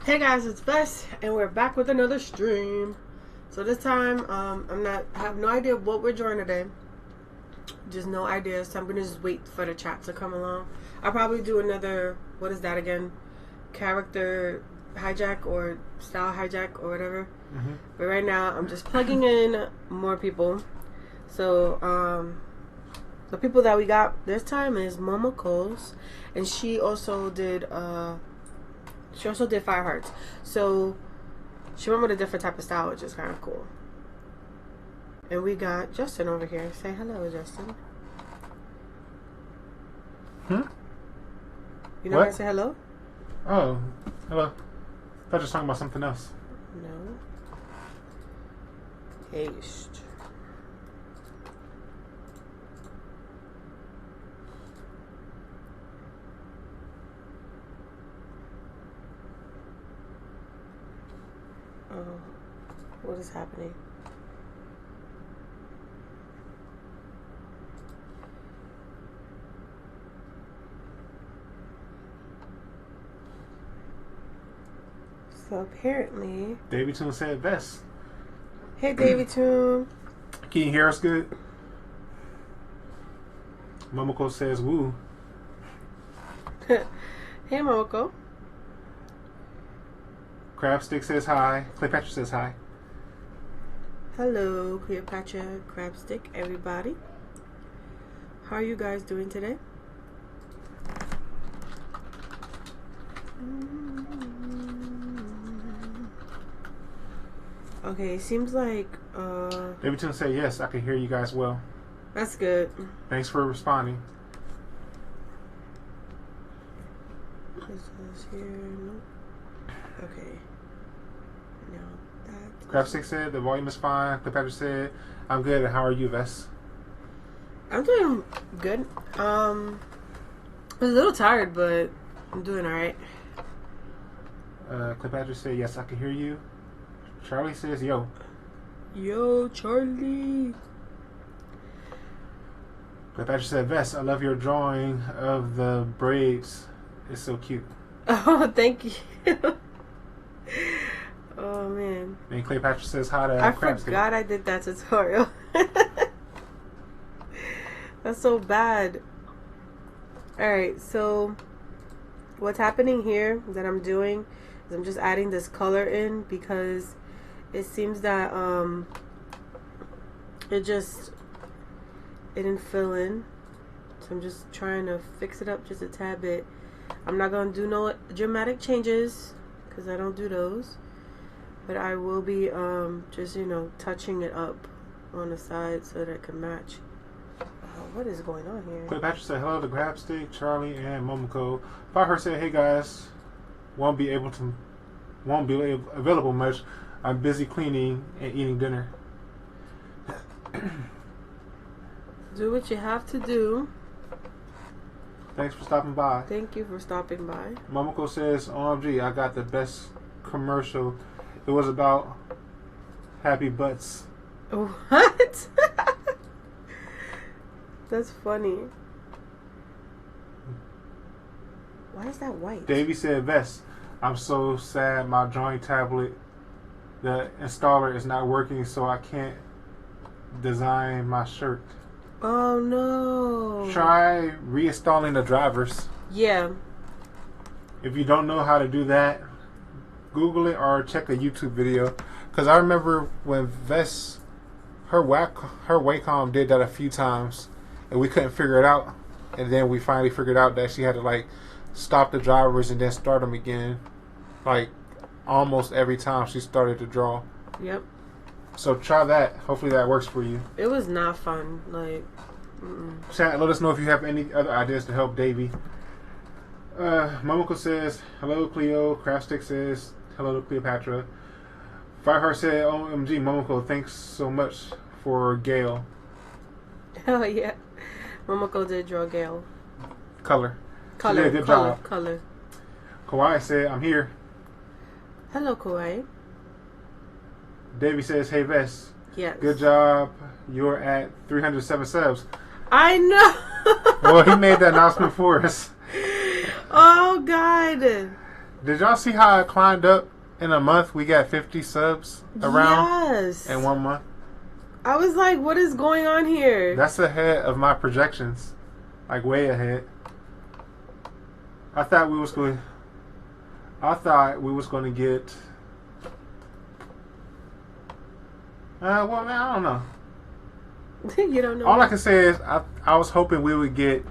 Hey guys, it's Vess, and we're back with another stream. So this time, I have no idea what we're doing today. Just no idea. So I'm gonna just wait for the chat to come along. I'll probably do another, what is that again? Character hijack or style hijack or whatever. But right now, I'm just plugging in more people. So the people that we got this time is Momoko's, and she also did Fire Hearts. So she went with a different type of style, which is kind of cool. And we got Justin over here. Say hello, Justin. You know how to say hello? Oh, hello. I thought you were talking about something else. No. Haste. Oh, what is happening? So apparently, Davey Toon said best. Hey Davey Toon. Can you hear us good? Momoko says woo. Hey Momoko. Crabstick says hi. Cleopatra says hi. Hello, Cleopatra, Crabstick, everybody. How are you guys doing today? Okay, seems like David Toon said yes, I can hear you guys well. That's good. Thanks for responding. This is here. Nope. Okay. No, that. Crabstick said the volume is fine. Cleopatra said I'm good. And how are you, Vess? I'm doing good. I was a little tired, but I'm doing alright. Cleopatra said yes, I can hear you. Charlie says yo. Yo, Charlie. Cleopatra said Vess, I love your drawing of the braids. It's so cute. Oh, thank you. Oh man. And Cleopatra says hi to I Crabstick. forgot I did that tutorial. That's so bad. Alright, so what's happening here that I'm doing is I'm just adding this color in because it seems that it didn't fill in. So I'm just trying to fix it up just a tad bit. I'm not going to do no dramatic changes because I don't do those. But I will be just, touching it up on the side so that it can match. What is going on here? Cleopatra said hello to Crabstick, Charlie, and Momoko. Fire said, hey guys, won't be available much. I'm busy cleaning and eating dinner. Do what you have to do. Thanks for stopping by. Thank you for stopping by. Momoko says, OMG, I got the best commercial. It was about happy butts. What? That's funny. Why is that white? Davey said, Vess, I'm so sad my drawing tablet, the installer is not working, so I can't design my shirt. Oh no. Try reinstalling the drivers. Yeah. If you don't know how to do that, Google it or check a YouTube video. Because I remember when Vess, her Wacom did that a few times, and we couldn't figure it out. And then we finally figured out that she had to stop the drivers and then start them again. Almost every time she started to draw. Yep. So try that. Hopefully that works for you. It was not fun. Chat, let us know if you have any other ideas to help Davey. Momoko says, hello Cleo. Crabstick says, hello to Cleopatra. Fireheart said, OMG, Momoko, thanks so much for Gail. Oh yeah. Momoko did draw Gale. Color. She did a good job. Color. Kawaii said, I'm here. Hello, Kawaii. Davey says, hey Vess. Yes. Good job. You're at 307 subs. I know. Well, he made the announcement for us. Oh God. Did y'all see how it climbed up in a month? We got 50 subs around in 1 month. I was like, what is going on here? That's ahead of my projections. Like, way ahead. I thought we was going to get... well, man, I don't know. You don't know. All I can say is I was hoping we would get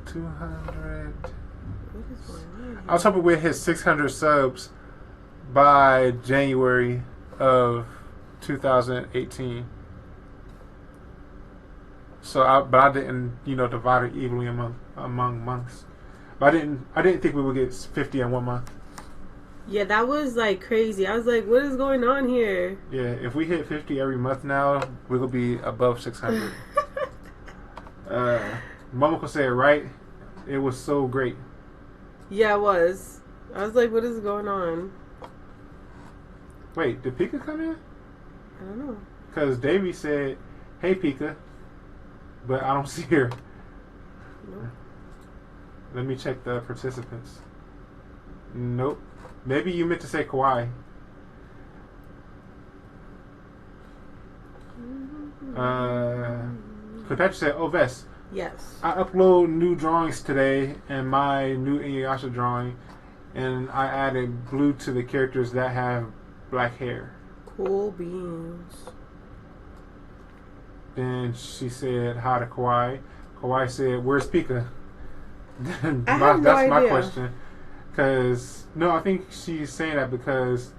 200... I was hoping we'd hit 600 subs by January of 2018. So, but I didn't, divide it evenly among months. But I didn't think we would get 50 in 1 month. Yeah, that was like crazy. I was like, what is going on here? Yeah, if we hit 50 every month now, we'll be above 600. Momoko said, right? It was so great. Yeah, it was. I was like, what is going on? Wait, did Pika come in? I don't know. Because Davey said, hey, Pika. But I don't see her. Nope. Let me check the participants. Nope. Maybe you meant to say Kawaii. Cleopatra said, oh, Vess. Yes. I upload new drawings today and my new Inuyasha drawing, and I added blue to the characters that have black hair. Cool beans. Then she said hi to Kawaii. Kawaii said, where's Pika? That's my question. Because, no, I think she's saying that because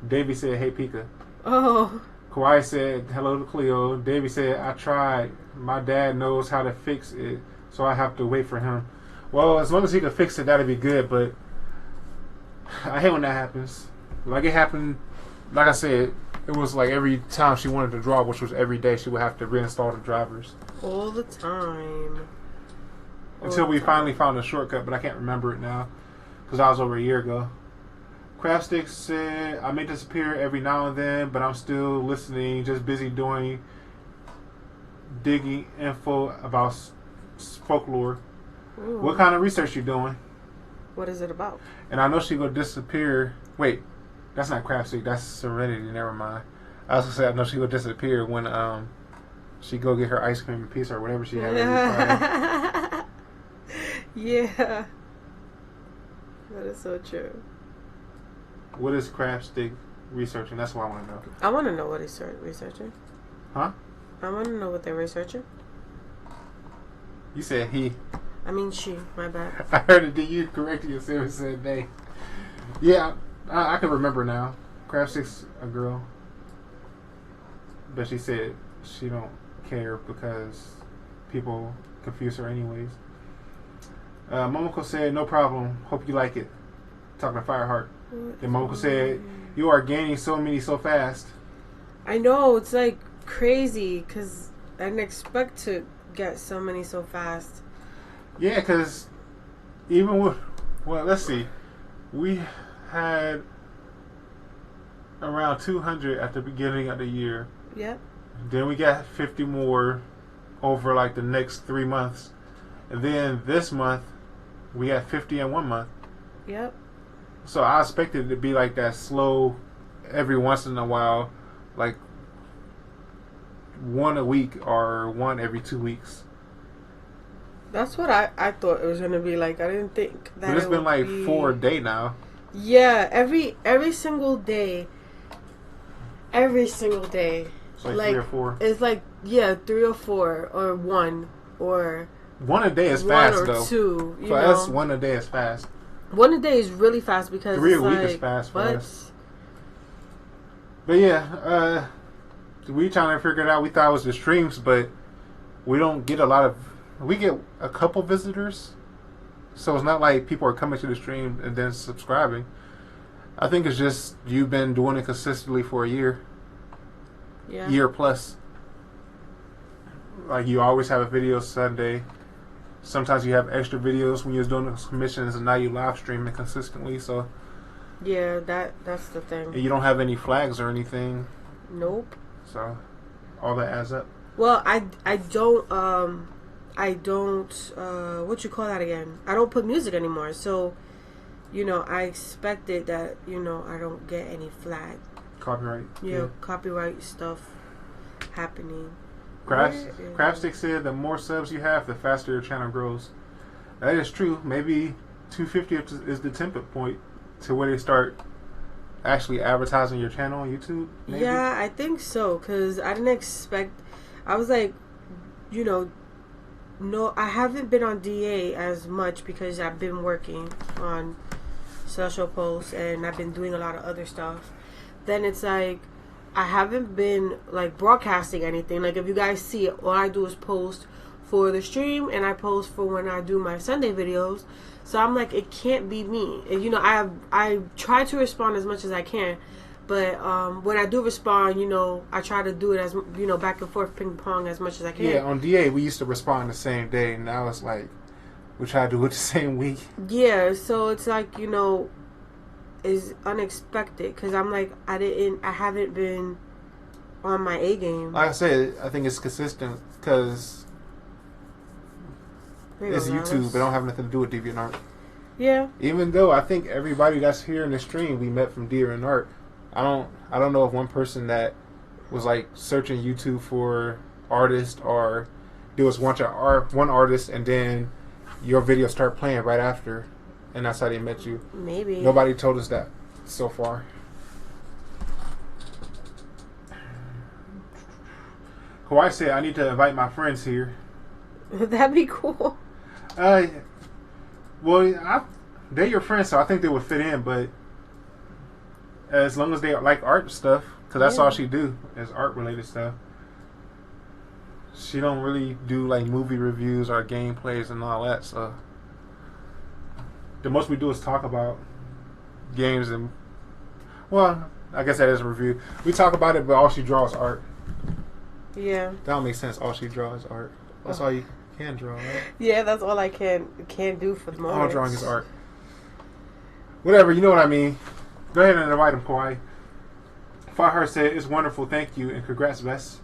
Davey said, hey, Pika. Oh. Kawaii said, hello to Cleo. Davey said, I tried. My dad knows how to fix it, so I have to wait for him. Well, as long as he can fix it, that'd be good, but I hate when that happens. Like it happened, like I said, it was like every time she wanted to draw, which was every day, she would have to reinstall the drivers. All the time. Until we finally found a shortcut, but I can't remember it now, because that was over a year ago. Craftstick said, I may disappear every now and then, but I'm still listening, just busy digging info about folklore. Ooh. What kind of research you doing? What is it about? And I know she gonna disappear. Wait, that's not Craftstick, that's Serenity, never mind. I was gonna say I know she gonna disappear when she go get her ice cream and pizza or whatever she had every Friday. Yeah. That is so true. What is Craftstick researching? That's what I want to know. I want to know what he's researching. Huh? I want to know what they're researching. You said he. I mean she. My bad. I heard it. Did you correct yourself and said they? Yeah, I can remember now. Craftstick's a girl. But she said she don't care because people confuse her anyways. Momoko said, no problem. Hope you like it. Talking to Fireheart. Then Momoko said, you are gaining so many so fast. I know. It's like crazy because I didn't expect to get so many so fast. Yeah, because even with, well, let's see. We had around 200 at the beginning of the year. Yep. Then we got 50 more over like the next 3 months. And then this month, we had 50 in 1 month. Yep. So I expected it to be like that slow every once in a while, like one a week or one every 2 weeks. That's what I thought it was going to be like. I didn't think that But it's been like 4 a day now. Yeah, every single day. Every single day. It's like 3 or 4. It's like, yeah, 3 or 4 or 1 or... 1 a day is fast, or though. 2. For us, 1 a day is fast. 1 a day is really fast because 3 it's a week like, is fast for what? us. But yeah, we trying to figure it out. We thought it was the streams, but we don't get a lot of... We get a couple visitors. So it's not like people are coming to the stream and then subscribing. I think it's just you've been doing it consistently for a year. Yeah. Year plus. Like you always have a video Sunday. Sometimes you have extra videos when you're doing those commissions, and now you live streaming consistently. So yeah, that's the thing. And you don't have any flags or anything. Nope. So all that adds up. Well, I don't what you call that again? I don't put music anymore. So I expected that, I don't get any flag. Copyright. Copyright stuff happening. Crabstick said the more subs you have, the faster your channel grows. That is true. Maybe 250 is the template point to where they start actually advertising your channel on YouTube. Maybe? Yeah, I think so. Because I didn't expect. I was like, no, I haven't been on DA as much because I've been working on social posts and I've been doing a lot of other stuff. Then it's like I haven't been like broadcasting anything. Like if you guys see it, all I do is post for the stream and I post for when I do my Sunday videos. So I'm like, it can't be me. And, I try to respond as much as I can, but when I do respond, I try to do it as back and forth ping pong as much as I can. Yeah, on DA we used to respond the same day. Now it's like we try to do it the same week. Yeah, so it's like is unexpected because I'm like I haven't been on my A game. Like I said, I think it's consistent because it's YouTube. It don't have nothing to do with DeviantArt. Yeah. Even though I think everybody that's here in the stream we met from DeviantArt. I don't know if one person that was like searching YouTube for artists or there was one artist and then your video started playing right after. And that's how they met you. Maybe. Nobody told us that so far. Kawhi said, I need to invite my friends here. That'd be cool. Well, they're your friends, so I think they would fit in, but as long as they like art stuff, because that's all she do is art-related stuff. She don't really do like movie reviews or gameplays and all that, so the most we do is talk about games and, well, I guess that is a review. We talk about it, but all she draws is art. Yeah. That don't make sense. All she draws is art. That's all you can draw, right? Yeah, that's all I can do for the moment. All drawing is art. Whatever, you know what I mean. Go ahead and invite him, Kawhi. Fireheart said, it's wonderful, thank you, and congrats, Vess.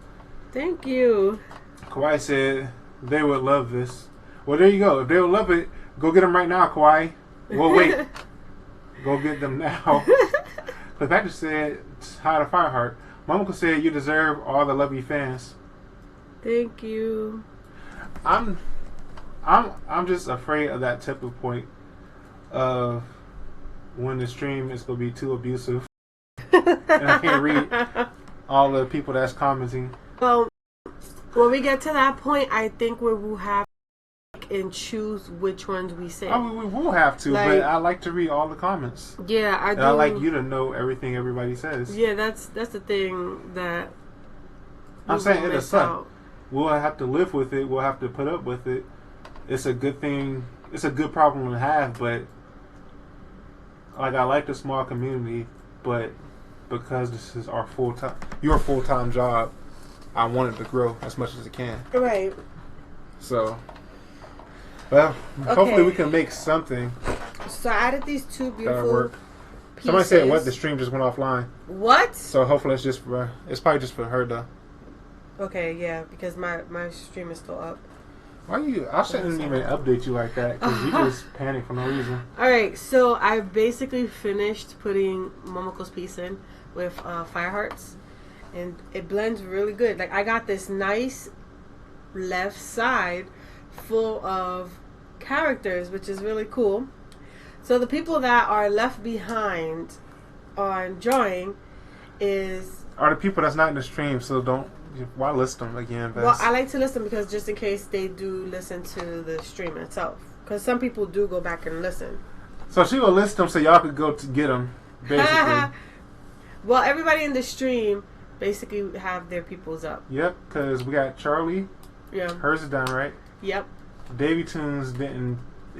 Thank you. Kawhi said, they would love this. Well, there you go. If they would love it, go get them right now, Kawhi. Well, wait. Go get them now. Because Patrick said, hi to Fireheart. Monica said, you deserve all the lovely fans. Thank you. I'm just afraid of that tipping point of when the stream is going to be too abusive. And I can't read all the people that's commenting. Well, when we get to that point, I think we will have and choose which ones we say. I mean, we will have to, but I like to read all the comments. Yeah, I do. And I like you to know everything everybody says. Yeah, that's the thing that I'm saying it'll suck. We'll have to live with it. We'll have to put up with it. It's a good thing. It's a good problem to have, but like I like the small community, but because this is our your full-time job, I want it to grow as much as it can. Right. So, well, hopefully we can make something. So I added these two beautiful work. pieces. Somebody said, "What? The stream just went offline." What? So hopefully it's probably just for her though. Okay, yeah, because my stream is still up. Why you? I shouldn't even update you like that because you just panic for no reason. All right, so I basically finished putting Momoko's piece in with fire hearts, and it blends really good. Like I got this nice left side full of characters, which is really cool. So the people that are left behind on drawing are the people that's not in the stream. So don't. Why list them again, Vess? Well, I like to list them because just in case they do listen to the stream itself. Because some people do go back and listen. So she will list them so y'all could go to get them, basically. Well, everybody in the stream basically have their peoples up. Yep, because we got Charlie. Yeah. Hers is done, right? Yep. Davy Tunes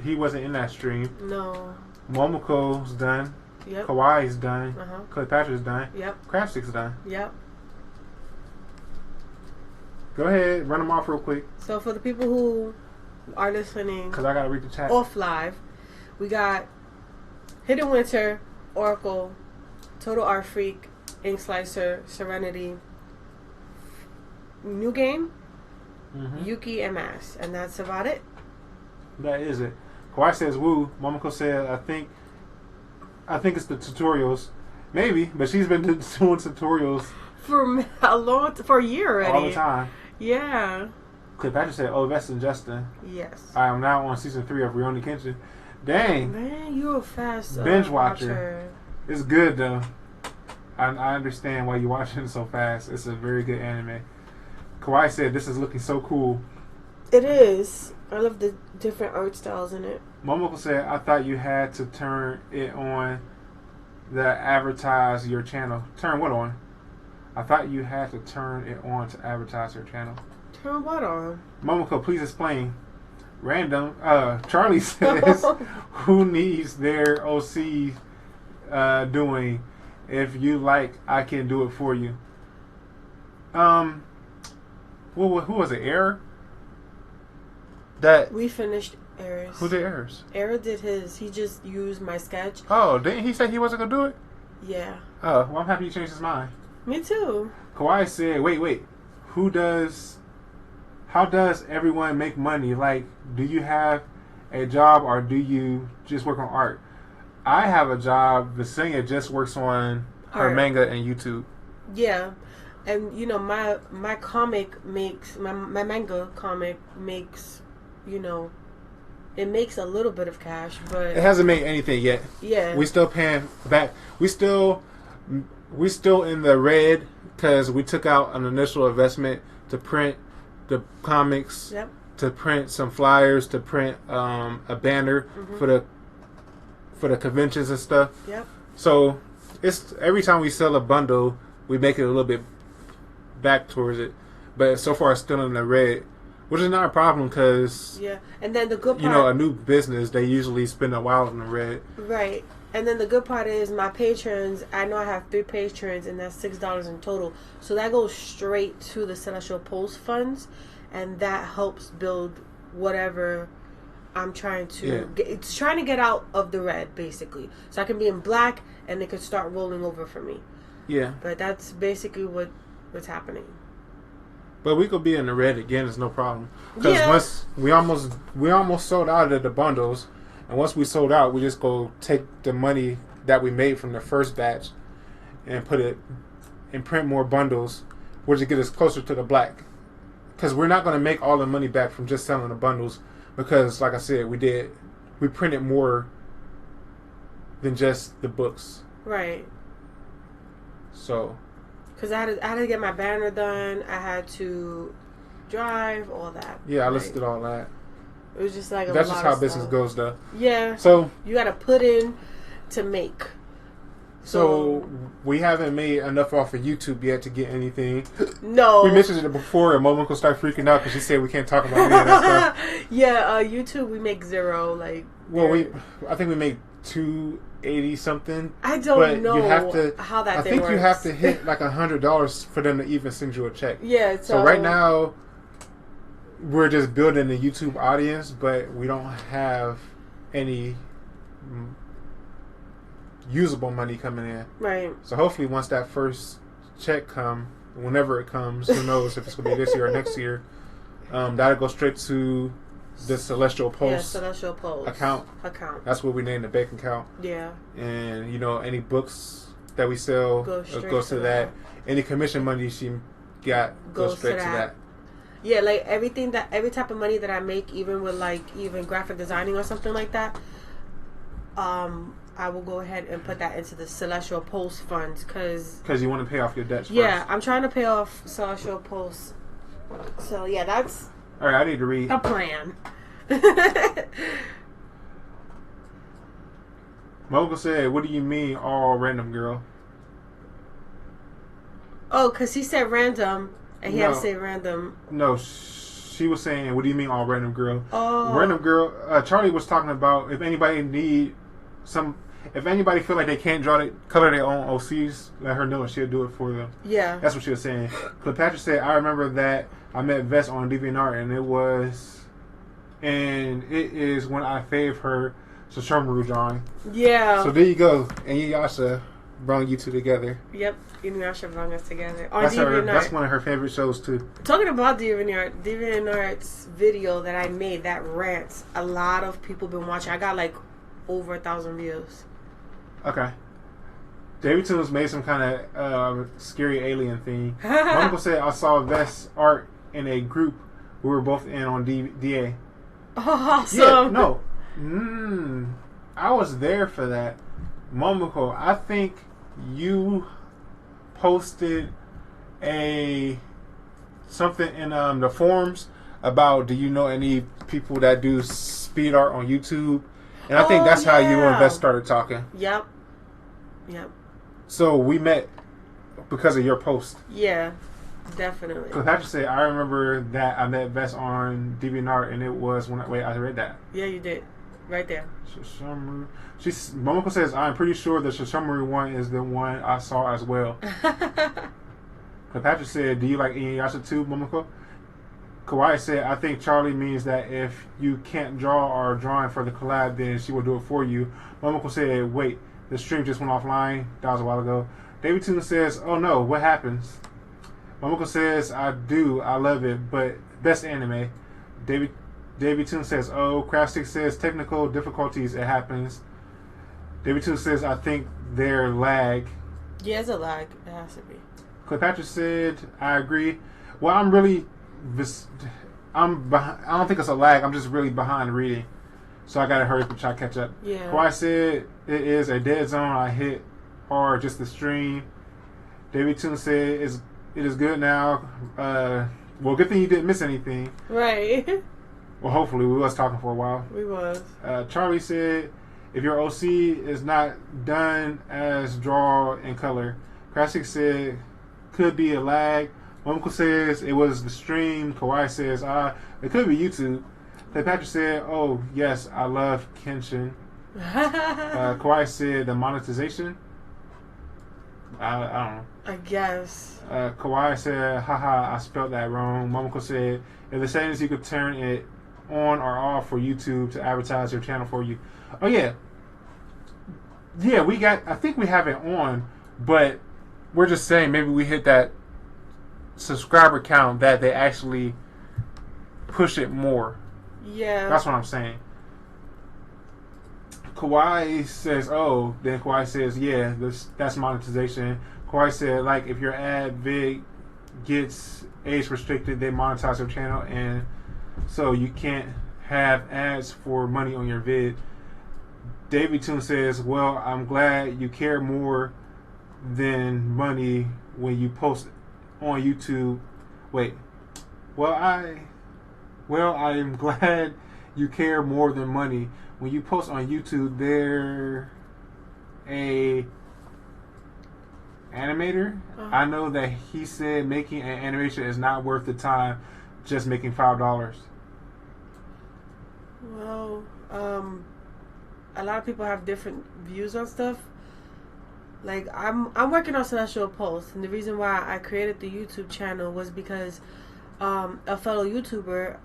he wasn't in that stream. No. Momoko's done. Yep. Kawhi's done. Cleopatra's done. Yep. Crabstick's done. Yep. Go ahead, run them off real quick. So for the people who are listening, because I gotta read the chat off live, we got Hidden Winter, Oracle, Total Art Freak, Ink Slicer, Serenity, New Game, Yuki, and Mass, and that's about it. That is it. Kawhi says woo. Momoko said I think I think it's the tutorials. Maybe, but she's been doing tutorials for a year already. all the time. Yeah. Cleopatra said, "Oh, Vess and Justin. Yes. I am now on season 3 of Rurouni Kenshin." Dang. Man, you're a fast Binge watcher. It's good though. I understand why you're watching it so fast. It's a very good anime. Kawaii said, "This is looking so cool." It is. I love the different art styles in it. Momoko said, "I thought you had to turn it on to advertise your channel." Turn what on? I thought you had to turn it on to advertise your channel. Turn what on? Momoko, please explain. Random. Charlie says, "Who needs their OC doing? If you like, I can do it for you." Who was it? Error? That we finished Errors. Who did Errors? Error did his. He just used my sketch. Oh, didn't he say he wasn't gonna do it? Yeah. Oh, well, I'm happy he changed his mind. Me too. Kawaii said, "Wait. How does everyone make money? Like, do you have a job or do you just work on art?" I have a job. Vesenia just works on her manga and YouTube. Yeah. And, you know, my comic makes, my manga comic makes, you know, it makes a little bit of cash, but... It hasn't made anything yet. Yeah. We still paying back. We still in the red because we took out an initial investment to print the comics, yep, to print some flyers, to print a banner for the conventions and stuff. Yep. So it's every time we sell a bundle, we make it a little bit back towards it, but so far it's still in the red, which is not a problem because and then the good part, you know, a new business, they usually spend a while in the red, right? And then the good part is my patrons. I know I have 3 patrons, and that's $6 in total. So that goes straight to the Celestial Post funds, and that helps build whatever I'm trying to get. It's trying to get out of the red, basically, so I can be in black, and it could start rolling over for me. Yeah. But that's basically what's happening. But we could be in the red again. It's no problem because once we almost sold out of the bundles. And once we sold out, we just go take the money that we made from the first batch and put it and print more bundles, which will get us closer to the black. Because we're not going to make all the money back from just selling the bundles. Because, like I said, we printed more than just the books. Right. So. Because I had to get my banner done. I had to drive, all that. Yeah, I listed all that. It was just like that's just how business goes, though. Yeah. So you got to put in to make. So we haven't made enough off of YouTube yet to get anything. No. We mentioned it before, and Momoko started freaking out because she said we can't talk about any of that stuff. Yeah, YouTube we make 0. Like, well, I think we make 280 something. I don't know you have to, how that. I think works. You have to hit like $100 for them to even send you a check. Yeah. So right now, we're just building the YouTube audience, but we don't have any usable money coming in. Right. So hopefully once that first check comes, whenever it comes, who knows if it's going to be this year or next year, that'll go straight to the Celestial Post, Celestial Post account. That's what we name the bank account. Yeah. And, you know, any books that we sell goes to that. Any commission money she got goes straight to that. Yeah, like every type of money that I make, even with even graphic designing or something like that, I will go ahead and put that into the Celestial Post funds because you want to pay off your debts. Yeah, first. I'm trying to pay off Celestial Post. So yeah, that's all right. I need to read a plan. Mogul said, "What do you mean, all random, girl?" Oh, because he said random. And he had to say random. No, she was saying, "What do you mean, all random girl?" Oh, random girl. Charlie was talking about if anybody if anybody feel like they can't color their own OCs, let her know and she'll do it for them. Yeah, that's what she was saying. Cleopatra said, "I remember that I met Vess on DeviantArt, and it is when I fave her Sashomaru drawing." Yeah. So there you go, and Yasha brought you two together. Yep. Inuyasha brought us together. That's one of her favorite shows too. Talking about DeviantArt's video that I made, that rants, a lot of people been watching. I got like over 1,000 views. Okay. David Tunes made some kind of scary alien thing. My uncle said I saw Vest art in a group we were both in on DA. Awesome. Yeah, no. I was there for that. Momoko, I think you posted something in the forums about, do you know any people that do speed art on YouTube? And I think that's how you and Vest started talking. Yep. So we met because of your post. Yeah, definitely. Because Patrick said, I remember that I met Vest on DeviantArt, and it was when I read that. Yeah, you did. Right there. Momoko says, I'm pretty sure the Shishamaru one is the one I saw as well. Patrick said, do you like Inuyasha too, Momoko? Kawaii said, I think Charlie means that if you can't draw or drawing for the collab, then she will do it for you. Momoko said, wait, the stream just went offline. That was a while ago. David Tune says, oh no, what happens? Momoko says, I do. I love it, but best anime. David Tune says, oh. Crafstick says, technical difficulties, it happens. David Tune says, I think they're lag. Yeah, it's a lag. It has to be. Cleopatra said, I agree. Well, I don't think it's a lag. I'm just really behind reading. So I got to hurry up and try to catch up. Yeah. Kawhi said, it is a dead zone. I hit hard just the stream. David Tune said, it is good now. Well, good thing you didn't miss anything. Right. Well, hopefully. We was talking for a while. We was. Charlie said, if your OC is not done as draw in color. Classic said, could be a lag. Momoko says it was the stream. Kawaii says, it could be YouTube. Patrick said, oh, yes, I love Kenshin. Kawaii said the monetization. I don't know. I guess. Kawaii said, haha, I spelled that wrong. Momoko said, if the settings you could turn it on or off for YouTube to advertise your channel for you. Oh, yeah. Yeah, I think we have it on, but we're just saying maybe we hit that subscriber count that they actually push it more. Yeah. That's what I'm saying. Kawaii says, oh, then Kawaii says, yeah, that's monetization. Kawaii said, like, if your ad vid gets age restricted, they monetize your channel, and so you can't have ads for money on your vid. David Toon says, well, I'm glad you care more than money when you post on YouTube. Wait. Well, I am glad you care more than money. When you post on YouTube, they're a animator. I know that he said making an animation is not worth the time, just making $5. Well, a lot of people have different views on stuff. Like, I'm working on Celestial Pulse, and the reason why I created the YouTube channel was because a fellow YouTuber,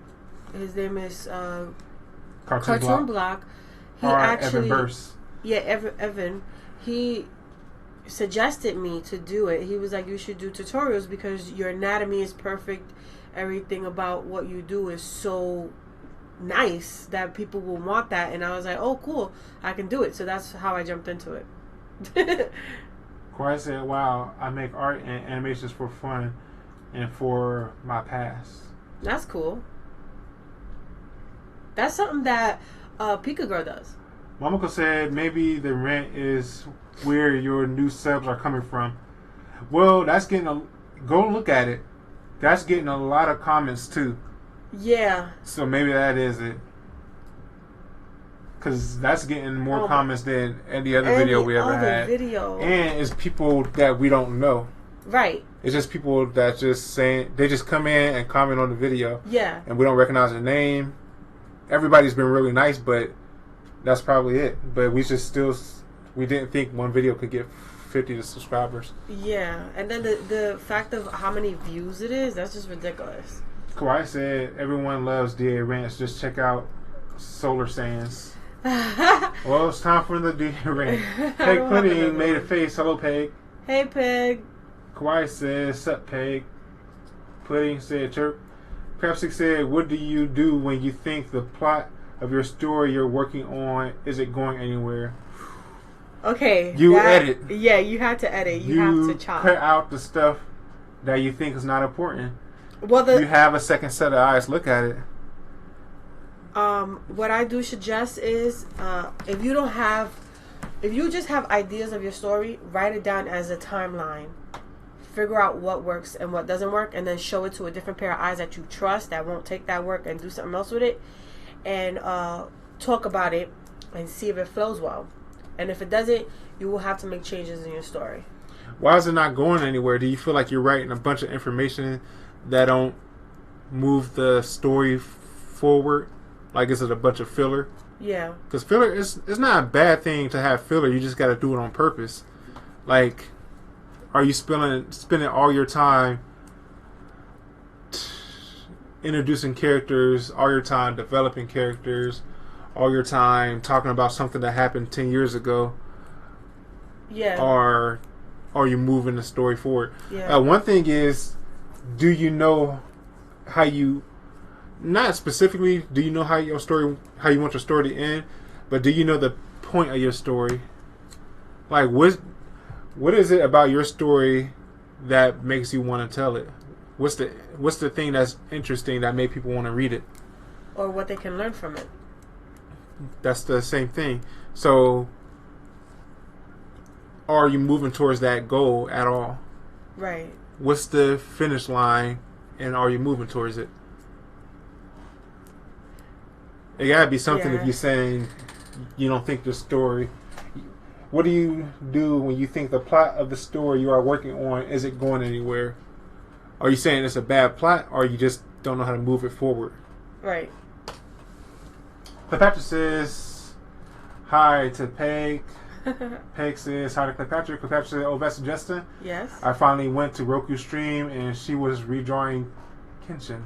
his name is Cartoon Block. He actually, Evan Burst. Yeah, Evan. He suggested me to do it. He was like, you should do tutorials because your anatomy is perfect. Everything about what you do is so nice that people will want that. And I was like, oh, cool, I can do it. So that's how I jumped into it. Kawhi said, wow, I make art and animations for fun and for my past. That's cool. That's something that Pika Girl does. Momoko said maybe the rent is where your new subs are coming from. Well, that's getting go look at it. That's getting a lot of comments too. Yeah. So maybe that is it. Because that's getting more comments than any other video we ever had. And it's people that we don't know. Right. It's just people that just saying, they just come in and comment on the video. Yeah. And we don't recognize their name. Everybody's been really nice, but that's probably it. But we didn't think one video could get 50 subscribers. Yeah. And then the fact of how many views it is, that's just ridiculous. Kawaii said, everyone loves DA Rants. Just check out Solar Sands. Well, it's time for the DA Rant. Peg Pudding made a face. Hello, Peg. Hey, Peg. Kawaii said, sup, Peg. Pudding said, chirp. Crapstick said, what do you do when you think the plot of your story you're working on isn't going anywhere? Okay. You edit. Yeah, you had to edit. You have to chop. Cut out the stuff that you think is not important. Well, you have a second set of eyes. Look at it. What I do suggest is, if you just have ideas of your story, write it down as a timeline. Figure out what works and what doesn't work, and then show it to a different pair of eyes that you trust that won't take that work and do something else with it, and talk about it and see if it flows well. And if it doesn't, you will have to make changes in your story. Why is it not going anywhere? Do you feel like you're writing a bunch of information that don't move the story forward? Like, is it a bunch of filler? Yeah. Because filler it's not a bad thing to have filler. You just got to do it on purpose. Like, are you spending all your time introducing characters, all your time developing characters, all your time talking about something that happened 10 years ago? Yeah. Or are you moving the story forward? Yeah. One thing is, do you know how you... Not specifically, do you know how you want your story to end, but do you know the point of your story? Like, what is it about your story that makes you want to tell it? What's the thing that's interesting that made people want to read it? Or what they can learn from it. That's the same thing. So, are you moving towards that goal at all? Right. What's the finish line, and are you moving towards it? It gotta be something. If you're saying you don't think the story, what do you do when you think the plot of the story you are working on isn't going anywhere? Are you saying it's a bad plot, or you just don't know how to move it forward? Right. Cleopatra says hi to Peg. Peg says hi to Cleopatra. Cleopatra says, "Oh, that's Justin." Yes. I finally went to Roku stream and she was redrawing Kenshin.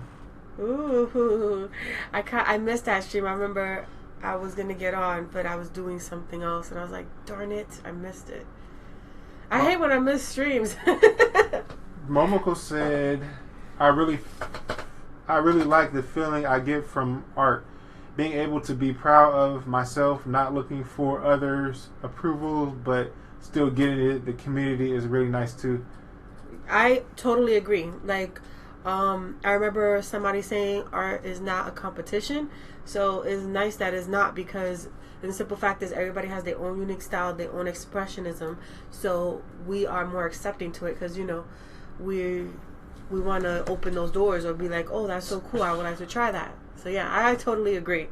Ooh, I missed that stream. I remember I was gonna get on, but I was doing something else, and I was like, "Darn it, I missed it." I hate when I miss streams. Momoko said, "I really like the feeling I get from art, being able to be proud of myself, not looking for others' approval, but still getting it. The community is really nice too." I totally agree. Like, I remember somebody saying art is not a competition, so it's nice that it's not, because the simple fact is everybody has their own unique style, their own expressionism, so we are more accepting to it, because, you know, we want to open those doors or be like, oh, that's so cool, I would like to try that. So yeah, I totally agree.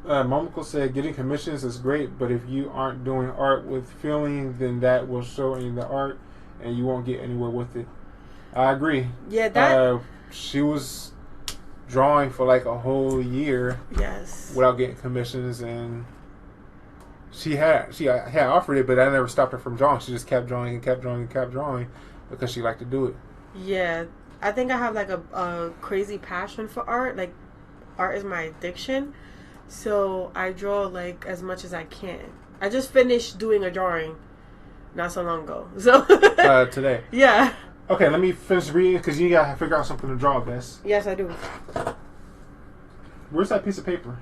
Momoko said, "Getting commissions is great, but if you aren't doing art with feeling, then that will show in the art and you won't get anywhere with it." I agree. Yeah, that... she was drawing for like a whole year. Yes. Without getting commissions, and she had offered it, but I never stopped her from drawing. She just kept drawing and kept drawing and kept drawing because she liked to do it. Yeah. I think I have like a crazy passion for art. Like, art is my addiction. So I draw like as much as I can. I just finished doing a drawing not so long ago. So today. Yeah. Okay, let me finish reading because you gotta figure out something to draw, Bess. Yes, I do. Where's that piece of paper?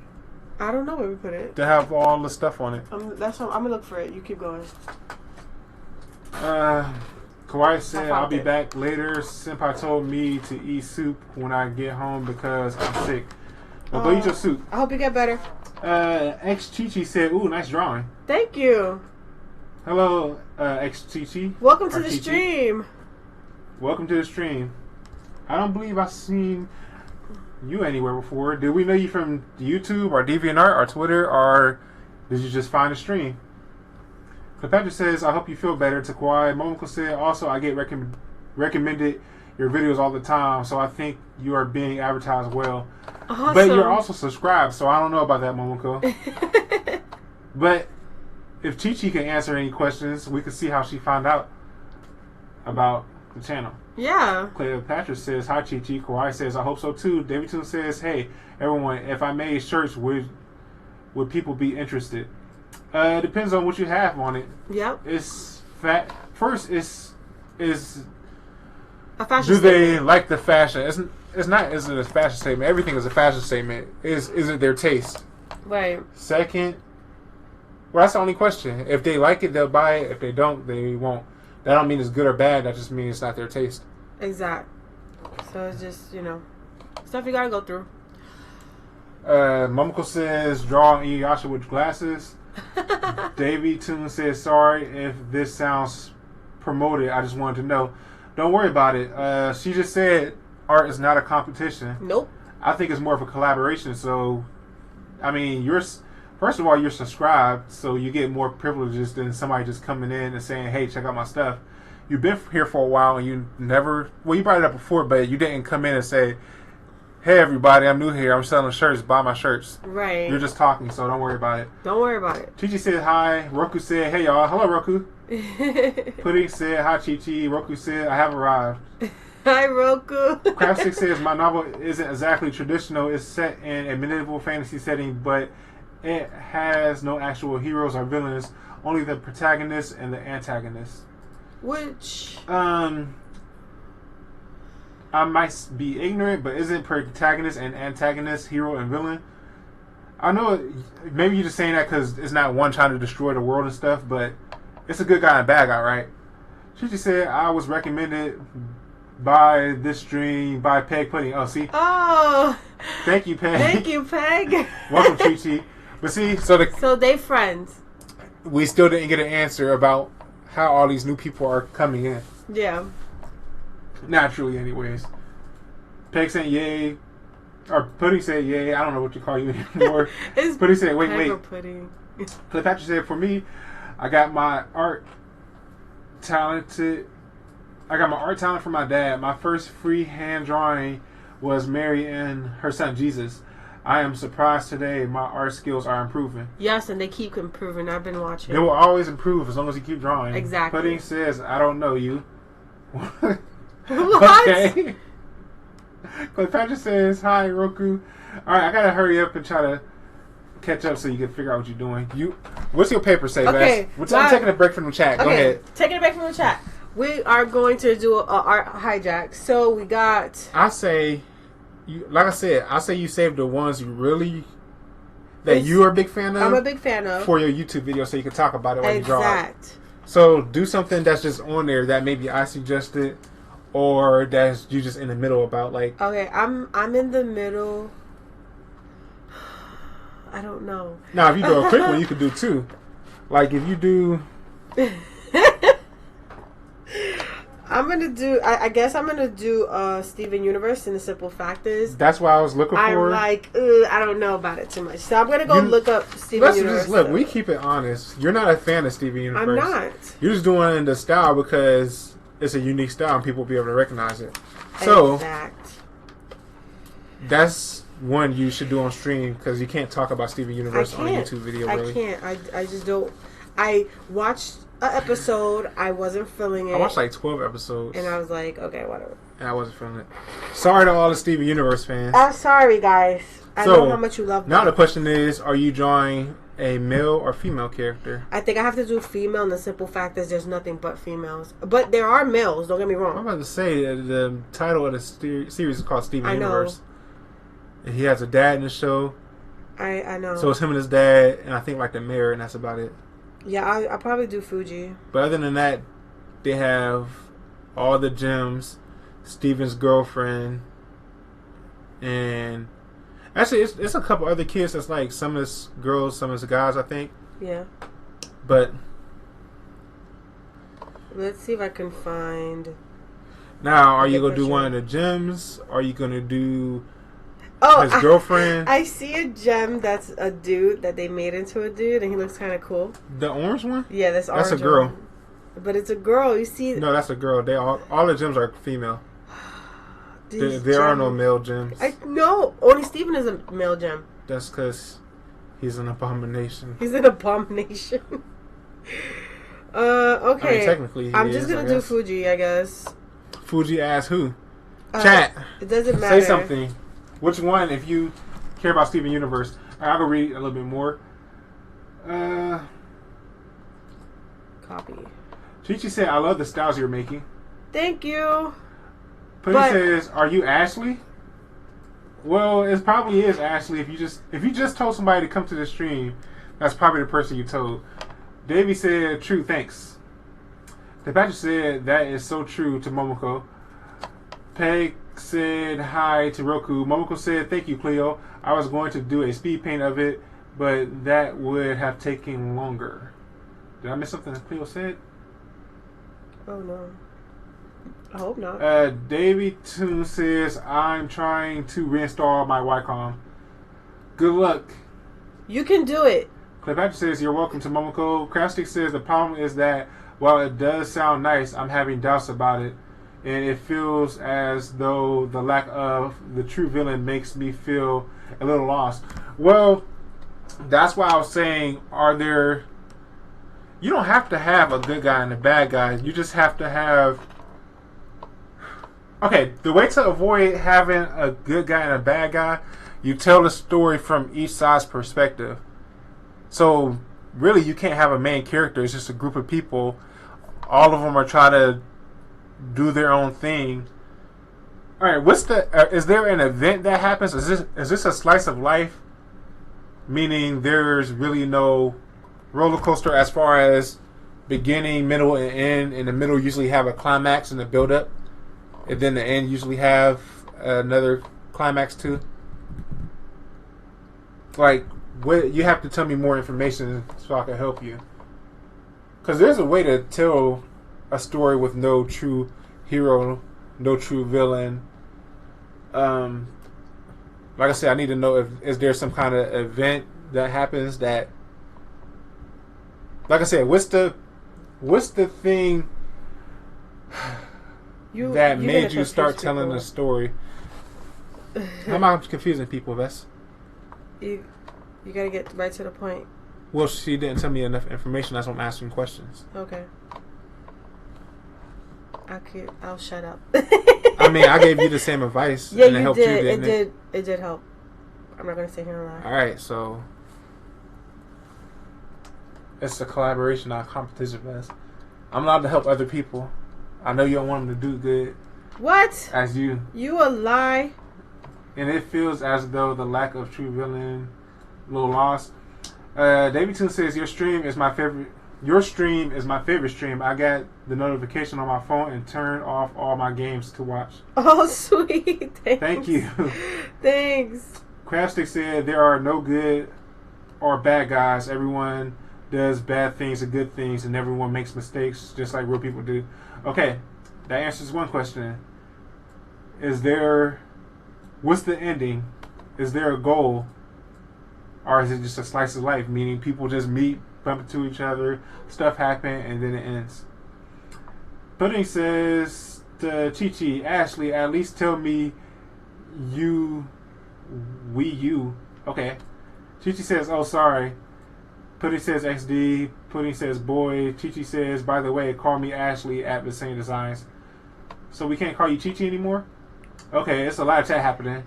I don't know where we put it. To have all the stuff on it. I'm gonna look for it. You keep going. Kawhi said, "I'll be back later. Senpai told me to eat soup when I get home because I'm sick." Well, go eat your soup. I hope you get better. X Chi said, "Ooh, nice drawing." Thank you. Hello, X Chi. Welcome to the stream. Welcome to the stream. I don't believe I've seen you anywhere before. Did we know you from YouTube or DeviantArt or Twitter, or did you just find the stream? Cleopatra says, "I hope you feel better." To Kawhi, Momoko said, "Also, I get recommended your videos all the time, so I think you are being advertised well." Awesome. But you're also subscribed, so I don't know about that, Momoko. But if Chi-Chi can answer any questions, we can see how she found out about the channel. Yeah. Cleopatra says, "Hi, Chi-Chi." Kawhi says, "I hope so too." David Toon says, "Hey, everyone, if I made shirts, would people be interested?" It depends on what you have on it. Yep. It's fat. First, is a fashion do statement. They like the fashion? It's not. Is it a fashion statement? Everything is a fashion statement. Is it their taste? Right. Second, Well, that's the only question. If they like it, they'll buy it. If they don't, they won't. That don't mean it's good or bad. That just means it's not their taste. Exact. So it's just, stuff you gotta go through. Momoko says, draw Inuyasha with glasses. Davey Toon says, sorry if this sounds promoted. I just wanted to know. Don't worry about it. She just said art is not a competition. Nope. I think it's more of a collaboration. So, I mean, first of all, you're subscribed, so you get more privileges than somebody just coming in and saying, hey, check out my stuff. You've been here for a while and you brought it up before, but you didn't come in and say, hey, everybody, I'm new here. I'm selling shirts. Buy my shirts. Right. You're just talking, so don't worry about it. Don't worry about it. Chi-Chi said hi. Roku said, hey, y'all. Hello, Roku. Pudding said, hi, Chi-Chi. Roku said, I have arrived. Hi, Roku. Crabstick says, my novel isn't exactly traditional. It's set in a medieval fantasy setting, but it has no actual heroes or villains, only the protagonist and the antagonist. Which... I might be ignorant, but isn't protagonist and antagonist hero and villain? I know maybe you're just saying that because it's not one trying to destroy the world and stuff, but it's a good guy and bad guy, right? She just said, I was recommended by this stream by Peg Pudding. Oh, see? Oh! Thank you, Peg. Thank you, Peg. Welcome, Chi-Chi. But see, so they friends. We still didn't get an answer about how all these new people are coming in. Yeah. Naturally, anyways. Peg said yay. Or Pudding said yay. I don't know what to call you anymore. Pudding said wait. Pudding. Cleopatra said, for me, I got my art talent from my dad. My first free hand drawing was Mary and her son Jesus. I am surprised today my art skills are improving. Yes, and they keep improving. I've been watching. They will always improve as long as you keep drawing. Exactly. Pudding says, I don't know you. What? Okay. Cleopatra says, hi, Roku. Alright, I gotta hurry up and try to catch up so you can figure out what you're doing. What's your paper say, okay, Vess? I'm taking a break from the chat. Okay, go ahead. Taking a break from the chat. We are going to do a art hijack. So we got... I say you save the ones you really... you are a big fan of. I'm a big fan of. For your YouTube video so you can talk about it when you draw it. Exact. So do something that's just on there that maybe I suggested or that's you just in the middle about, like... Okay, I'm in the middle. I don't know. Now, if you do a quick one, you could do two. Like, if you do... I guess I'm gonna do Steven Universe, and the simple fact is that's what I was looking for. I'm like, I don't know about it too much, so I'm gonna go look up Steven Universe. Look, we keep it honest. You're not a fan of Steven Universe. I'm not. You're just doing it in the style because it's a unique style and people will be able to recognize it. So that's one you should do on stream because you can't talk about Steven Universe on a YouTube video. Really. I can't. I just don't. I watched an episode. I wasn't feeling it. I watched like 12 episodes. And I was like, okay, whatever. And I wasn't feeling it. Sorry to all the Steven Universe fans. I'm sorry, guys. I know how much you love now me. The question is, are you drawing a male or female character? I think I have to do female, and the simple fact is there's nothing but females. But there are males, don't get me wrong. I'm about to say, the title of the series is called Steven Universe. And he has a dad in the show. I know. So it's him and his dad, and I think like the mayor, and that's about it. Yeah, I'll probably do Fuji. But other than that, they have all the gems, Steven's girlfriend, and actually it's a couple other kids that's like some of it's girls, some of it's guys, I think. Yeah. But let's see if I can find. Now, are you gonna do one of the gems? Are you gonna do his girlfriend? I see a gem that's a dude that they made into a dude, and he looks kind of cool. The orange one? Yeah, that's orange. That's a girl. One. But it's a girl. You see? No, that's a girl. They all the gems are female. There are no male gems. No, only Steven is a male gem. That's because he's an abomination. He's an abomination. Okay. I mean, technically, I'm just gonna do Fuji, I guess. Fuji ass who? Chat. It doesn't matter. Say something. Which one, if you care about Steven Universe? I'll go read a little bit more. Copy. Chi-Chi said, I love the styles you're making. Thank you. Pudding says, are you Ashley? Well, it probably is Ashley. If you just told somebody to come to the stream, That's probably the person you told. Davey said, true, thanks. Patrick said, that is so true to Momoko. Peg said hi to Roku. Momoko said, thank you, Cleo. I was going to do a speed paint of it, but that would have taken longer. Did I miss something that Cleo said? Oh, no. I hope not. Davey Toon says, I'm trying to reinstall my Wacom. Good luck. You can do it. Cleopatra says, you're welcome to Momoko. Crafstick says, the problem is that while it does sound nice, I'm having doubts about it. And it feels as though the lack of the true villain makes me feel a little lost. Well, that's why I was saying, you don't have to have a good guy and a bad guy. You just have to have... Okay, the way to avoid having a good guy and a bad guy, you tell the story from each side's perspective. So, really, you can't have a main character. It's just a group of people. All of them are trying to do their own thing. All right, is there an event that happens? Is this a slice of life? Meaning there's really no roller coaster as far as beginning, middle, and end. And the middle usually have a climax and a build up. And then the end usually have another climax too. Like, you have to tell me more information so I can help you. Because there's a way to tell a story with no true hero, no true villain. Like I said, I need to know is there some kind of event that happens that... Like I said, what's the thing that made you start telling the story? How am I confusing people, Vess? You gotta get right to the point. Well, she didn't tell me enough information. That's why I'm asking questions. Okay. I'll shut up. I mean, I gave you the same advice. Yeah, and you helped did. You, didn't It did help. I'm not gonna sit here and lie. All right, so it's a collaboration, not a competition, Vess. I'm allowed to help other people. I know you don't want them to do good. What? As you. You a lie. And it feels as though the lack of true villain, a little lost. David Toon says, your stream is my favorite stream. I got the notification on my phone and turned off all my games to watch. Oh, sweet. Thanks. Thank you. Thanks. Crabstick said, there are no good or bad guys. Everyone does bad things and good things, and everyone makes mistakes, just like real people do. Okay, that answers one question. What's the ending? Is there a goal? Or is it just a slice of life? Meaning people just meet, bump into each other, stuff happen, and then it ends. Pudding says to Chi-Chi, Ashley, at least tell me you. Okay. Chi-Chi says, oh, sorry. Pudding says XD. Pudding says boy. Chi-Chi says, by the way, call me Ashley at Vesenia Designs. So we can't call you Chi-Chi anymore? Okay, it's a lot of chat happening.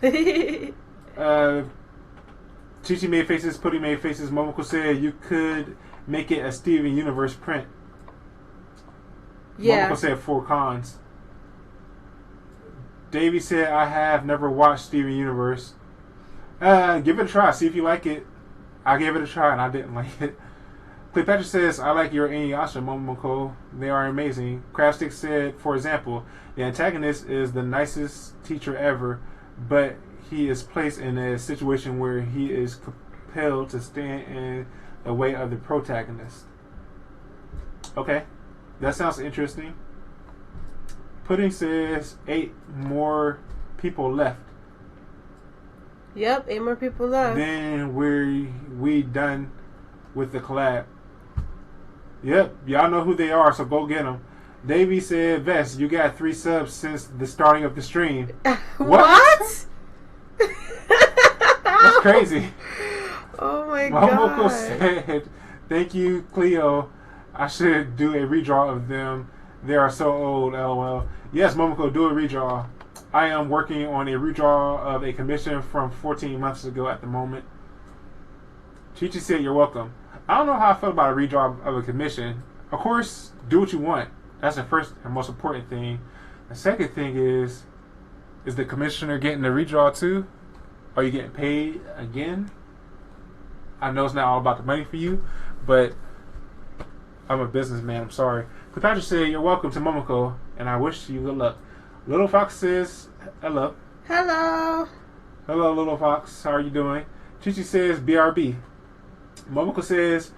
Chi-Chi made faces, Pudding made faces. Momoko said you could make it a Steven Universe print. Yeah. Momoko said 4 cons. Davey said I have never watched Steven Universe. Give it a try, see if you like it. I gave it a try and I didn't like it. Cleopatra says, I like your Inuyasha, Momoko. They are amazing. Crabstick said, for example, the antagonist is the nicest teacher ever, but he is placed in a situation where he is compelled to stand in the way of the protagonist. Okay, that sounds interesting. Pudding says 8 more people left. Yep, 8 more people left. Then we done with the collab. Yep, y'all know who they are, so go get them. Davey said, Vess, you got 3 subs since the starting of the stream. What? That's crazy. Oh my Momoko god. said, thank you, Cleo. I should do a redraw of them. They are so old, lol. Yes, Momoko, do a redraw. I am working on a redraw of a commission from 14 months ago at the moment. Chi-Chi said, you're welcome. I don't know how I feel about a redraw of a commission. Of course, do what you want. That's the first and most important thing. The second thing is the commissioner getting the redraw too? Are you getting paid again? I know it's not all about the money for you, but I'm a businessman. I'm sorry. Cleopatra said, "You're welcome to Momoko, and I wish you good luck." Little Fox says, "Hello." Hello. Hello, Little Fox. How are you doing? Chichi says, "BRB." Momoko says,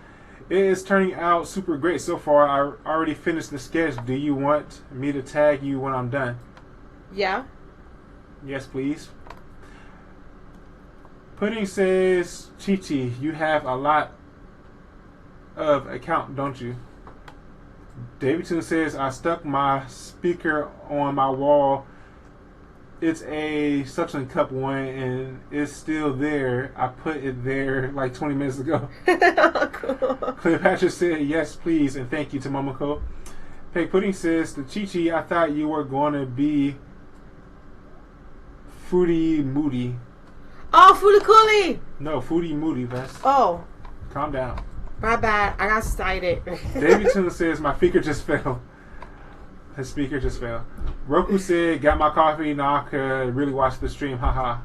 "It is turning out super great so far. I already finished the sketch. Do you want me to tag you when I'm done?" Yeah. Yes, please. Pudding says, "Chi-Chi, you have a lot of account, don't you?" Davidson says, "I stuck my speaker on my wall. It's a suction cup one, and it's still there. I put it there like 20 minutes ago." Cool. Cleopatra said, "Yes, please, and thank you to Momoko." Peg Pudding says, "To Chi-Chi, I thought you were going to be Fruity Moody." Oh, Foolie Coolie. No, Fruity Moody, Vest. Oh, Calm down. my bad. I got excited. Davidson says, "My speaker just fell." His speaker just fell. Roku said, "Got my coffee. Now I could really watch the stream. Haha."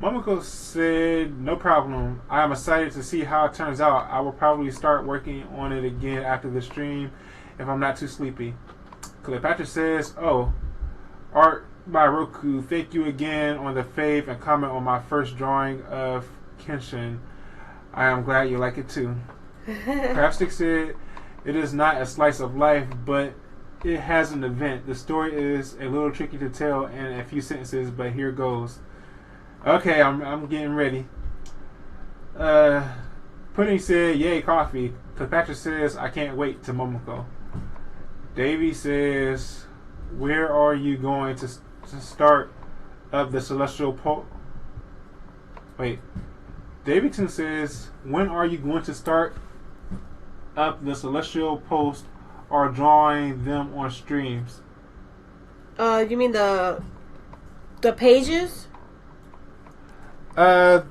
Momoko said, "No problem. I am excited to see how it turns out. I will probably start working on it again after the stream if I'm not too sleepy." Cleopatra says, "Oh, art by Roku. Thank you again on the fave and comment on my first drawing of Kenshin. I am glad you like it too." Crabstick said, "It is not a slice of life, but it has an event. The story is a little tricky to tell in a few sentences, but here goes." Okay, I'm getting ready. Pudding said, "Yay, coffee." Cleopatra says, "I can't wait," to Momoko. Davy says, "Where are you going to start up the celestial pole?" Wait. Davidson says, "When are you going to start up the celestial post or drawing them on streams?" You mean the pages? Okay,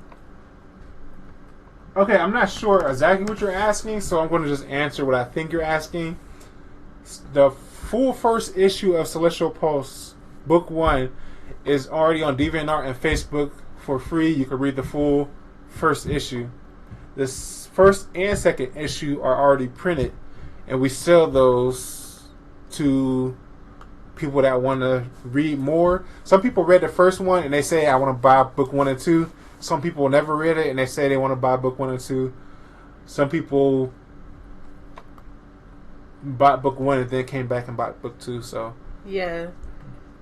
I'm not sure exactly what you're asking, so I'm going to just answer what I think you're asking. The full first issue of Celestial Pulse, Book 1, is already on DeviantArt and Facebook for free. You can read the full first issue. This first and second issue are already printed, and we sell those to people that want to read more. Some people read the first one and they say, "I want to buy book 1 and 2." Some people never read it and they say they want to buy book 1 and 2. Some people bought book 1 and then came back and bought book 2. So yeah,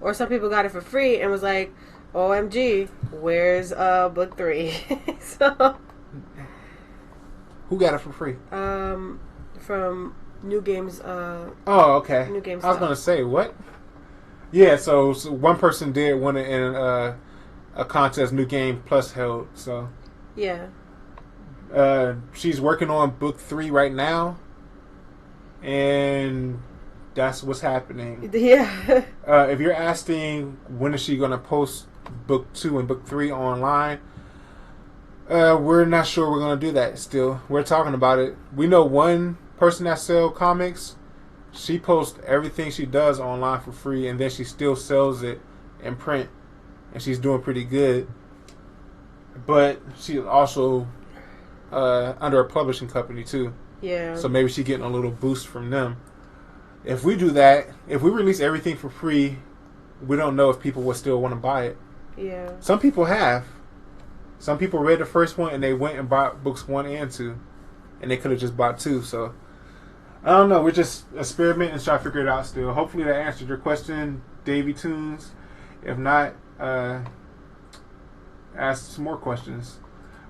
or some people got it for free and was like, "OMG, where's book 3?" So who got it for free? From New Games. Oh, okay. New Games. I was gonna say what? Yeah, so one person did win it in a contest New Game Plus held. So yeah, she's working on book 3 right now, and that's what's happening. Yeah. If you're asking when is she gonna post book 2 and book 3 online, we're not sure we're gonna do that. Still, we're talking about it. We know one person that sells comics. She posts everything she does online for free, and then she still sells it in print, and she's doing pretty good. But she's also under a publishing company too. Yeah. So maybe she's getting a little boost from them. If we do that, if we release everything for free, we don't know if people will still want to buy it. Yeah. Some people have. Some people read the first one and they went and bought books 1 and 2, and they could have just bought 2. So I don't know. We're just experimenting and trying to figure it out still. Hopefully that answered your question, Davy Tunes. If not, ask some more questions.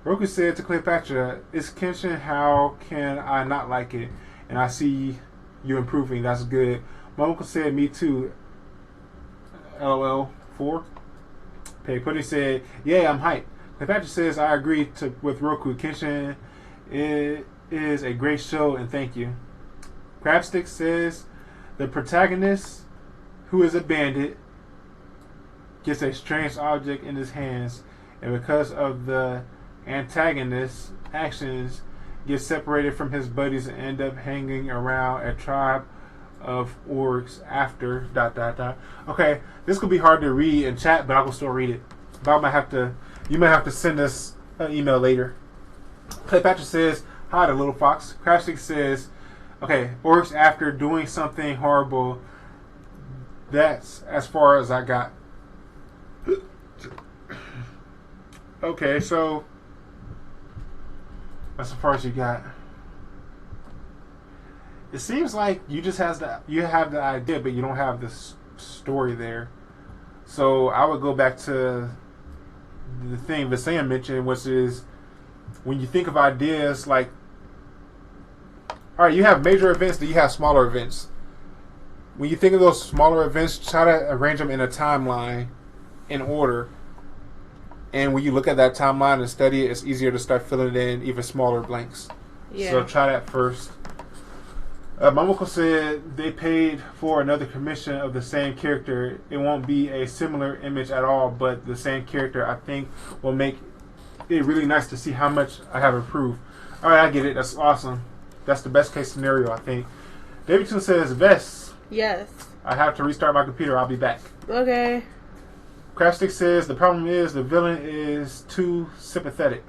Roku said to Cleopatra, "It's Kenshin. How can I not like it? And I see you improving. That's good." Momoko said, "Me too. LOL 4. Pay Pudding said, "Yeah, I'm hyped." Cleopatra says, "I agree with Roku. Kenshin is a great show, and thank you." Crabstick says, "The protagonist, who is a bandit, gets a strange object in his hands, and because of the antagonist's actions, gets separated from his buddies and end up hanging around a tribe of orcs after ... Okay, this could be hard to read in chat, but I will still read it. But you might have to send us an email later. Cleopatra says, hi, the little fox. Crabstick says, okay, orcs after doing something horrible. That's as far as I got. Okay, so that's as far as you got. It seems like you have the idea, but you don't have the story there. So I would go back to the thing Vesenia mentioned, which is when you think of ideas like, all right, you have major events, then you have smaller events. When you think of those smaller events, try to arrange them in a timeline in order. And when you look at that timeline and study it, it's easier to start filling in even smaller blanks. Yeah. So try that first. My uncle said they paid for another commission of the same character. It won't be a similar image at all, but the same character, I think, will make it really nice to see how much I have improved. All right, I get it. That's awesome. That's the best case scenario, I think. Davidson says, Vess. Yes. I have to restart my computer. I'll be back. Okay. Crabstick says, the problem is the villain is too sympathetic.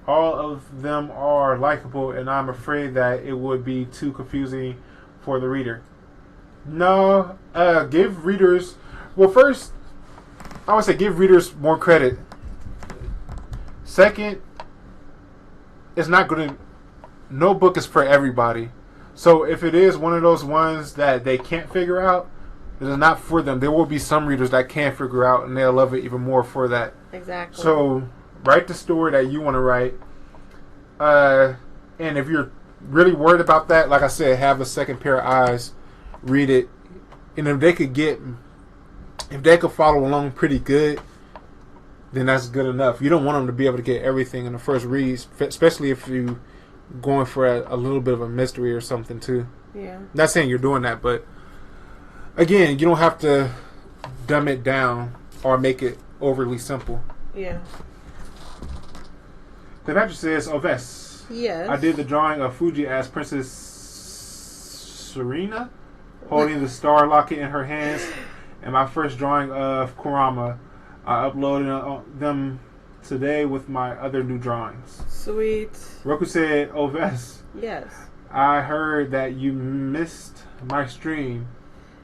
All of them are likable, and I'm afraid that it would be too confusing for the reader. No, give readers... Well, first, I would say give readers more credit. Second, it's not going to... No book is for everybody. So if it is one of those ones that they can't figure out, it is not for them. There will be some readers that can figure out, and they'll love it even more for that. Exactly. So write the story that you want to write. And if you're really worried about that, like I said, have a second pair of eyes, read it. And if they could follow along pretty good, then that's good enough. You don't want them to be able to get everything in the first read, especially if you going for a little bit of a mystery or something too. Yeah. Not saying you're doing that, but again, you don't have to dumb it down or make it overly simple. Yeah. The Patrick says, Vess. Yes. I did the drawing of Fuji as Princess Serena holding the star locket in her hands, and my first drawing of Kurama. I uploaded them today with my other new drawings. Sweet. Roku said, Vess. Yes. I heard that you missed my stream.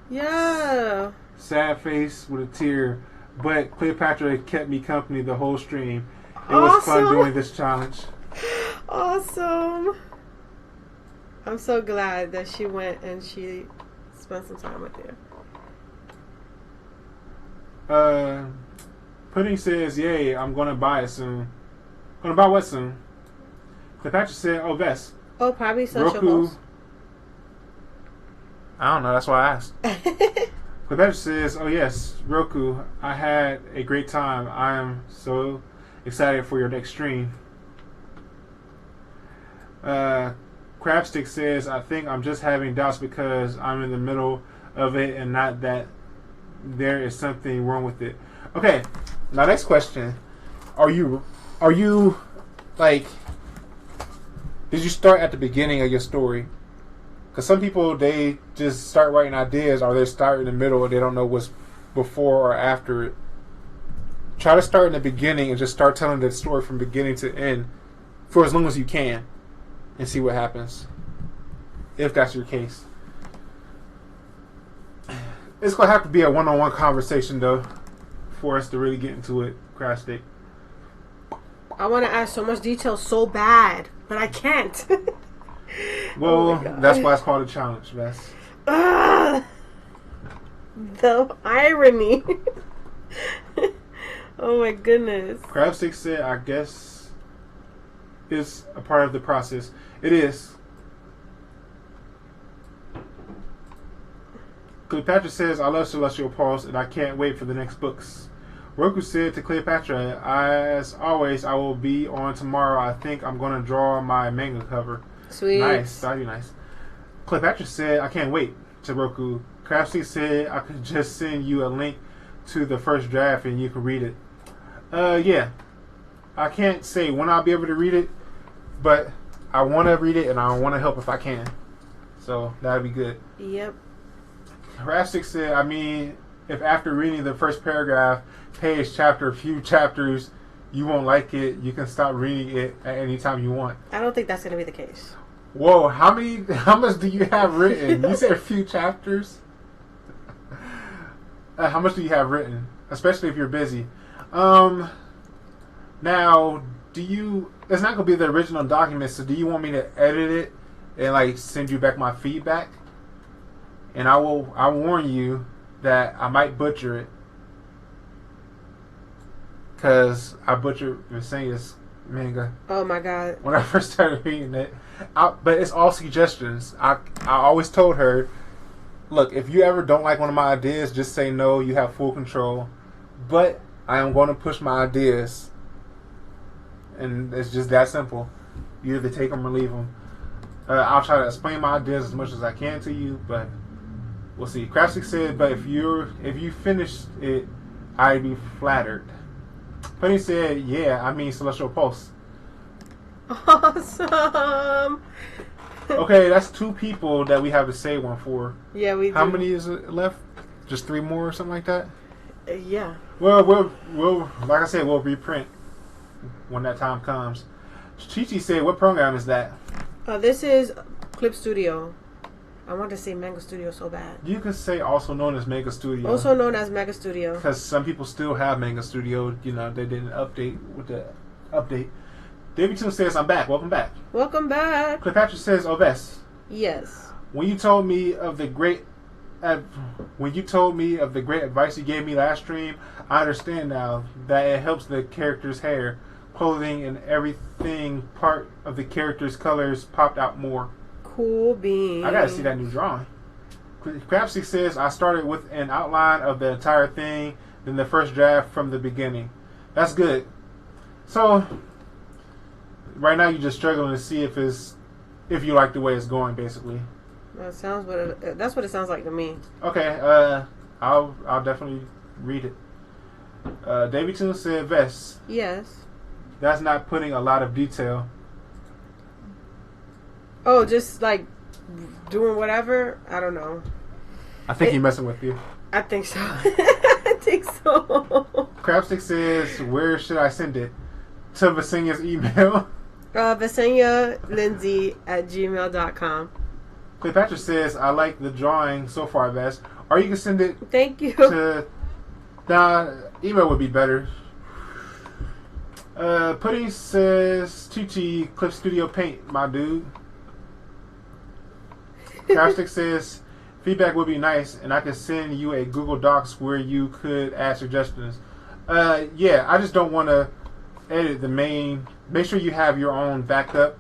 Yeah. Sad face with a tear, but Cleopatra kept me company the whole stream. It awesome. was fun doing this challenge. Awesome. I'm so glad that she went and she spent some time with you. Pudding says, yay, I'm going to buy it soon. Going to buy what soon? Cleopatra said, Vess. Oh, probably social Roku. host. I don't know, that's why I asked. Cleopatra says, yes, Roku, I had a great time. I am so excited for your next stream. Crabstick says, I think I'm just having doubts because I'm in the middle of it and not that there is something wrong with it. Okay, now next question. Are you like, did you start at the beginning of your story? Because some people, they just start writing ideas, or they start in the middle and they don't know what's before or after it. Try to start in the beginning and just start telling the story from beginning to end for as long as you can and see what happens, if that's your case. It's going to have to be a one-on-one conversation, though, for us to really get into it, Crash Stick. I want to add so much detail so bad, but I can't. Well, that's why it's called a challenge, Vess. The irony. Oh my goodness. Crabstick said, I guess it's a part of the process. It is. Cleopatra says, I love Celestial Pulse and I can't wait for the next books. Roku said to Cleopatra, as always, I will be on tomorrow. I think I'm going to draw my manga cover. Sweet. Nice. That'd be nice. Cleopatra said, I can't wait. To Roku. Crabstick said, I could just send you a link to the first draft and you can read it. Yeah. I can't say when I'll be able to read it, but I want to read it and I want to help if I can. So that'd be good. Yep. Crabstick said, I mean, if after reading the first paragraph, page, chapter, few chapters, you won't like it. You can stop reading it at any time you want. I don't think that's going to be the case. Whoa, how much do you have written? You said a few chapters. How much do you have written? Especially if you're busy. Now, it's not going to be the original document, so do you want me to edit it and like send you back my feedback? And I warn you that I might butcher it. Because I butchered Vesenia's manga. Oh my god. When I first started reading it. But it's all suggestions. I always told her, look, if you ever don't like one of my ideas, just say no. You have full control. But I am going to push my ideas. And it's just that simple. You either take them or leave them. I'll try to explain my ideas as much as I can to you, but we'll see. Craftsy said, but if you finish it, I'd be flattered. Penny said, yeah, I mean Celestial Pulse. Awesome. Okay, that's 2 people that we have to say one for. Yeah, we do. How many is it left? Just 3 more or something like that? Yeah. Well, we'll like I said, we'll reprint when that time comes. Chi-Chi said, what program is that? This is Clip Studio. I want to say Manga Studio so bad. You can say also known as Mega Studio. Also known as Mega Studio. Because some people still have Manga Studio. You know, they didn't update with the update. David Toon says, I'm back. Welcome back. Welcome back. Cleopatra says, Oves. Yes. When you told me of the great advice you gave me last stream, I understand now that it helps the character's hair, clothing, and everything. Part of the character's colors popped out more. Cool beans. I gotta see that new drawing. Crapsy says, I started with an outline of the entire thing, then the first draft from the beginning. That's good. So, right now you're just struggling to see if you like the way it's going, basically. That's what it sounds like to me. Okay, I'll definitely read it. Davey Toon said, Vest. Yes. That's not putting a lot of detail. Oh, just like doing whatever? I don't know. I think he's messing with you. I think so. I think so. Crapstick says, where should I send it? To Vesenia's email. VeseniaLindsay@gmail.com. Cleopatra says, I like the drawing so far, Vest. Or you can send it Thank you. to... email would be better. Pudding says, Chi-Chi, Clip Studio Paint, my dude. Crapstick says, feedback would be nice, and I could send you a Google Docs where you could add suggestions. Yeah, I just don't want to edit the main. Make sure you have your own backup.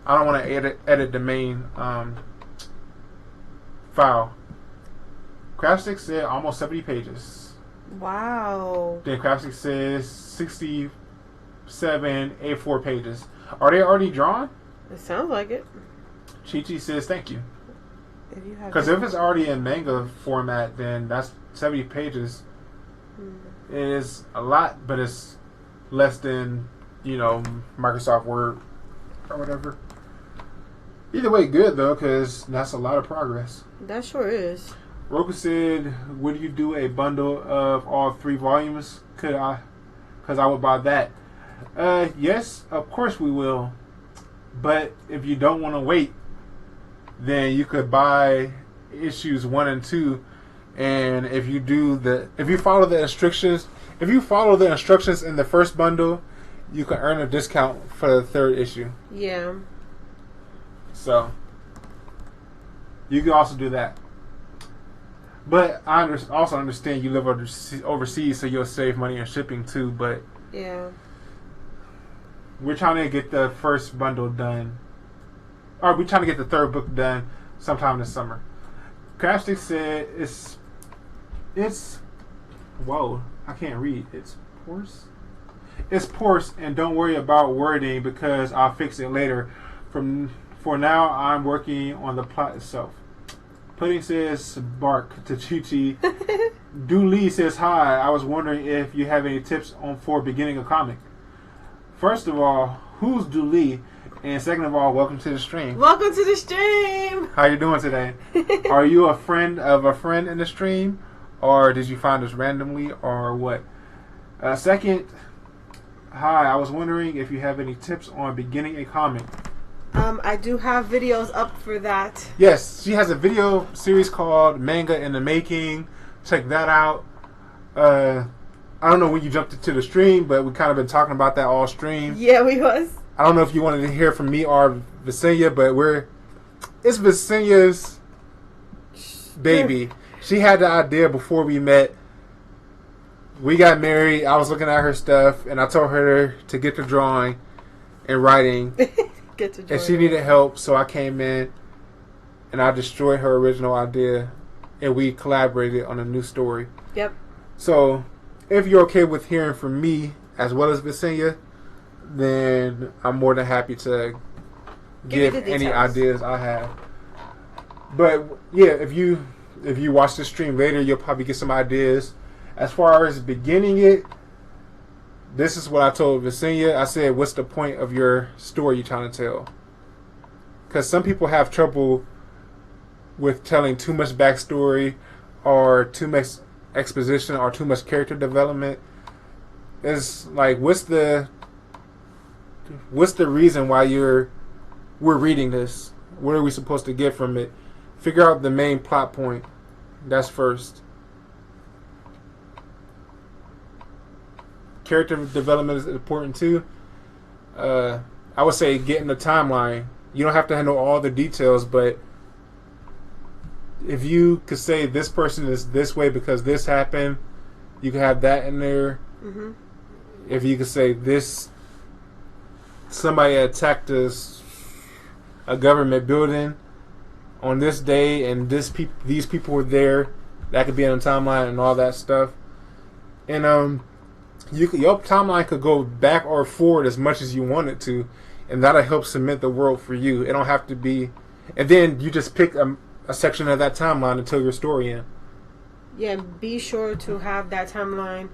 I don't want to edit the main file. Crapstick said almost 70 pages. Wow. Then Crapstick says 67 A4 pages. Are they already drawn? It sounds like it. Chi-Chi says thank you. Because if it's already in manga format, then that's 70 pages. It is a lot, but it's less than, Microsoft Word or whatever. Either way, good though, because that's a lot of progress. That sure is. Roku said, would you do a bundle of all 3 volumes? Could I? Because I would buy that. Yes, of course we will. But if you don't want to wait, then you could buy issues 1 and 2, and if you follow the instructions in the first bundle, you can earn a discount for the 3rd issue. Yeah. So you can also do that. But I also understand you live overseas, so you'll save money on shipping too. But yeah, we're trying to get the first bundle done. Or we're trying to get the 3rd book done sometime this summer. Crapstick said it's whoa, I can't read. It's Porse. It's Porse, and don't worry about wording because I'll fix it later. For now, I'm working on the plot itself. Pudding says bark to Chi-Chi. Dooley says hi. I was wondering if you have any tips for beginning a comic. First of all, who's Dooley? And second of all, welcome to the stream. Welcome to the stream. How you doing today? Are you a friend of a friend in the stream? Or did you find us randomly or what? Second, Hi, I was wondering if you have any tips on beginning a comic. I do have videos up for that. Yes, she has a video series called Manga in the Making. Check that out. I don't know when you jumped into the stream, but we kind of been talking about that all stream. Yeah, we was. I don't know if you wanted to hear from me or Vesenia, but it's Vesenia's baby. She had the idea before we met. We got married. I was looking at her stuff, and I told her to get to drawing and writing. And she needed help, so I came in, and I destroyed her original idea, and we collaborated on a new story. Yep. So, if you're okay with hearing from me as well as Vesenia, then I'm more than happy to give any ideas I have. But yeah, if you watch the stream later, you'll probably get some ideas. As far as beginning it, this is what I told Vesenia. I said, what's the point of your story you're trying to tell? Because some people have trouble with telling too much backstory or too much exposition or too much character development. It's like, what's the reason why we're reading this? What are we supposed to get from it? Figure out the main plot point. That's first. Character development is important too. I would say getting the timeline. You don't have to know all the details, but if you could say this person is this way because this happened, you can have that in there. Mm-hmm. If you could say this, somebody attacked a government building on this day, and these people were there, that could be on the timeline and all that stuff. And your timeline could go back or forward as much as you want it to, and that'll help cement the world for you. It don't have to be, and then you just pick a section of that timeline to tell your story in. Yeah, be sure to have that timeline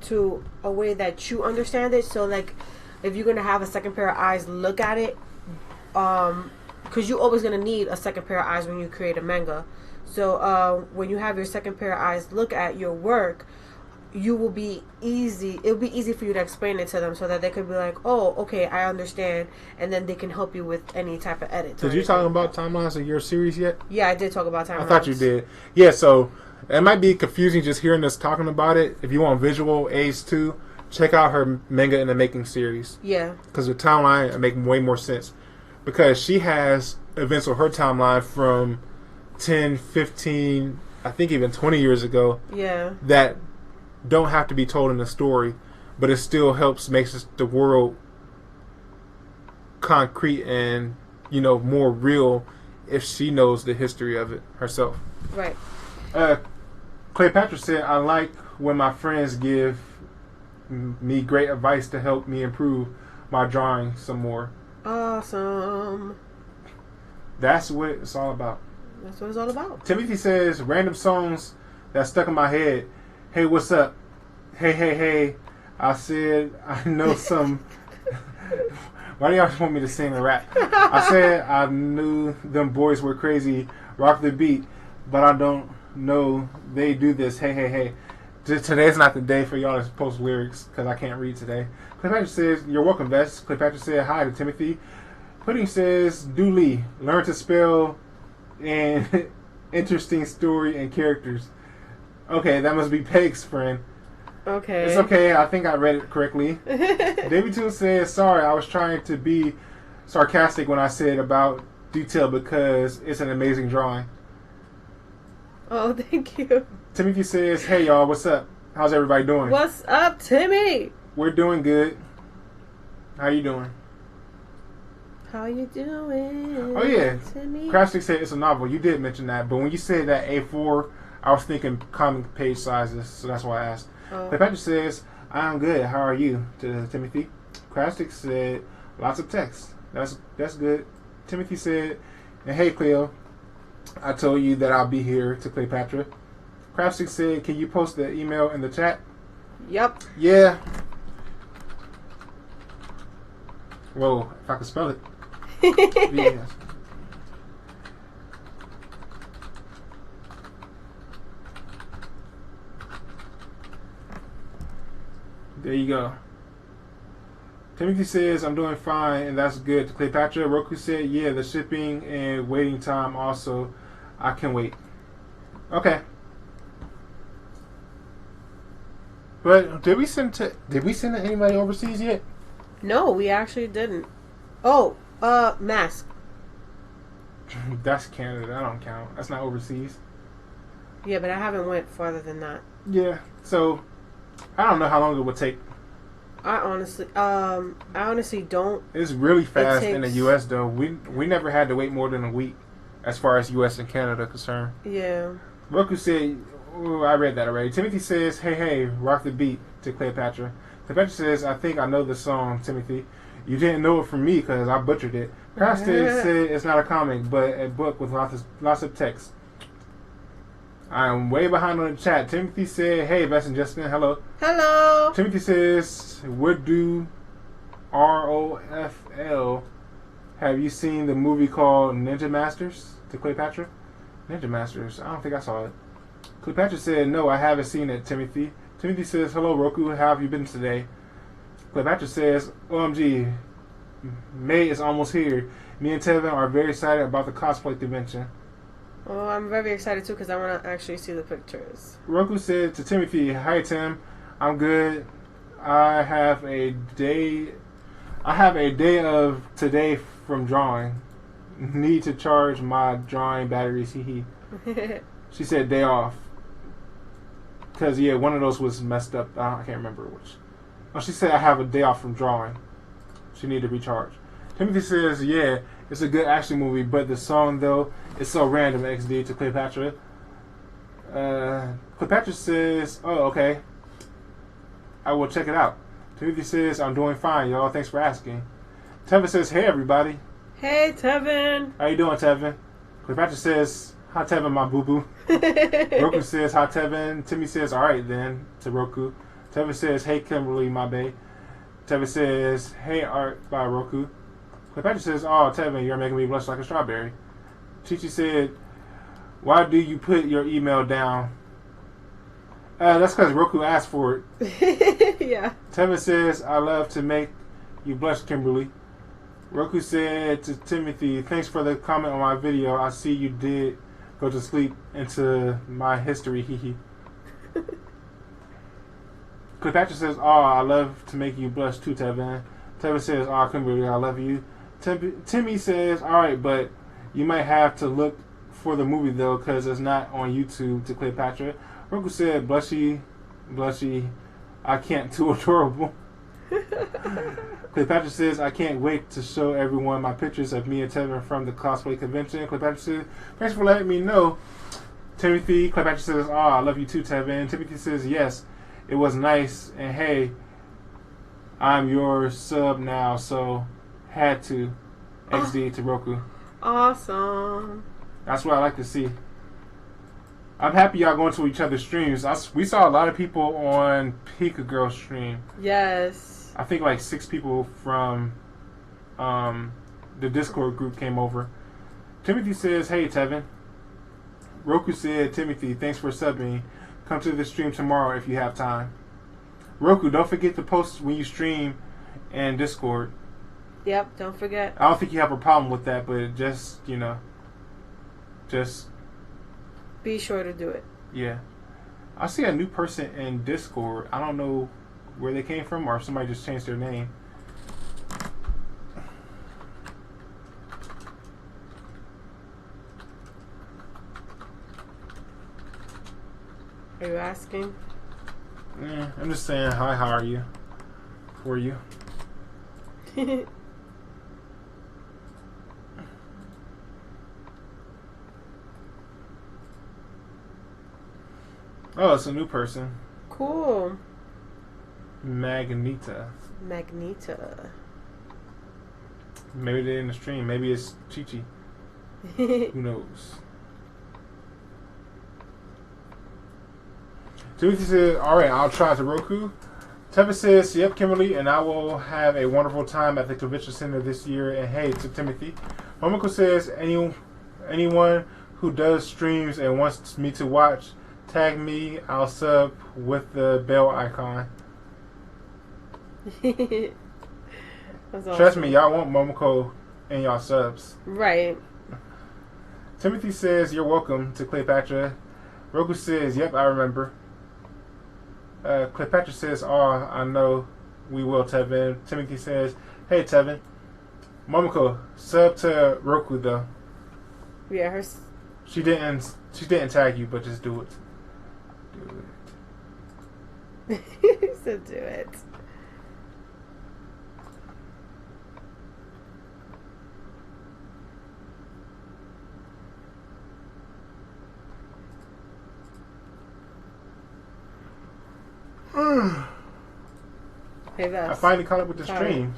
to a way that you understand it. So, like, if you're gonna have a second pair of eyes look at it, because you're always gonna need a second pair of eyes when you create a manga. So, when you have your second pair of eyes look at your work, it'll be easy for you to explain it to them so that they could be like, oh, okay, I understand, and then they can help you with any type of edit. Did you talk about timelines of your series yet? Yeah, I did talk about timelines. I thought you did. Yeah, so it might be confusing just hearing us talking about it. If you want visual aids too, check out her Manga in the Making series. Yeah. Because the timeline make way more sense. Because she has events on her timeline from 10, 15, I think even 20 years ago. Yeah. That don't have to be told in the story, but it still makes the world concrete and, more real if she knows the history of it herself. Right. Cleopatra said, I like when my friends give me great advice to help me improve my drawing some more. Awesome. That's what it's all about. That's what it's all about. Timothy says, random songs that stuck in my head. Hey, what's up? Hey. I said, I know some... Why do y'all want me to sing and rap? I said, I knew them boys were crazy. Rock the beat. But I don't know they do this. Hey. Today's not the day for y'all to post lyrics because I can't read today. Cleopatra says, you're welcome, Bess. Cleopatra said, hi to Timothy. Pudding says, Dooley, learn to spell and interesting story and characters. Okay, that must be Peg's friend. Okay. It's okay. I think I read it correctly. David Toon says, sorry, I was trying to be sarcastic when I said about detail because it's an amazing drawing. Oh, thank you. Timothy says, hey, y'all, what's up? How's everybody doing? What's up, Timmy? We're doing good. How you doing? How you doing? Oh, yeah. Timmy? Crashstick said it's a novel. You did mention that. But when you said that A4, I was thinking comic page sizes, so that's why I asked. Cleopatra says, I'm good. How are you? To Timothy. Crashstick said, lots of text. That's good. Timothy said, and hey, Cleo, I told you that I'll be here to Cleopatra. Crashstick said, can you post the email in the chat? Yep. Yeah. Whoa, if I could spell it. Yes. There you go. Timothy says, I'm doing fine, and that's good. To Cleopatra, Roku said, yeah, the shipping and waiting time also. I can wait. Okay. But did we send to anybody overseas yet? No, we actually didn't. Oh, mask. That's Canada. That don't count. That's not overseas. Yeah, but I haven't went farther than that. Yeah. So I don't know how long it would take. I honestly don't. It's really fast in the U.S. though. We never had to wait more than a week, as far as U.S. and Canada are concerned. Yeah. Roku said, ooh, I read that already. Timothy says, hey, rock the beat to Cleopatra. Cleopatra says, I think I know the song, Timothy. You didn't know it from me because I butchered it. Costa said it's not a comic, but a book with lots of text. I'm way behind on the chat. Timothy said, hey, Bess and Justin, hello. Hello. Timothy says, what do ROFL? Have you seen the movie called Ninja Masters to Cleopatra? Ninja Masters. I don't think I saw it. Cleopatra said, no, I haven't seen it, Timothy. Timothy says, hello, Roku. How have you been today? Cleopatra says, OMG, May is almost here. Me and Tevin are very excited about the cosplay convention. Oh, I'm very excited too because I want to actually see the pictures. Roku said to Timothy, hi, Tim. I'm good. I have a day of today from drawing. Need to charge my drawing batteries. She said day off. Because, yeah, one of those was messed up. I can't remember which. Oh, she said I have a day off from drawing. She need to recharge. Timothy says, yeah, it's a good action movie, but the song, though, is so random, XD, to Cleopatra. Cleopatra says, oh, okay. I will check it out. Timothy says, I'm doing fine, y'all. Thanks for asking. Tevin says, hey, everybody. Hey, Tevin. How you doing, Tevin? Cleopatra says, hi, Tevin, my boo-boo. Roku says, hi, Tevin. Timmy says, all right, then, to Roku. Tevin says, hey, Kimberly, my bae. Tevin says, hey, Art, by Roku. Cleopatra says, oh, Tevin, you're making me blush like a strawberry. Chichi said, why do you put your email down? That's because Roku asked for it. Yeah. Tevin says, I love to make you blush, Kimberly. Roku said to Timothy, thanks for the comment on my video. I see you did go to sleep into my history, hee. Cleopatra says, oh, I love to make you blush too, Tevin. Tevin says, oh, Kimberly, I love you. Timmy says, all right, but you might have to look for the movie, though, because it's not on YouTube, to Cleopatra. Roku said, blushy, I can't, too adorable. Cleopatra says, I can't wait to show everyone my pictures of me and Tevin from the cosplay convention. Cleopatra says, thanks for letting me know. Timothy, Cleopatra says, oh, I love you too, Tevin. Timothy says, yes, it was nice, and hey, I'm your sub now, so had to. XD to Roku. Awesome. That's what I like to see. I'm happy y'all going to each other's streams. We saw a lot of people on Pika Girl stream. Yes. I think like 6 people from the Discord group came over. Timothy says, hey, Tevin. Roku said, Timothy, thanks for subbing. Come to the stream tomorrow if you have time. Roku, don't forget to post when you stream and Discord. Yep, don't forget. I don't think you have a problem with that, but just be sure to do it. Yeah. I see a new person in Discord. I don't know where they came from or if somebody just changed their name. Are you asking? Yeah, I'm just saying, hi, how are you? For you. Oh, it's a new person. Cool. Magneta. Maybe they're in the stream. Maybe it's Chi-Chi. Who knows? Timothy said, alright, I'll try to Roku. Tevin says, yep, Kimberly, and I will have a wonderful time at the convention center this year. And hey, to Timothy. Momoko says, anyone who does streams and wants me to watch, tag me, I'll sub with the bell icon. That's Trust awesome. me, y'all want Momoko in y'all subs. Right. Timothy says, "You're welcome" to Cleopatra. Roku says, "Yep, I remember." Cleopatra says, "Oh, I know we will, Tevin." Timothy says, "Hey, Tevin. Momoko, sub to Roku though. Yeah, her. She didn't tag you, but just do it. Do it." He said, "Do it." Hey, Vess. I finally caught up with the stream.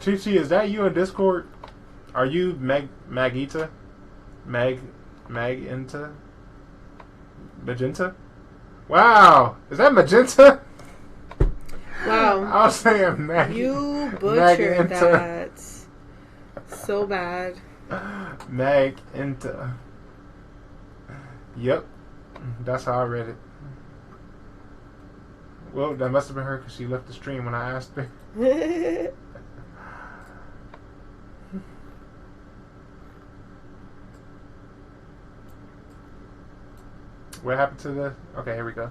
Chi-Chi, is that you in Discord? Are you Magenta? Magenta? Magenta? Wow! Is that Magenta? Wow. I was saying You butchered Magenta. that. So bad. Magenta. Yep. That's how I read it. Well, that must have been her because she left the stream when I asked her. What happened to the... Okay, here we go.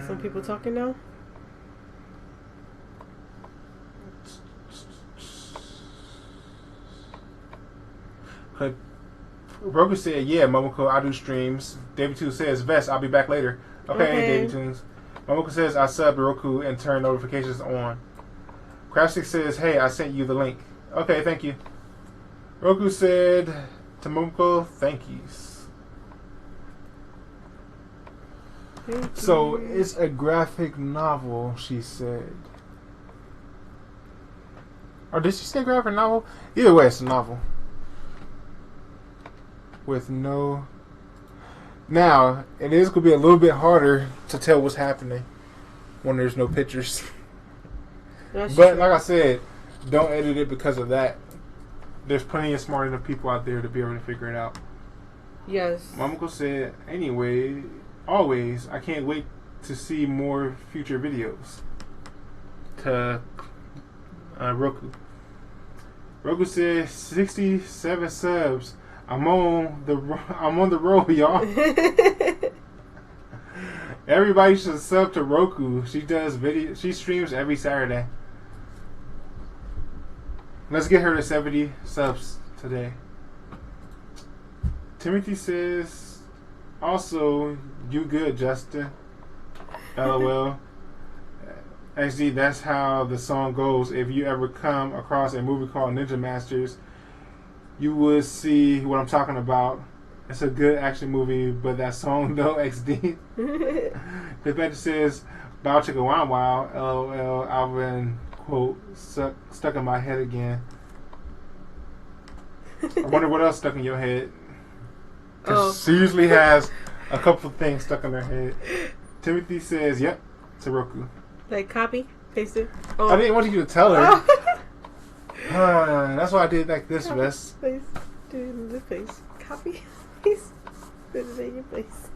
Some people talking now? Roku said, "Yeah, Momoko, I do streams." David 2 says, "Vest, I'll be back later." Okay. David Tunes. Momoko says, "I subbed Roku and turned notifications on." Crafstick says, "Hey, I sent you the link." Okay, thank you. Roku said to Momoko, "Thank yous." So it's a graphic novel, she said. Or did she say graphic novel? Either way, it's a novel. With no... Now, it is going to be a little bit harder to tell what's happening when there's no pictures. That's But true. like I said, don't edit it because of that. There's plenty of smart enough people out there to be able to figure it out. Yes. Momoko said, "Anyway, always, I can't wait to see more future videos." To Roku. Roku said, 67 subs. I'm on the roll, y'all. Everybody should sub to Roku. She does video. She streams every Saturday. Let's get her to 70 subs today. Timothy says, "Also, you good, Justin? LOL. XD, that's how the song goes. If you ever come across a movie called Ninja Masters, you would see what I'm talking about. It's a good action movie, but that song though, XD." The Betty says, "Bow chicka wow wow, LOL, Alvin, quote, stuck in my head again." I wonder what else stuck in your head. Because she usually has a couple of things stuck in her head. Timothy says, "Yep, to Roku." Like copy, paste it. I didn't want you to tell her. That's why I did like this, Copy, Wes. paste, do it in this place. Copy, paste, put it in your place.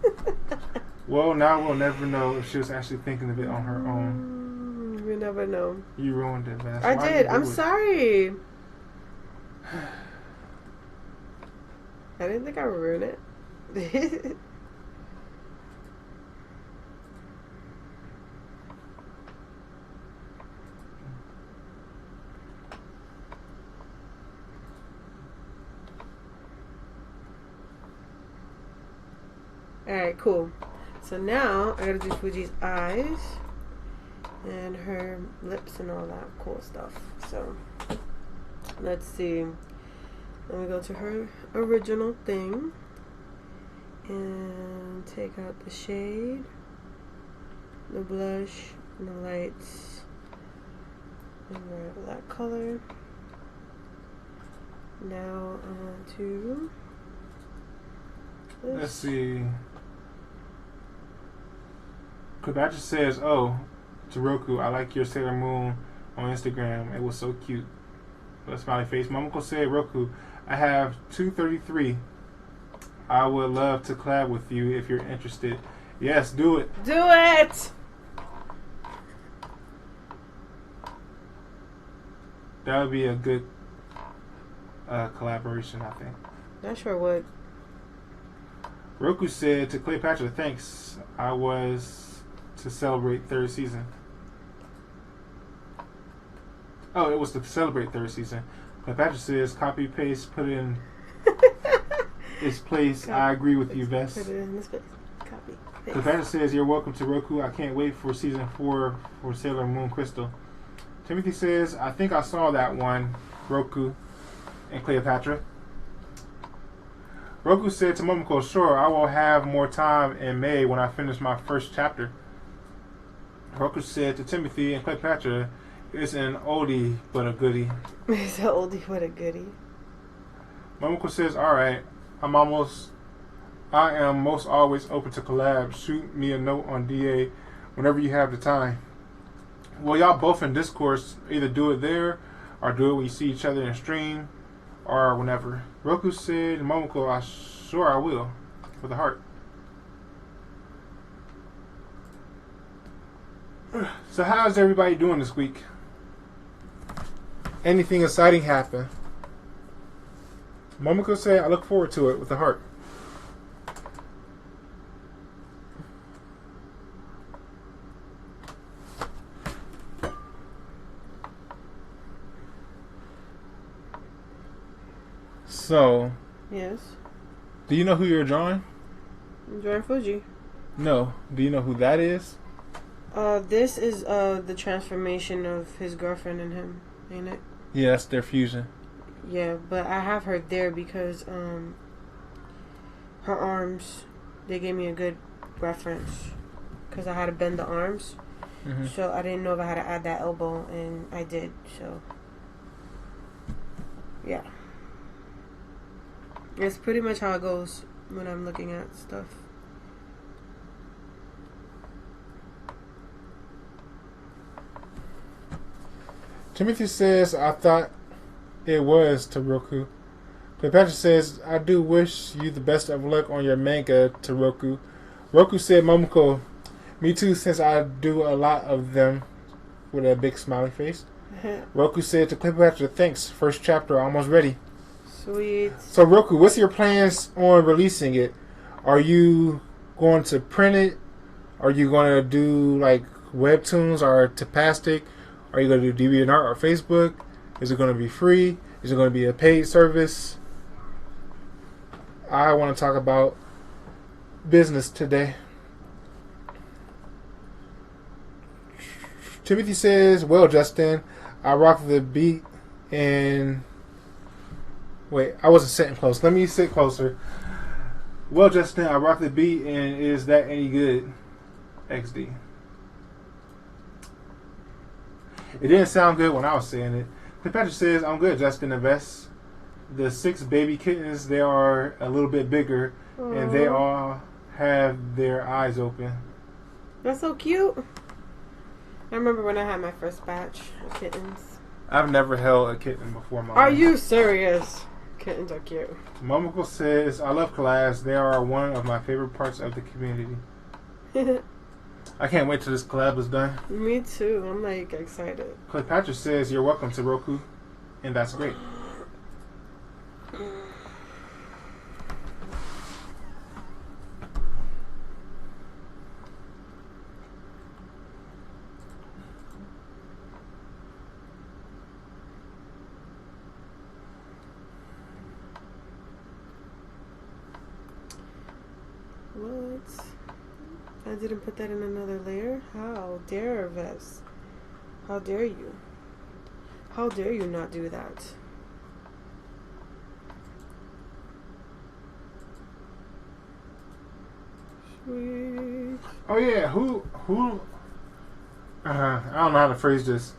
Well, now we'll never know if she was actually thinking of it on her own. We never know. You ruined it, Wes. I Why did. you I'm do it? sorry. I didn't think I would ruin it. Alright, cool. So now I gotta do Fuji's eyes and her lips and all that cool stuff. So let's see. Let me go to her original thing and take out the shade, the blush, and the lights, and grab that color. Now on to this. Let's see. Cleopatra says, "Oh, to Roku, I like your Sailor Moon on Instagram. It was so cute." With a smiley face. Momoko said, "Roku, I have 233 I would love to collab with you if you're interested. Yes, do it. Do it! That would be a good collaboration, I think. I sure would. Roku said to Cleopatra, thanks. I was to celebrate third season. Oh, it was to celebrate third season. Cleopatra says, copy, paste, put it in its place. Copy, I agree with paste, you, Vess. Put it in this place. Copy, paste. Cleopatra says, you're welcome to Roku. I can't wait for season 4 for Sailor Moon Crystal. Timothy says, I think I saw that one, Roku and Cleopatra. Roku said to Momoko, sure, I will have more time in May when I finish my first chapter. Roku said to Timothy and Cleopatra, it's an oldie but a goodie. It's an oldie but a goodie. Momoko says, alright, I am most always open to collab. Shoot me a note on DA whenever you have the time. Well, y'all both in Discourse, either do it there or do it when you see each other in stream or whenever. Roku said, Momoko, I will, with a heart. So how's everybody doing this week? Anything exciting happen? Momoko said, I look forward to it with a heart. So, yes. Do you know who you're drawing? I'm drawing Fuji. No. Do you know who that is? This is the transformation of his girlfriend and him, ain't it? Yeah, that's their fusion. Yeah, but I have her there because her arms, they gave me a good reference because I had to bend the arms. Mm-hmm. So I didn't know if I had to add that elbow, and I did. So yeah. It's pretty much how it goes when I'm looking at stuff. Timothy says, I thought it was to Roku. Cleopatra says, I do wish you the best of luck on your manga to Roku. Roku said, Momoko, me too, since I do a lot of them, with a big smiley face. Roku said to Cleopatra, thanks, first chapter almost ready. Sweet. So Roku, what's your plans on releasing it? Are you going to print it? Are you going to do like webtoons or Tapastic? Are you going to do DeviantArt or Facebook? Is it going to be free? Is it going to be a paid service? I want to talk about business today. Timothy says, well, Justin, I rock the beat and... Wait, I wasn't sitting close. Let me sit closer. Well, Justin, I rock the beat, and is that any good? XD. It didn't sound good when I was saying it. Cleopatra says, I'm good, Justin and Vess. The 6 baby kittens, they are a little bit bigger, and they all have their eyes open. That's so cute. I remember when I had my first batch of kittens. I've never held a kitten before, Mom. Are you serious? Kittens are cute. Momoko says, I love collabs. They are one of my favorite parts of the community. I can't wait till this collab is done. Me too. I'm like excited. Cleopatra says, you're welcome to Roku, and that's great. What? I didn't put that in another layer? How dare Vess? How dare you? How dare you not do that? Sweet. Oh yeah, who I don't know how to phrase this.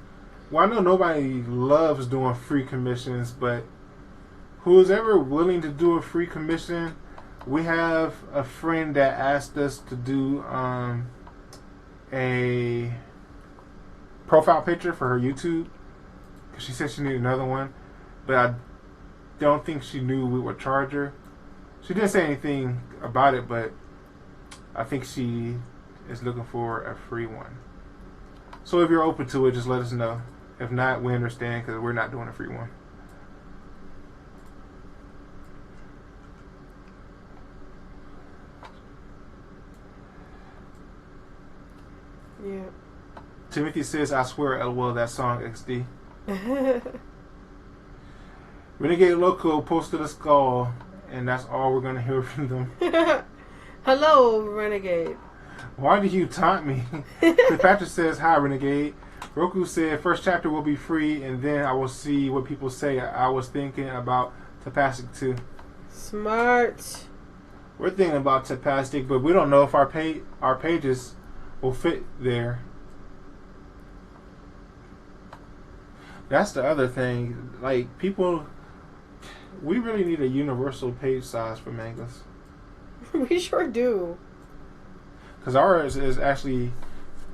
Well, I know nobody loves doing free commissions, but who's ever willing to do a free commission? We have a friend that asked us to do a profile picture for her YouTube because she said she needed another one, but I don't think she knew we would charge her. She didn't say anything about it, but I think she is looking for a free one. So if you're open to it, just let us know. If not, we understand because we're not doing a free one. Yeah. Timothy says, I swear, LOL, that song XD. Renegade Loco posted a skull, and that's all we're going to hear from them. Hello, Renegade. Why did you taunt me? Patrick says, hi, Renegade. Roku said, first chapter will be free, and then I will see what people say. I was thinking about Tapastic too. Smart. We're thinking about Tapastic, but we don't know if our pages will fit there. That's the other thing. Like, people, we really need a universal page size for mangas. We sure do. Because ours is actually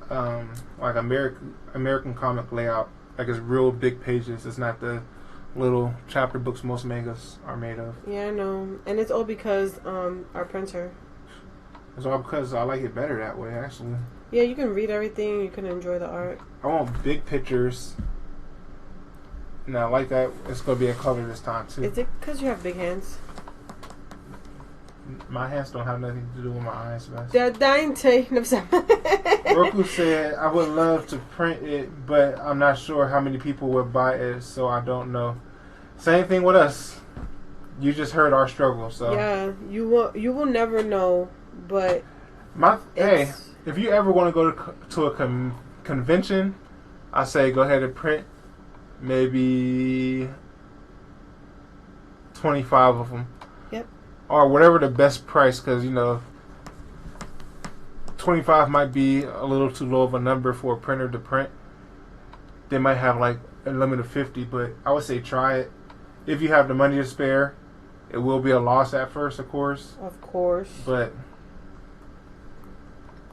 like American comic layout. Like, it's real big pages. It's not the little chapter books most mangas are made of. Yeah, I know. And it's all because our printer. It's all because I like it better that way, actually. Yeah, you can read everything. You can enjoy the art. I want big pictures. And I like that. It's going to be a color this time, too. Is it because you have big hands? My hands don't have nothing to do with my eyes, man. They're dying to... Roku said, I would love to print it, but I'm not sure how many people would buy it, so I don't know. Same thing with us. You just heard our struggle, so... Yeah, you will never know, but... Hey, if you ever want to go to a convention, I say go ahead and print maybe 25 of them. Yep. Or whatever the best price, because, 25 might be a little too low of a number for a printer to print. They might have like a limit of 50, but I would say try it. If you have the money to spare, it will be a loss at first, of course. Of course. But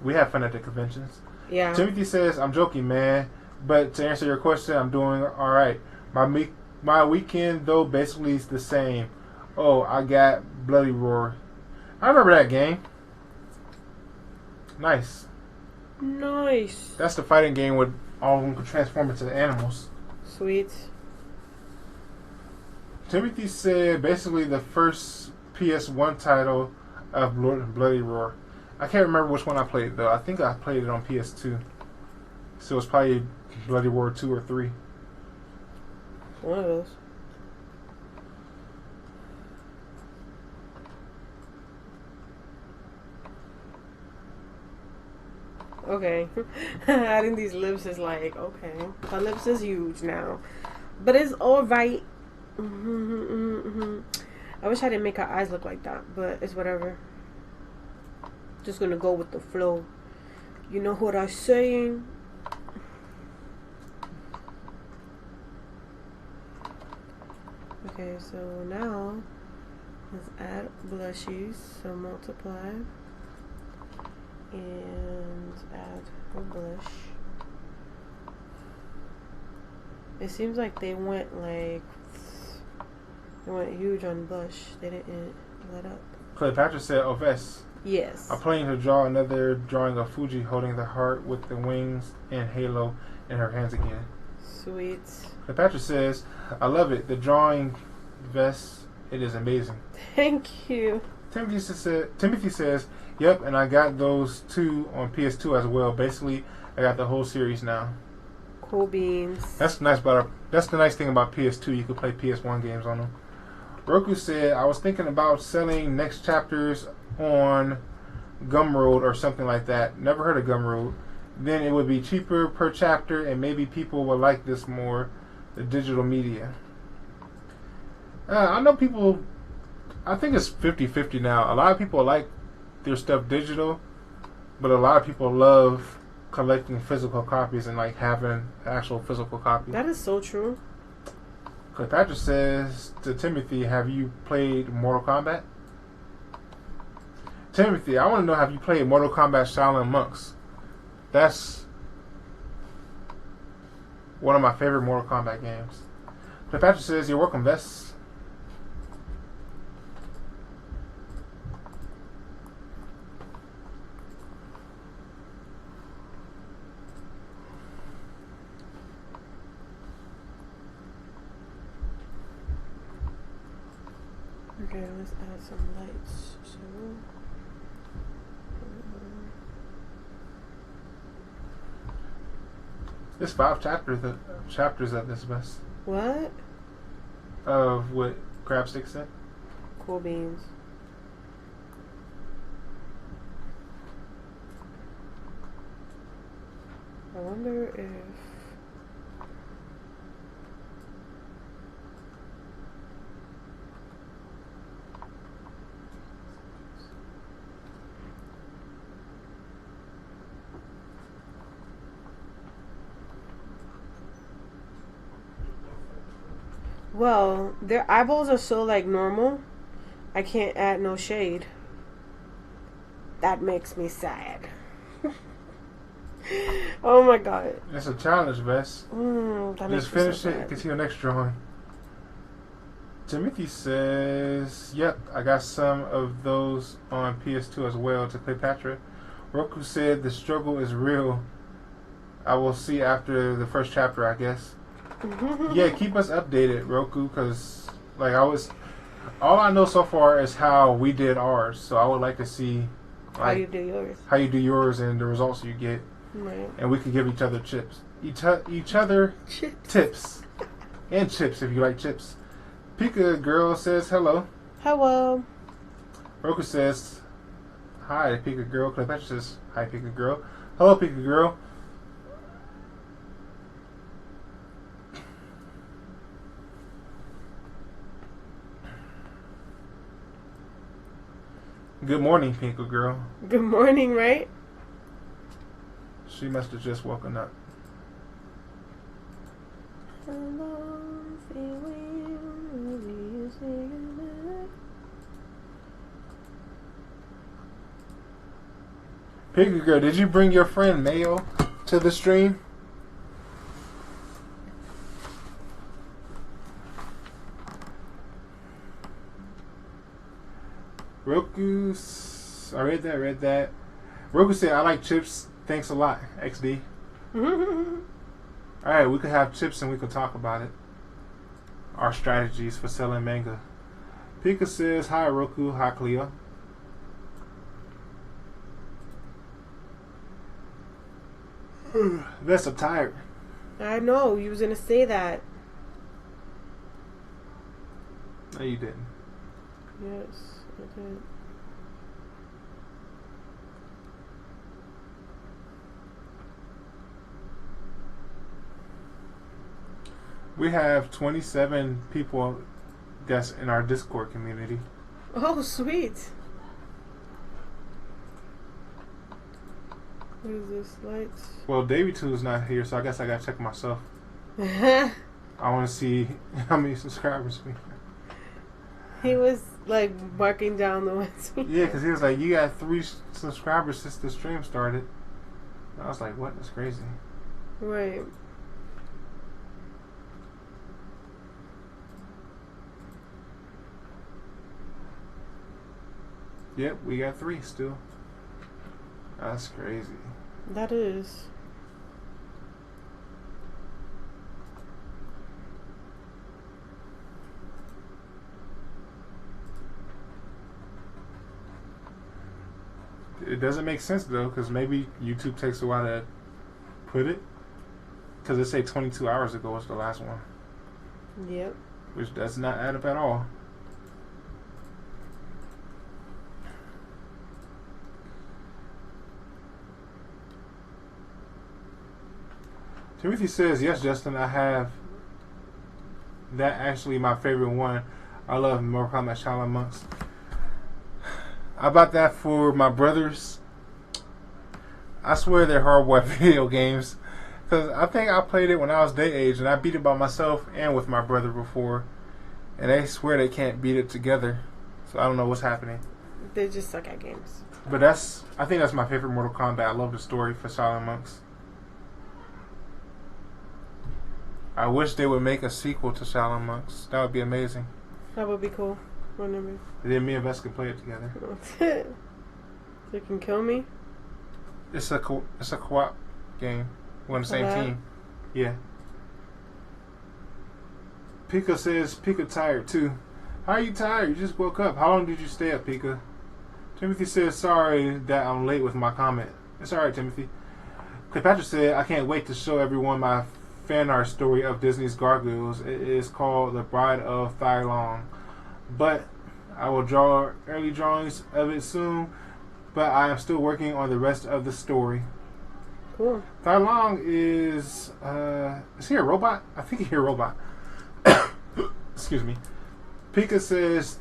we have fun at the conventions. Yeah. Timothy says, I'm joking, man. But to answer your question, I'm doing all right. My weekend, though, basically is the same. Oh, I got Bloody Roar. I remember that game. Nice. Nice. That's the fighting game where all of them can transform into animals. Sweet. Timothy said basically the first PS1 title of Bloody Roar. I can't remember which one I played, though. I think I played it on PS2. So it's probably Bloody Roar 2 or 3. One of those. Okay. Adding these lips is like, okay. Her lips is huge now. But it's alright. I wish I didn't make her eyes look like that, but it's whatever. Just gonna go with the flow. You know what I'm saying? Okay, so now let's add blushies. So multiply and add a blush. It seems like they went huge on blush. They didn't let up. Cleopatra said, "Oh, Vess. Yes. I'm planning to draw another drawing of Fuji holding the heart with the wings and halo in her hands again." Sweet. Cleopatra says, "I love it. The drawing, Vess, it is amazing." Thank you. Timothy says, "Yep, and I got those two on PS2 as well. Basically, I got the whole series now." Cool beans. That's nice. That's the nice thing about PS2. You can play PS1 games on them. Roku said, "I was thinking about selling next chapters on Gumroad or something like that. Never heard of Gumroad. Then it would be cheaper per chapter, and maybe people would like this more, the digital media." I know people. I think it's 50-50 now. A lot of people like their stuff digital, but a lot of people love collecting physical copies and like having an actual physical copy. That is so true. Cleopatra says to Timothy, "Have you played Mortal Kombat?" Timothy, I want to know, have you played Mortal Kombat Shaolin Monks? That's one of my favorite Mortal Kombat games. Cleopatra says, "You're welcome, Vess." Okay, let's add some lights. So, There's 5 chapters of this best. what? Of what Crabstick said. Cool beans. I wonder if... Well, their eyeballs are so like normal. I can't add no shade. That makes me sad. Oh my god. It's a challenge, Vess. Just finish it and get to your next drawing. Timothy says, yep, I got some of those on PS2 as well to Cleopatra. Roku said the struggle is real. I will see after the first chapter, I guess. Yeah, keep us updated, Roku, because like all I know so far is how we did ours. So I would like to see how you do yours, and the results you get, right? And we could give each other each other tips, and chips if you like chips. Pika Girl says hello. Hello. Roku says hi, Pika Girl. Cleopatra says hi, Pika Girl. Hello, Pika Girl. Good morning, Pika Girl. Good morning, right? She must have just woken up. Pika Girl, did you bring your friend Mayo to the stream? Roku's. I read that. Roku said, I like chips. Thanks a lot, XD. Alright, we could have chips and we could talk about it. Our strategies for selling manga. Pika says, hi, Roku. Hi, Cleo. Vess, I'm tired. I know. You was going to say that. No, you didn't. Yes, I did. We have 27 people that's in our Discord community. Oh, sweet. What is this? Lights? Well, Davey 2 is not here, so I guess I gotta check myself. I want to see how many subscribers we have. He was like marking down the ones. Yeah, because he was like, you got 3 subscribers since the stream started. And I was like, what? That's crazy. Right. Yep, we got 3 still. That's crazy. That is. It doesn't make sense though, because maybe YouTube takes a while to put it. Because it say 22 hours ago was the last one. Yep. Which does not add up at all. Timothy says, yes, Justin, I have. That actually my favorite one. I love Mortal Kombat Shaolin Monks. I bought that for my brothers. I swear they're horrible at video games. Because I think I played it when I was their age, and I beat it by myself and with my brother before. And they swear they can't beat it together. So I don't know what's happening. They just suck at games. But I think that's my favorite Mortal Kombat. I love the story for Shaolin Monks. I wish they would make a sequel to Shaolin Monks. That would be amazing. That would be cool. Whenever. Then me and Vess can play it together. They can kill me? It's a co-op game. We're on the same team. Yeah. Pika says Pika tired too. How are you tired? You just woke up. How long did you stay up, Pika? Timothy says, sorry that I'm late with my comment. It's alright, Timothy. Cleopatra said, I can't wait to show everyone my fan art story of Disney's Gargoyles. It is called The Bride of Thai Long. But I will draw early drawings of it soon. But I am still working on the rest of the story. Cool. Thai Long is he a robot? I think he's a robot. Excuse me. Pika says,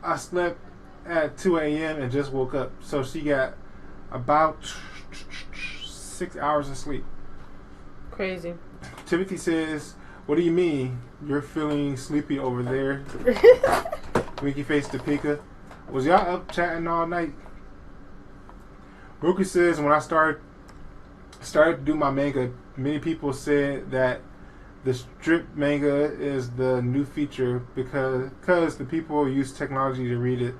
I slept at 2 a.m. and just woke up. So she got about 6 hours of sleep. Crazy. Timothy says, what do you mean? You're feeling sleepy over there? Winky face to Pika. Was y'all up chatting all night? Roku says, when I started to do my manga, many people said that the strip manga is the new feature because the people use technology to read it.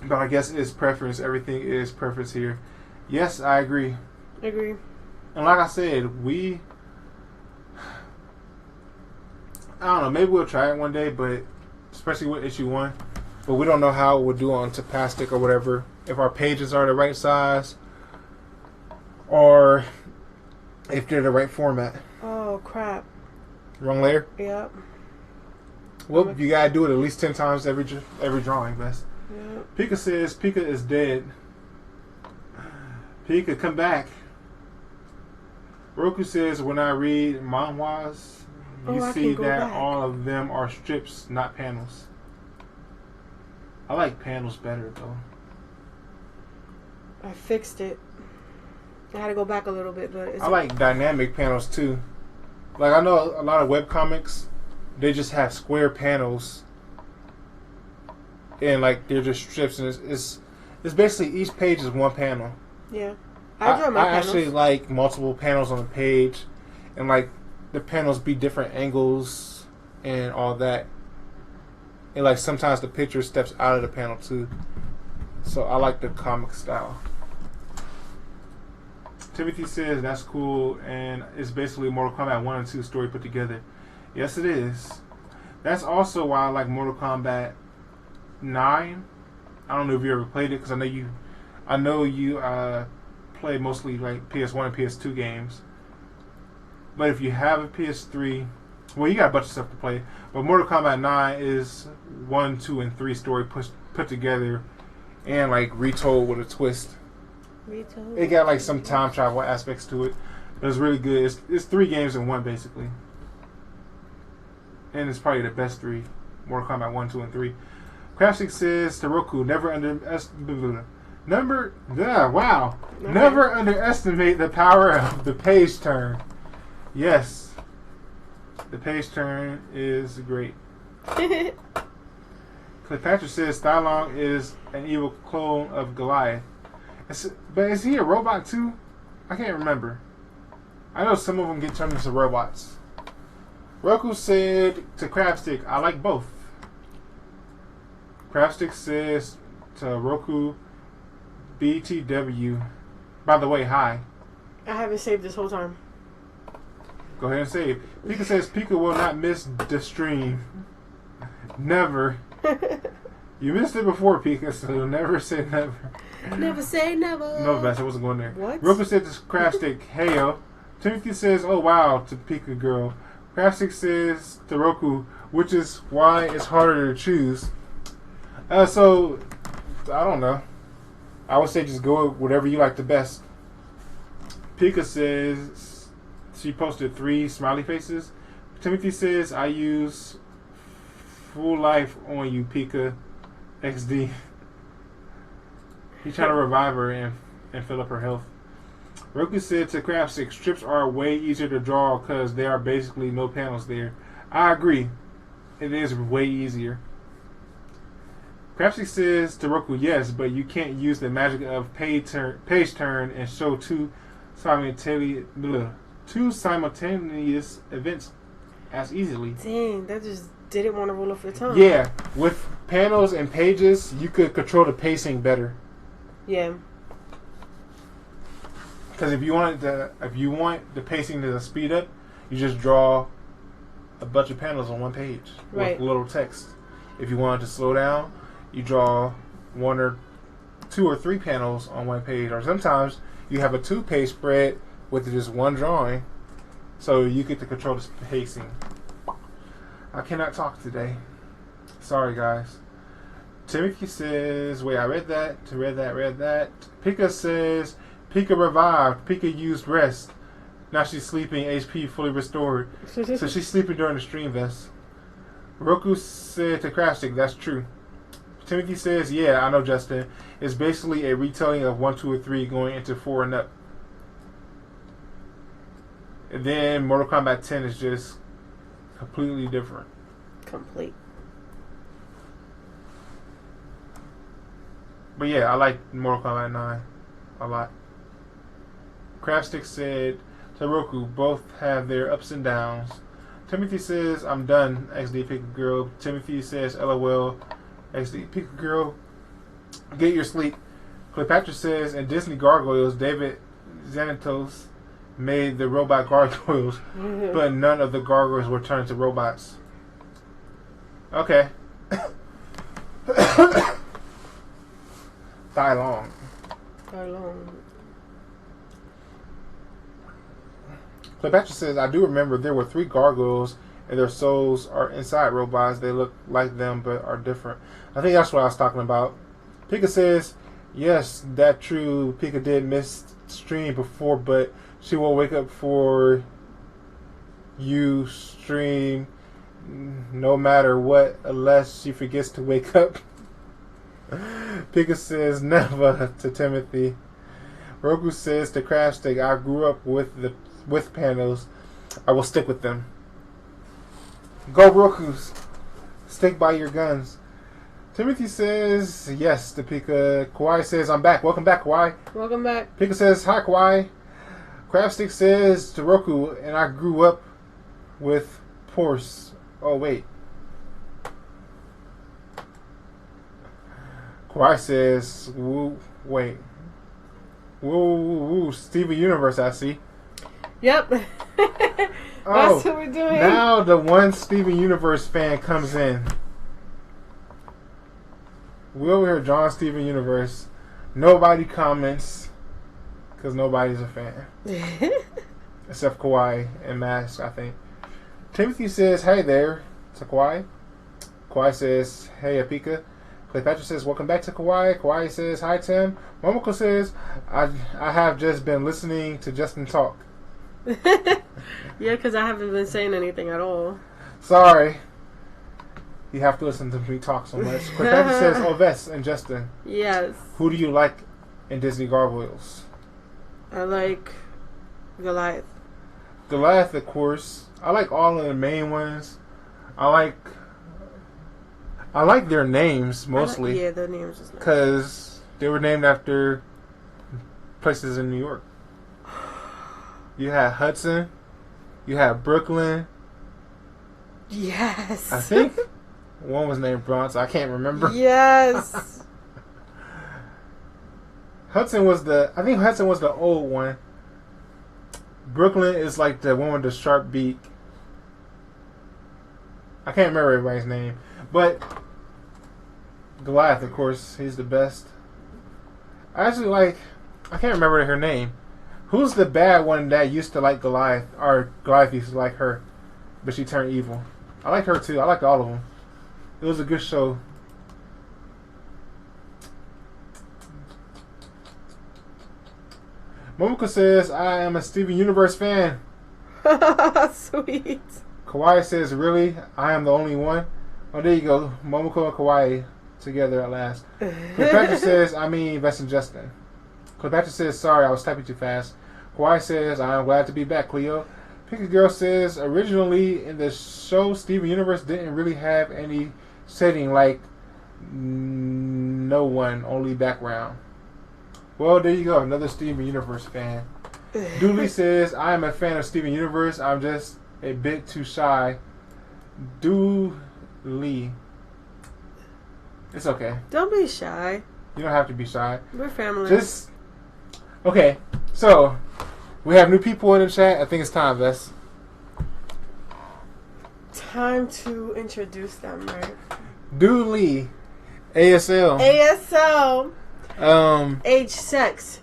But I guess it's preference. Everything is preference here. Yes, I agree. Agree. And like I said, I don't know, maybe we'll try it one day, but especially with issue 1. But we don't know how we'll do on Tapastic or whatever. If our pages are the right size or if they're the right format. Oh, crap. Wrong layer? Yep. Well, you gotta do it at least 10 times every drawing, best. Yep. Pika says Pika is dead. Pika, come back. Roku says when I read manhwas, you see that all of them are strips, not panels. I like panels better though. I fixed it. I had to go back a little bit, but I like dynamic panels too. Like I know a lot of webcomics, they just have square panels, and like they're just strips, and it's basically each page is one panel. Yeah, I draw my panels. Actually like multiple panels on a page, and like the panels be different angles and all that. And like sometimes the picture steps out of the panel too. So I like the comic style. Timothy says that's cool, and it's basically Mortal Kombat 1 and 2 story put together. Yes, it is. That's also why I like Mortal Kombat 9. I don't know if you ever played it because I know you play mostly like PS1 and PS2 games. But if you have a PS3, well, you got a bunch of stuff to play. But Mortal Kombat 9 is 1, 2, and 3 story put together and like retold with a twist. It got like some time travel aspects to it, but it's really good. It's 3 games in 1 basically, and it's probably the best 3. Mortal Kombat 1, 2, and 3. Craftstic says to Roku, never underestimate the power of the page turn. Yes, the page turn is great. Cleopatra says Stylong is an evil clone of Goliath. But is he a robot too? I can't remember. I know some of them get turned into robots. Roku said to Crabstick, I like both. Crabstick says to Roku, BTW. By the way, hi. I haven't saved this whole time. Go ahead and save. Pika says Pika will not miss the stream. Never. You missed it before, Pika, so never say never. Never say never. No, Vess, I wasn't going there. What? Roku said to Crabstick, heyo. Timothy says, oh wow, to Pika girl. Crabstick says to Roku, which is why it's harder to choose. So, I don't know. I would say just go with whatever you like the best. Pika says she posted 3 smiley faces. Timothy says, I use full life on you, Pika XD. He's trying to revive her and fill up her health. Roku said to Crabstick, strips are way easier to draw because there are basically no panels there. I agree. It is way easier. Crabstick says to Roku, yes, but you can't use the magic of page turn and show two simultaneous events as easily. Dang, that just didn't want to roll off your tongue. Yeah, with panels and pages, you could control the pacing better. Yeah. Because if you want the pacing to speed up, you just draw a bunch of panels on one page Right. with little text. If you wanted to slow down, you draw 1 or 2 or 3 panels on one page, or sometimes you have a 2-page spread with just one drawing, so you get to control the pacing. I cannot talk today. Sorry, guys. Timothy says, wait, I read that. Pika says, Pika revived. Pika used rest. Now she's sleeping, HP fully restored. So she's sleeping during the stream, Vest. Roku said to Crashstick, that's true. Timothy says, yeah, I know, Justin. It's basically a retelling of 1, 2, or 3 going into 4 and up. And then Mortal Kombat 10 is just completely different. Complete. But yeah, I like Mortal Kombat 9 a lot. Crabstick said to Roku, both have their ups and downs. Timothy says, I'm done, XD Pick a Girl. Timothy says, LOL, XD Pick a Girl. Get your sleep. Cleopatra says, in Disney Gargoyles, David Xanatos made the robot gargoyles, but none of the gargoyles were turned to robots. Okay. Die long. Cleopatra says, I do remember there were 3 gargoyles and their souls are inside robots. They look like them but are different. I think that's what I was talking about. Pika says, yes, that true. Pika did miss stream before, but she will wake up for you stream no matter what unless she forgets to wake up. Pika says never to Timothy. Roku says to Crashstick, I grew up with panels. I will stick with them. Go Rokus. Stick by your guns. Timothy says yes to Pika. Kawhi says I'm back. Welcome back, Kawhi. Welcome back. Pika says hi, Kawhi. Crabstick says to Roku, and I grew up with Porsche. Oh wait. Kawhi says, wait. Woo, Steven Universe, I see. Yep. That's what we're doing. Now the one Steven Universe fan comes in. We over here drawing Steven Universe. Nobody comments because nobody's a fan. Except Kawhi and Mask, I think. Timothy says, hey there to Kawhi. Kawhi says, hey, Apika. Cleopatra says, welcome back to Kawhi. Kawhi says, hi, Tim. Momoko says, I have just been listening to Justin talk. Yeah, because I haven't been saying anything at all. Sorry. You have to listen to me talk so much. Cleopatra says, oh, Vess and Justin. Yes. Who do you like in Disney Gargoyles? I like Goliath. Goliath, of course. I like all of the main ones. I like their names mostly. Yeah, their names is nice. Because they were named after places in New York. You had Hudson. You had Brooklyn. Yes. I think one was named Bronx. I can't remember. Yes. I think Hudson was the old one. Brooklyn is like the one with the sharp beak. I can't remember everybody's name. But Goliath, of course, he's the best. I can't remember her name. Who's the bad one that used to like Goliath? Or Goliath used to like her, but she turned evil. I like her too. I liked all of them. It was a good show. Momoko says, I am a Steven Universe fan. Sweet. Kawhi says, really? I am the only one? Oh, there you go. Momoko and Kawhi together at last. Cleopatra says, I mean, Vess and Justin. Cleopatra says, sorry, I was typing too fast. Kawhi says, I am glad to be back, Cleo. Picky Girl says, originally in the show, Steven Universe didn't really have any setting, like no one, only background. Well, there you go, another Steven Universe fan. Dooley says, I am a fan of Steven Universe. I'm just a bit too shy. Dooley. It's okay. Don't be shy. You don't have to be shy. We're family. Okay, so we have new people in the chat. I think it's time, Vess. time to introduce them, right? Dooley, ASL, age, sex,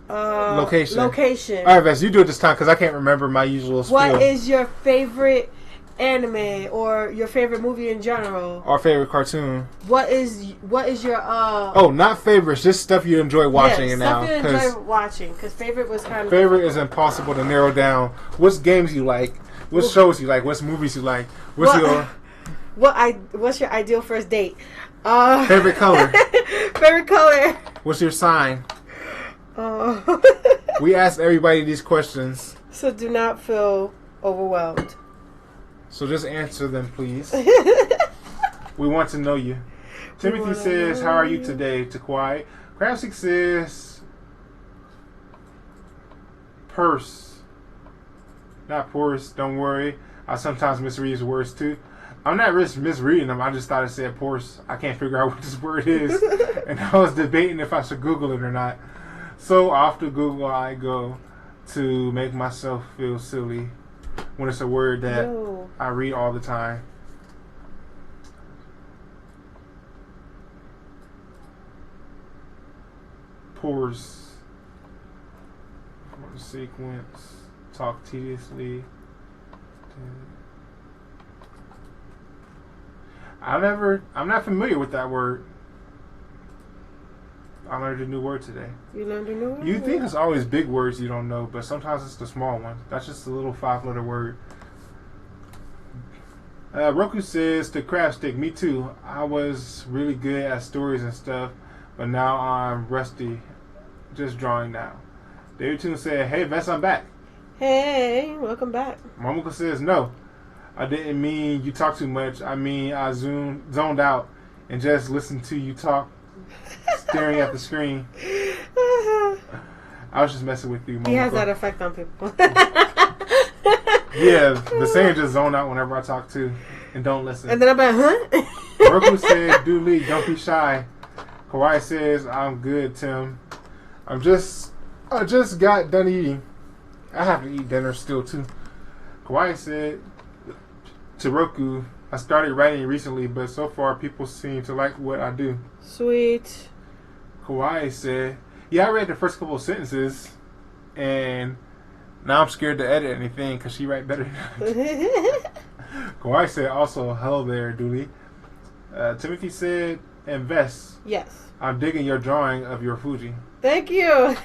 location. All right, Vess, you do it this time because I can't remember my usual spiel. What is your favorite anime or your favorite movie in general? Our favorite cartoon. What is your Oh, not favorites, just stuff you enjoy watching. Yeah, stuff you enjoy watching. Because favorite was kind of favorite is impossible to narrow down. What games you like? What shows you like? What movies you like? What's your ideal first date? Favorite color? Favorite color? What's your sign? We asked everybody these questions. So do not feel overwhelmed. So just answer them, please. We want to know you. Timothy says, how are you today? To Kawhi. Craftsy says, purse. Not purse, don't worry. I sometimes misread words too. I'm not misreading them. I just thought it said purse. I can't figure out what this word is. And I was debating if I should Google it or not. So off to Google I go to make myself feel silly when it's a word that I read all the time. Pores. Sequence. Talk tediously. I'm not familiar with that word. I learned a new word today. You learned a new word? You think it's always big words you don't know, but sometimes it's the small ones. That's just a little 5-letter word. Roku says to craft stick, me too. I was really good at stories and stuff, but now I'm rusty, just drawing now. David Toon said, hey, Vess, I'm back. Hey, welcome back. Momoko says, no, I didn't mean you talk too much. I mean, I zoned out and just listened to you talk, staring at the screen. I was just messing with you, Momoko. He has that effect on people. Yeah, Vesenia just zone out whenever I talk to and don't listen. And then I'm like, huh? Roku said, Dooley, don't be shy. Kawhi says, I'm good, Tim. I just got done eating. I have to eat dinner still, too. Kawhi said to Roku, I started writing recently, but so far people seem to like what I do. Sweet. Kawhi said, yeah, I read the first couple of sentences, and now I'm scared to edit anything because she write better than I. Kawhi said, also, hello there, Dooley. Timothy said, invest. Yes. I'm digging your drawing of your Fuji. Thank you.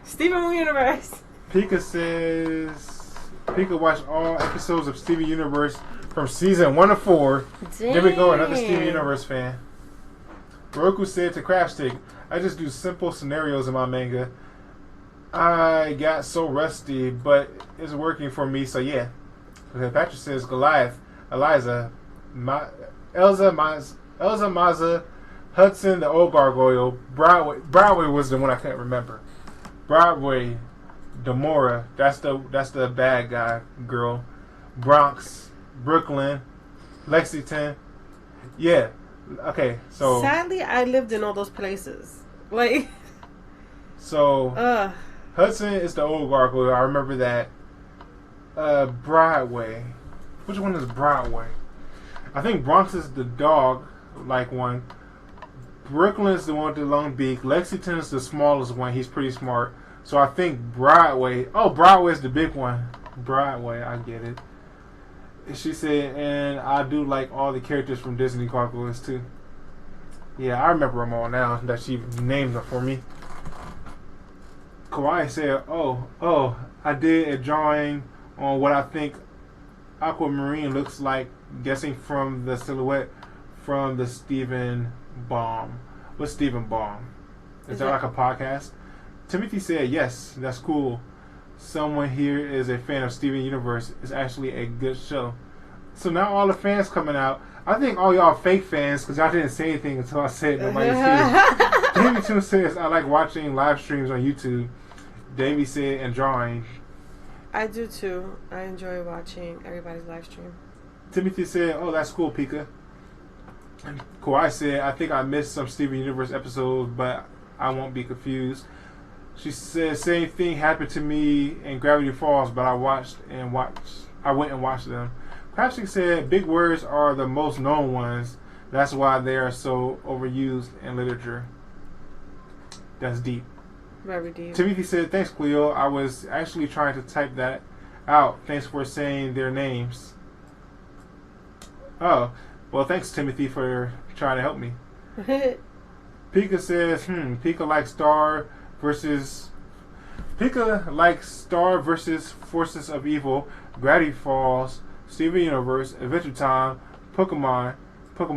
Steven Universe. Pika says, Pika watched all episodes of Steven Universe from season 1 to 4. Dang. There we go, another Steven Universe fan. Roku said to Craftstick, I just do simple scenarios in my manga. I got so rusty, but it's working for me, so yeah. Patrick says, Goliath, Eliza, Elsa, Maza, Hudson, the old gargoyle, Broadway was the one I can't remember. Broadway, Demora, that's the bad guy girl. Bronx, Brooklyn, Lexington. Yeah. Okay, so sadly I lived in all those places. Like so Hudson is the old gargoyle, I remember that. Broadway. Which one is Broadway? I think Bronx is the dog like one. Brooklyn is the one with the long beak. Lexington is the smallest one. He's pretty smart. So I think Broadway. Oh, Broadway is the big one. Broadway, I get it. She said, and I do like all the characters from Disney Gargoyles too. Yeah, I remember them all now that she named them for me. Kawhi said, oh, I did a drawing on what I think Aquamarine looks like, guessing from the silhouette from the Stephen Baum. What's Stephen Baum? Is that like a podcast? Timothy said, yes, that's cool. Someone here is a fan of Steven Universe. It's actually a good show. So now all the fans coming out. I think all y'all fake fans because y'all didn't say anything until I said nobody's here. Davey Toon says, I like watching live streams on YouTube. Davey said, and drawing. I do too. I enjoy watching everybody's live stream. Timothy said, oh, that's cool, Pika. And Kawhi said, I think I missed some Steven Universe episodes, but I won't be confused. She said, same thing happened to me in Gravity Falls, but I went and watched them. Crabstick said, big words are the most known ones. That's why they are so overused in literature. That's deep. Very deep. Timothy said, thanks, Cleo. I was actually trying to type that out. Thanks for saying their names. Oh, well, thanks, Timothy, for trying to help me. Pika says, Pika likes Star versus Forces of Evil, Gravity Falls, Steven Universe, Adventure Time, Pokemon, and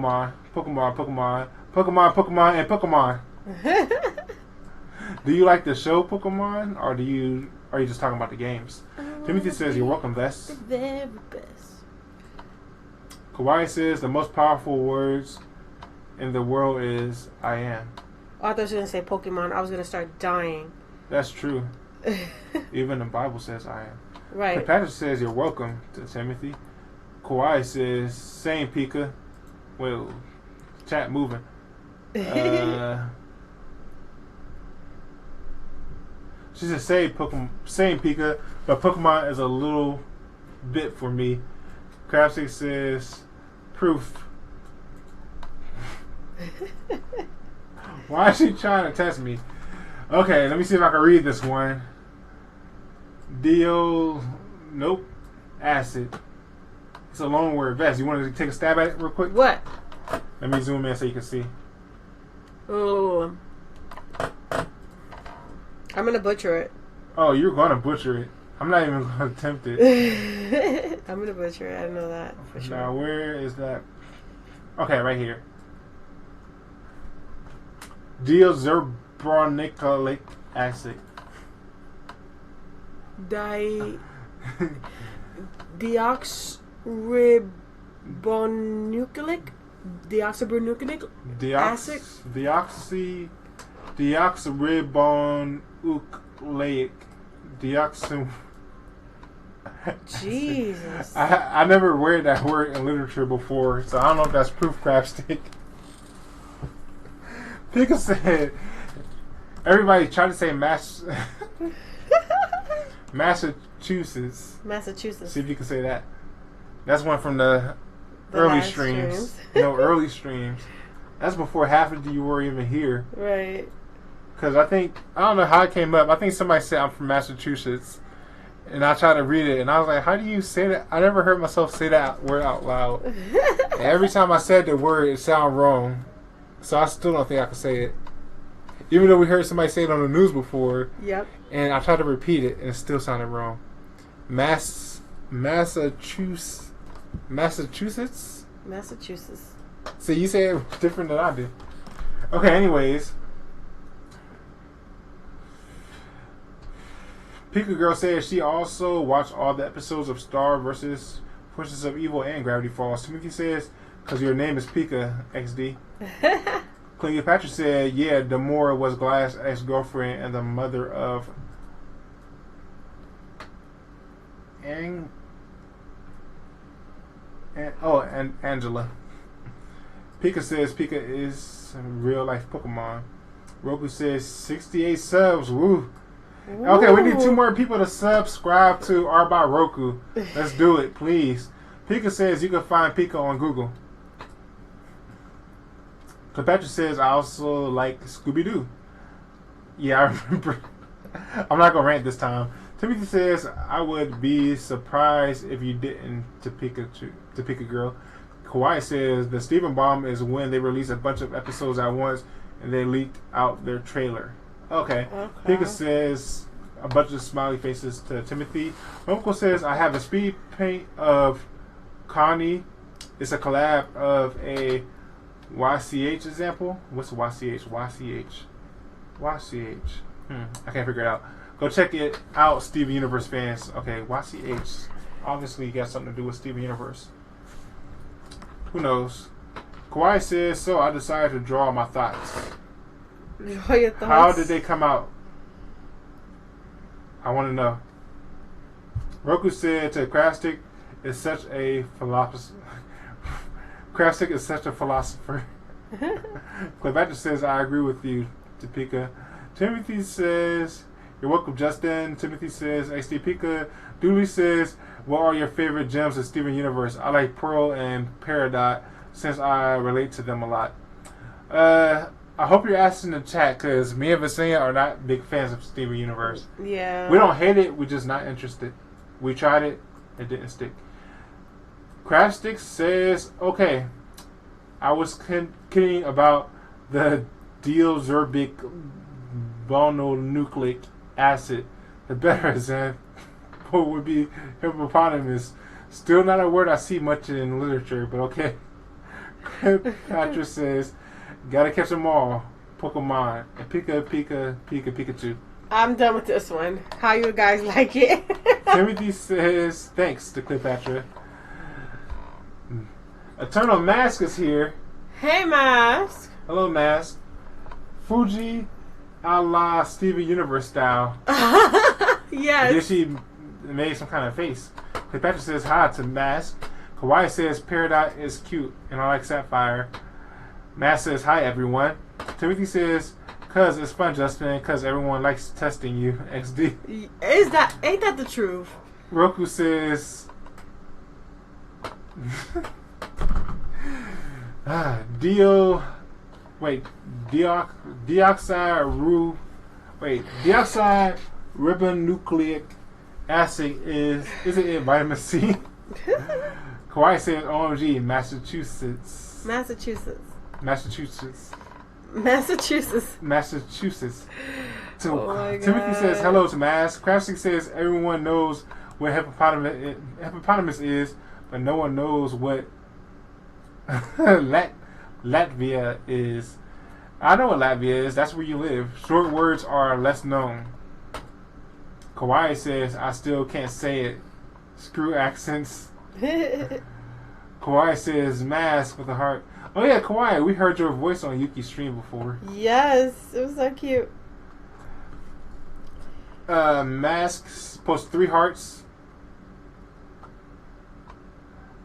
Pokemon. Do you like the show Pokemon, or are you just talking about the games? Timothy says, you're welcome, Vest. The very best. Kawaii says, the most powerful words in the world is I am. Oh, I thought you were going to say Pokemon. I was going to start dying. That's true. Even the Bible says I am. Right. And Patrick says, you're welcome to Timothy. Kawaii says, same Pika. Well, chat moving. She said, same Pika, but Pokemon is a little bit for me. Crabstick says, proof. Why is she trying to test me? Okay, let me see if I can read this one. Nope. Acid. It's a long word. Vest, you want to take a stab at it real quick? What? Let me zoom in so you can see. Oh. I'm going to butcher it. Oh, you're going to butcher it. I'm not even going to attempt it. I'm going to butcher it. I know that for sure. Now, where is that? Okay, right here. Deoxyribonucleic acid. Deoxyribonucleic acid? Deoxyribonucleic. Jesus. I never read that word in literature before, so I don't know if that's proof, Crabstick. Pika said, everybody tried to say Massachusetts. See if you can say that. That's one from the early streams. Early streams. That's before half of you were even here. Right. Because I don't know how it came up. I think somebody said I'm from Massachusetts. And I tried to read it, and I was like, how do you say that? I never heard myself say that word out loud. And every time I said the word, it sounded wrong. So I still don't think I can say it. Even though we heard somebody say it on the news before. Yep. And I tried to repeat it, and it still sounded wrong. Massachusetts? So you say it different than I did. Okay, anyways. Pika Girl says she also watched all the episodes of Star vs. Forces of Evil and Gravity Falls. Timothy says, because your name is Pika, XD. Cleopatra said, yeah, Demora was Glass' ex-girlfriend and the mother of Angela. Pika says Pika is real life Pokemon. Roku says 68 subs. Woo. Okay, we need 2 more people to subscribe to our by Roku. Let's do it, please. Pika says you can find Pika on Google. Cleopatra says I also like Scooby-Doo. Yeah, I remember. I'm not gonna rant this time. Timothy says I would be surprised if you didn't to Pika Girl. Kawaii says the Steven Bomb is when they release a bunch of episodes at once and they leaked out their trailer. Okay. Pika says a bunch of smiley faces to Timothy. Uncle says I have a speed paint of Connie. It's a collab of a YCH example. What's YCH? YCH. I can't figure it out. Go check it out, Steven Universe fans. Okay, YCH. Obviously, got something to do with Steven Universe. Who knows? Kawaii says, so I decided to draw my thoughts. Draw your thoughts? How did they come out? I want to know. Roku said to Crabstick is such a philosopher. Crabstick is such a philosopher. Cleopatra says, I agree with you, Topeka. Timothy says, you're welcome, Justin. Timothy says, XD Pika. Dooley says, What are your favorite gems in Steven Universe? I like Pearl and Peridot since I relate to them a lot. I hope you're asking in the chat because me and Vesenia are not big fans of Steven Universe. Yeah. We don't hate it. We're just not interested. We tried it. It didn't stick. Crabstick says, okay, I was kidding about the diazerbic mononucleic acid. The better example would be hippopotamus. Still not a word I see much in literature, but okay. Patrick says, gotta catch them all. Pokemon. And Pikachu. I'm done with this one. How you guys like it? Timothy says, thanks to Cleopatra. Eternal Mask is here. Hey, Mask. Hello, Mask. Fuji a la Steven Universe style. Yes. Then she made some kind of face. Cleopatra says hi to Mask. Kawaii says Peridot is cute and I like Sapphire. Mask says hi everyone. Timothy says, cuz it's fun, Justin, cuz everyone likes testing you. XD. Ain't that the truth? Roku says deoxide ribonucleic acid is it in vitamin C? Kawaii says OMG, Massachusetts. So Timothy says hello to Mask. Craftsy says everyone knows what hippopotamus is, but no one knows what Latvia is. I know what Latvia is. That's where you live. Short words are less known. Kawaii says I still can't say it. Screw accents. Kawaii says Mask with a heart. Oh yeah, Kawaii, we heard your voice on Yuki's stream before. Yes, it was so cute. Mask posts 3 hearts.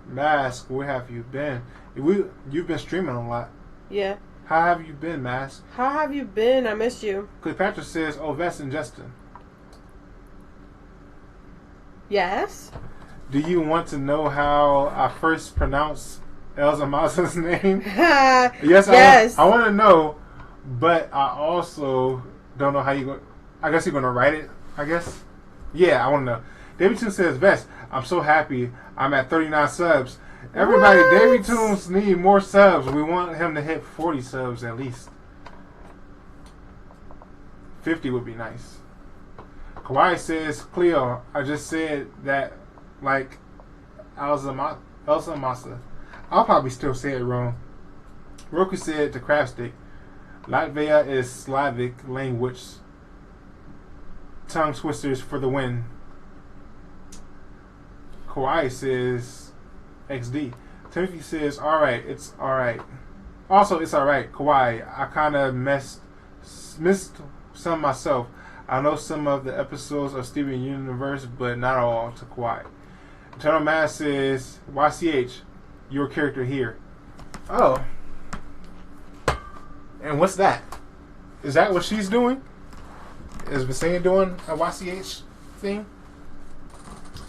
Mask, where have you been? You've been streaming a lot. Yeah. How have you been, Mask? How have you been? I missed you. Cleopatra says, oh, Vess and Justin. Yes. Do you want to know how I first pronounced Elsa Masa's name? Yes. I want to know, but I also don't know how you go. I guess you're going to write it, I guess. Yeah, I want to know. Davey Toon says, Vess, I'm so happy. I'm at 39 subs. Everybody, What? Davey Toons need more subs. We want him to hit 40 subs at least. 50 would be nice. Kawaii says, Cleo, I just said that like Elsa Masa. I'll probably still say it wrong. Roku said to Crabstick, Latvia is Slavic language. Tongue twisters for the win. Kawaii says XD. Timothy says, alright, it's alright. Also, it's alright. Kawaii, I kind of missed some myself. I know some of the episodes of Steven Universe, but not all, to Kawaii. Eternal Mass says, YCH, your character here. Oh. And what's that? Is that what she's doing? Is Vesenia doing a YCH thing?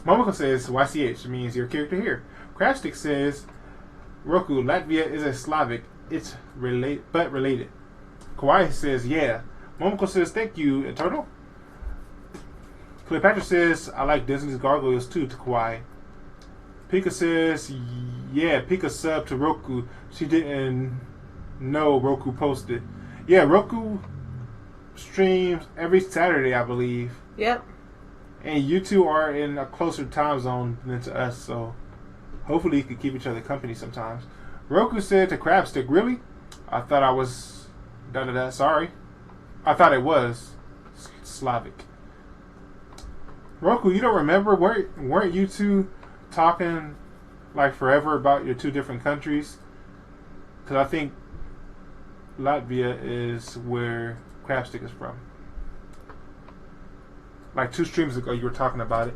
Momoko says YCH means your character here. Crabstick says Roku, Latvia is a Slavic. It's related. Kawaii says yeah. Momoko says thank you, Eternal. Cleopatra says I like Disney's Gargoyles too, to Kawaii. Pika says yeah, Pika sub to Roku. She didn't know Roku posted. Yeah, Roku streams every Saturday, I believe. Yep. And you two are in a closer time zone than to us, so hopefully you can keep each other company sometimes. Roku said to Crabstick, really? I thought I was sorry. I thought it was Slavic. Roku, you don't remember? Weren't you two talking like forever about your 2 different countries? Because I think Latvia is where Crabstick is from. Like 2 streams ago, you were talking about it.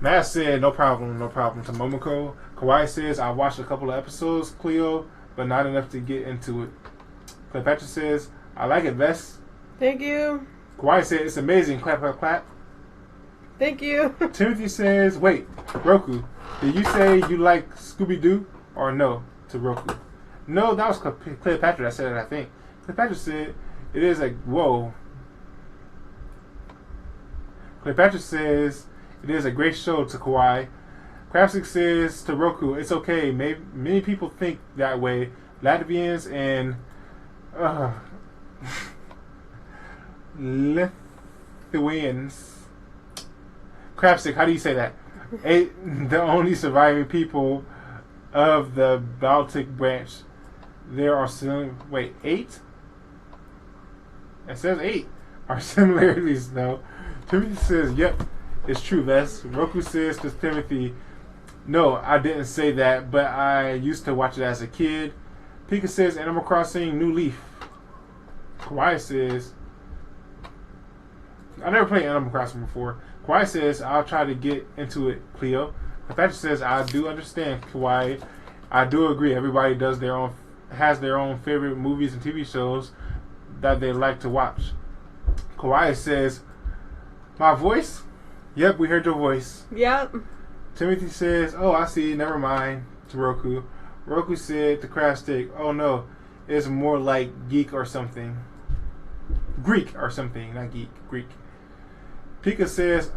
Matt said, no problem to Momoko. Kawaii says, I watched a couple of episodes, Cleo, but not enough to get into it. Cleopatra says, I like it, Vess. Thank you. Kawaii said, it's amazing. Clap, clap, clap. Thank you. Timothy says, wait, Roku, did you say you like Scooby-Doo or no to Roku? No, that was Cleopatra that said it, I think. Cleopatra said, it is a, whoa. Cleopatra says, it is a great show to Kawhi. Crapstick says to Roku, it's okay. Many people think that way. Latvians and Lithuanians. Crapstick, how do you say that? The only surviving people of the Baltic branch. There are wait, 8? It says 8 are similarities though. Timothy says, yep, it's true, Vess. Roku says to Timothy, no, I didn't say that, but I used to watch it as a kid. Pika says, Animal Crossing New Leaf. Kawhi says, I never played Animal Crossing before. Kawhi says, I'll try to get into it, Cleo. Patrick says, I do understand, Kawhi. I do agree. Everybody has their own favorite movies and TV shows that they like to watch. Kawhi says, my voice? Yep, we heard your voice. Yep. Timothy says, oh, I see. Never mind. To Roku. Roku said to Crabstick, oh no, it's more like geek or something. Greek or something, not geek. Greek. Pika says,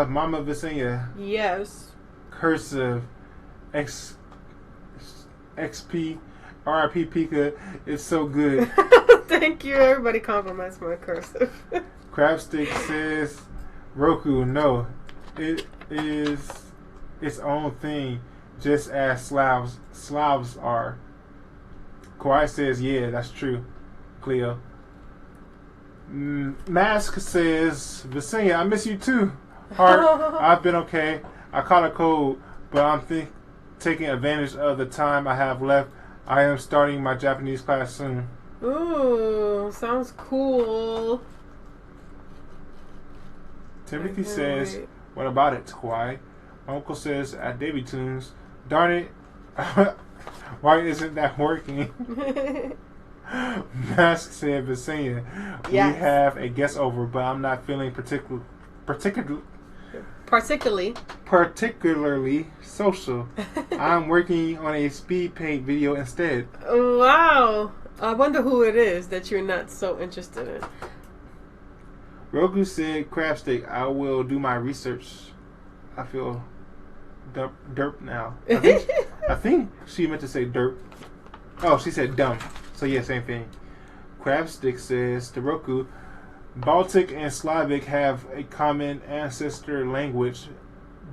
Mama Vesenia. Yes. Cursive. XP. RIP Pika. It's so good. Thank you. Everybody compliments my cursive. Crabstick says, Roku, no. It is its own thing, just as Slavs are. Kawhi says, yeah, that's true. Cleo. Mask says, Vesenia, I miss you too. Heart, I've been okay. I caught a cold, but I'm taking advantage of the time I have left. I am starting my Japanese class soon. Ooh, sounds cool. Timothy says, what about it, Kawhi? My uncle says at Davy Tunes, darn it, why isn't that working? Mask said, Vesenia, yes. We have a guest over, but I'm not feeling particularly social. I'm working on a speed paint video instead. Wow. I wonder who it is that you're not so interested in. Roku said, Crabstick, I will do my research. I feel derp now. I think she meant to say derp. Oh, she said dumb. So yeah, same thing. Crabstick says to Roku, Baltic and Slavic have a common ancestor language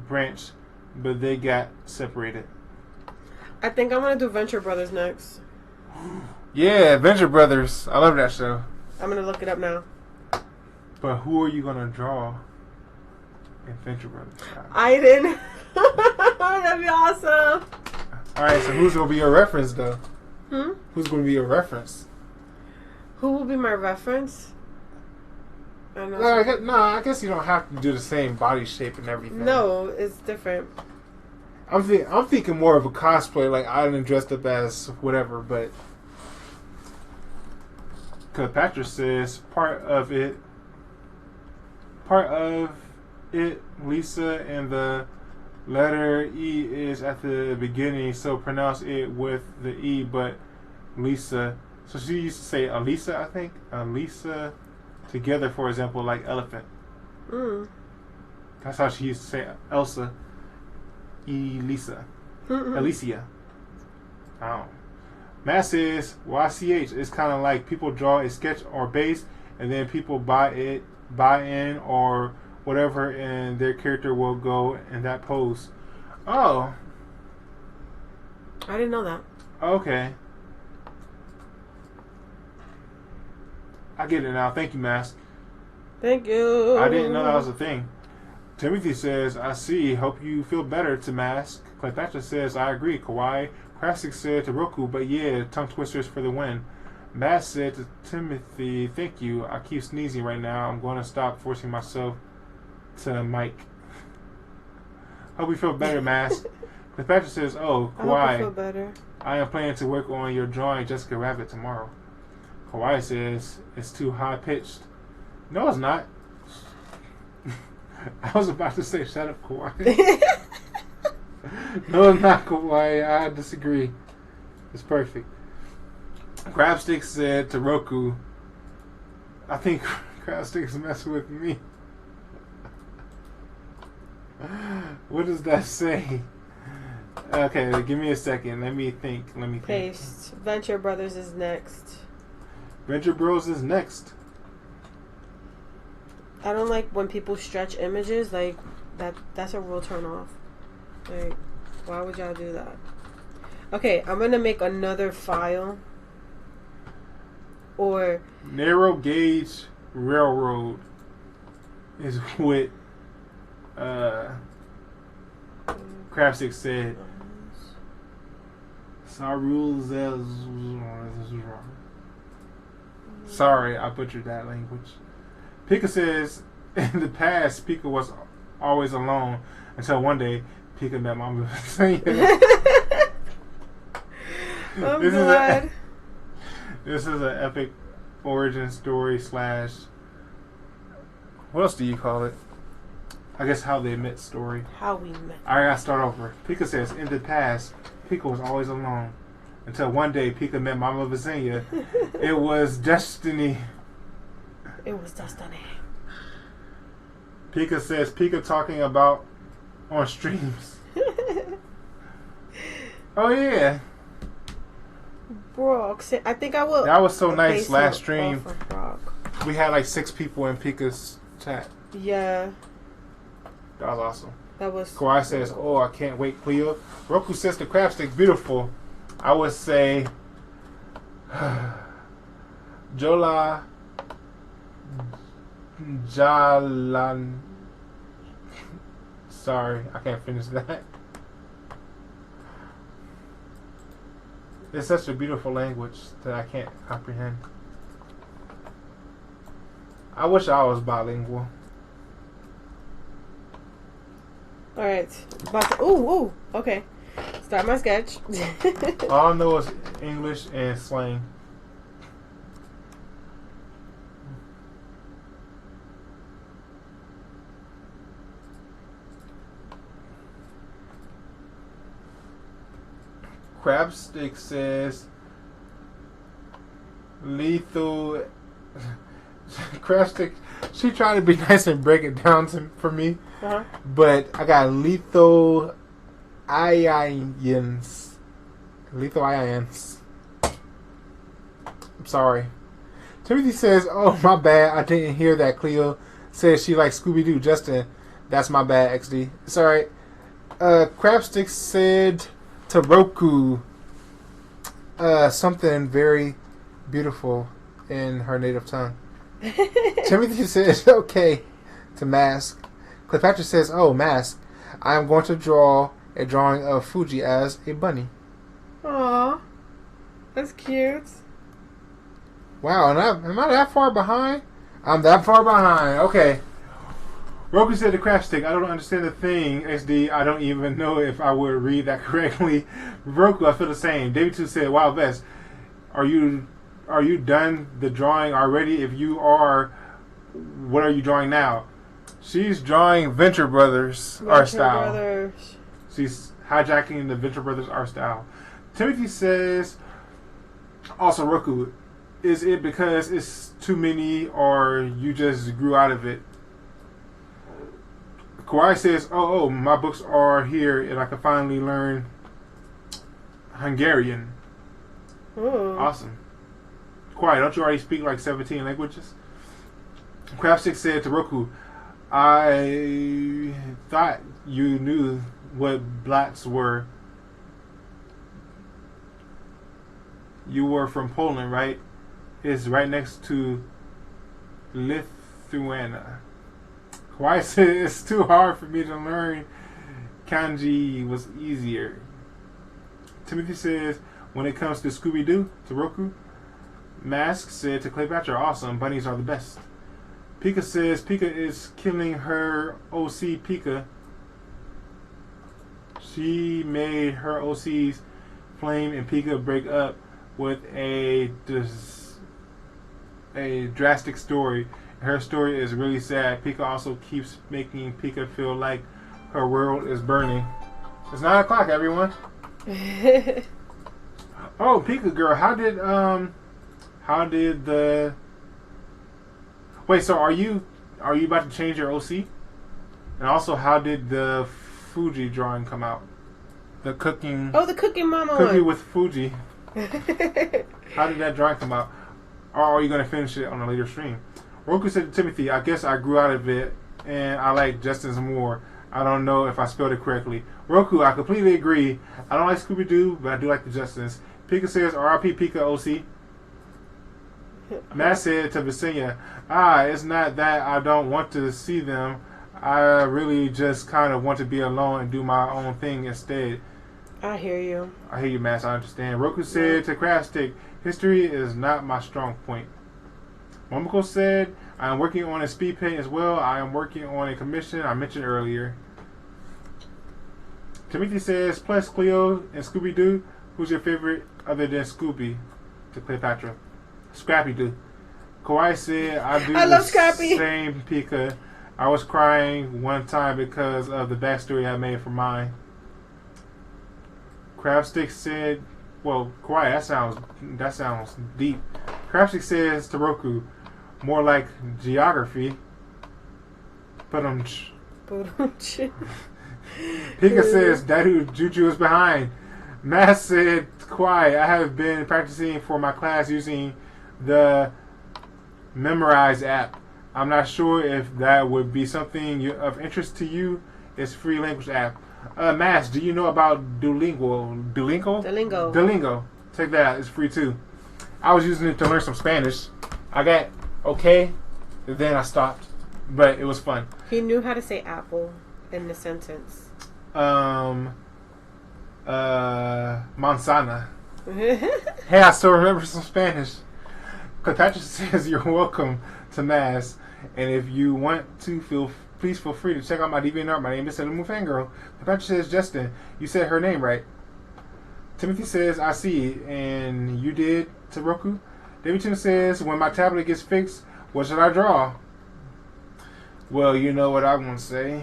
branch, but they got separated. I think I'm going to do Venture Brothers next. Yeah, Venture Brothers. I love that show. I'm going to look it up now. But who are you going to draw in Venture Brothers? I didn't. That'd be awesome. Alright, so who's going to be your reference, though? Who's going to be your reference? Who will be my reference? I don't know. No, I guess you don't have to do the same body shape and everything. No, it's different. I'm thinking more of a cosplay, like Island dressed up as whatever, but Cleopatra says part of it, Lisa, and the letter E is at the beginning, so pronounce it with the E, but Lisa. So she used to say Alisa, I think. Alisa together, for example, like elephant. That's how she used to say Elsa. Elisa. Alicia. Oh. Matt says, YCH is kind of like people draw a sketch or base, and then people buy in or whatever, and their character will go in that pose. Oh. I didn't know that. Okay. I get it now. Thank you, Mask. Thank you. I didn't know that was a thing. Timothy says, I see. Hope you feel better to Mask. Cleopatra says, I agree. Kawhi. Krasik said to Roku, but yeah, tongue twisters for the win. Mask said to Timothy, thank you. I keep sneezing right now. I'm going to stop forcing myself to Mike. Hope you feel better, Mask. Cleopatra says, oh, Kawhi. I hope you feel better. I am planning to work on your drawing Jessica Rabbit tomorrow. Kawhi says, it's too high-pitched. No, it's not. I was about to say, shut up, Kawhi. No, it's not Kawhi. I disagree. It's perfect. Crabstick said to Roku, I think Crabstick's messing with me. What does that say? Okay, give me a second. Let me think. Paste. Venture Brothers is next. Venture Bros is next. I don't like when people stretch images. Like, that's a real turn off. Like, why would y'all do that? Okay, I'm going to make another file. Or... Narrow Gauge Railroad is what Crabstick said. Sorry, I butchered that language. Pika says, in the past, Pika was always alone until one day Pika met Mama Vesenia. I'm glad. This is an epic origin story / what else do you call it? I guess how they met story. How we met. I gotta start over. Pika says, in the past, Pika was always alone until one day Pika met Mama Vesenia. It was destiny. It was destiny. Pika says, Pika talking about on streams. Oh yeah. Brock, I think I will. That was so nice last stream. Brock. We had like 6 people in Pika's chat. Yeah. That was awesome. That was. Kawhi says, oh, I can't wait, Cleo. Roku says the Crabstick beautiful. I would say Jola Jalan. Sorry, I can't finish that. It's such a beautiful language that I can't comprehend. I wish I was bilingual. Alright. Ooh, okay. Start my sketch. All I know is English and slang. Crabstick says lethal. Crabstick, she tried to be nice and break it down for me, but I got lethal ions. Lethal ions. I'm sorry. Timothy says, "Oh my bad, I didn't hear that." Cleo says she likes Scooby Doo. Justin, that's my bad. XD, it's alright. Crabstick said to Roku something very beautiful in her native tongue. Timothy says, okay, to Mask. Cleopatra says, oh, Mask, I am going to draw a drawing of Fuji as a bunny. Aww, that's cute. Wow, am I that far behind? I'm that far behind. Okay. Roku said to Crabstick, I don't understand the thing, XD. I don't even know if I would read that correctly. Roku, I feel the same. David 2 said, wow, Vess, are you done the drawing already? If you are, what are you drawing now? She's drawing Venture Brothers art style. Brothers. She's hijacking the Venture Brothers art style. Timothy says, also Roku, is it because it's too many or you just grew out of it? Kawhi says, oh, my books are here and I can finally learn Hungarian. Ooh. Awesome. Kawhi, don't you already speak like 17 languages? Crabstick said to Roku, I thought you knew what blats were. You were from Poland, right? It's right next to Lithuania. Kawhi said it's too hard for me to learn. Kanji was easier. Timothy says, when it comes to Scooby-Doo, to Roku, Mask said to Cleopatra, awesome, bunnies are the best. Pika says Pika is killing her OC Pika. She made her OCs Flame and Pika break up with a drastic story. Her story is really sad. Pika also keeps making Pika feel like her world is burning. It's 9 o'clock, everyone. Oh, Pika girl, how did the wait? So are you about to change your OC? And also, how did the Fuji drawing come out? The cooking. Oh, the cooking mama Cookie one. with Fuji. How did that drawing come out? Or are you going to finish it on a later stream? Roku said to Timothy, I guess I grew out of it and I like Justin's more. I don't know if I spelled it correctly. Roku, I completely agree. I don't like Scooby-Doo, but I do like the Justins. Pika says, R.I.P. Pika OC. Matt said to Vesenia, it's not that I don't want to see them. I really just kind of want to be alone and do my own thing instead. I hear you. I hear you, Matt. I understand. Roku said to Crabstick, history is not my strong point. Momoko said, I am working on a speed paint as well. I am working on a commission I mentioned earlier. Timothy says, plus Cleo and Scooby-Doo, who's your favorite other than Scooby? To Cleopatra. Scrappy-Doo. Kawaii said, I love Scrappy. Same Pika. I was crying one time because of the backstory I made for mine. Crabstick said, well, Kawaii, that sounds deep. Crabstick says to Roku, more like geography. Pika says, Dadu Juju is behind. Matt said, Kawaii, I have been practicing for my class using the Memorize app. I'm not sure if that would be something of interest to you. It's a free language app. Mass, do you know about Duolingo? Duolingo. Take that. It's free too. I was using it to learn some Spanish. I got okay, then I stopped. But it was fun. He knew how to say apple in the sentence. Manzana. Hey, I still remember some Spanish. Patrick says you're welcome to Mass. And if you want to, please feel free to check out my DeviantArt. My name is Sailor Moon Fangirl. Patrick says, Justin, you said her name right. Timothy says, I see. And you did, to Roku. David says, when my tablet gets fixed, what should I draw? Well, you know what I'm going to say.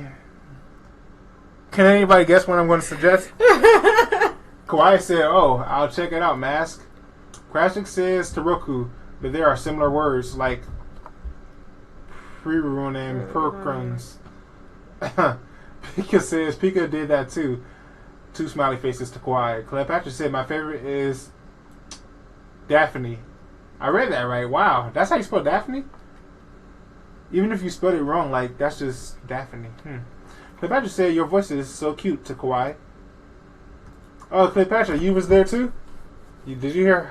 Can anybody guess what I'm going to suggest? Kawaii said, I'll check it out, Mask. Crashik says to Roku, but there are similar words like Prerun and Perkruns. Pika says Pika did that too. 2 smiley faces to Kawaii. Cleopatra said my favorite is Daphne. I read that right. Wow, that's how you spell Daphne? Even if you spelled it wrong, like that's just Daphne. Cleopatra said your voice is so cute to Kawaii. Oh, Cleopatra, you was there too? Did you hear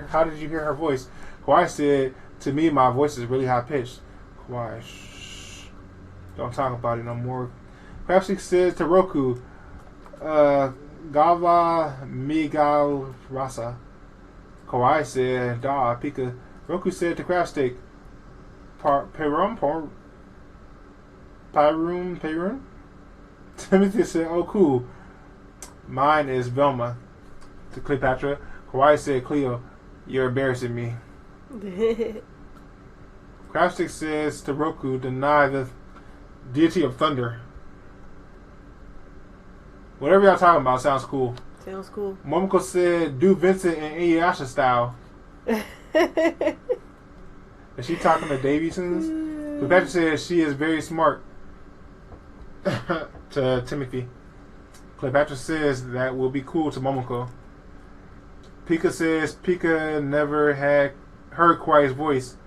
how did you hear her voice? Kawaii said to me my voice is really high pitched. Kawaii, shh. Don't talk about it no more. Crabstick says to Roku, Gava Migal Rasa. Kawaii said, Da Pika. Roku said to Crabstick, Payrum? Timothy said, oh cool. Mine is Velma. To Cleopatra. Kawaii said, Cleo, you're embarrassing me. Crabstick says to Roku, deny the deity of thunder. Whatever y'all talking about sounds cool. Sounds cool. Momoko said, do Vincent and Inuyasha style. Is she talking to Davidsons? Rebecca says she is very smart. To Timothy. Cleopatra says that will be cool to Momoko. Pika says Pika never had heard Kawaii's voice.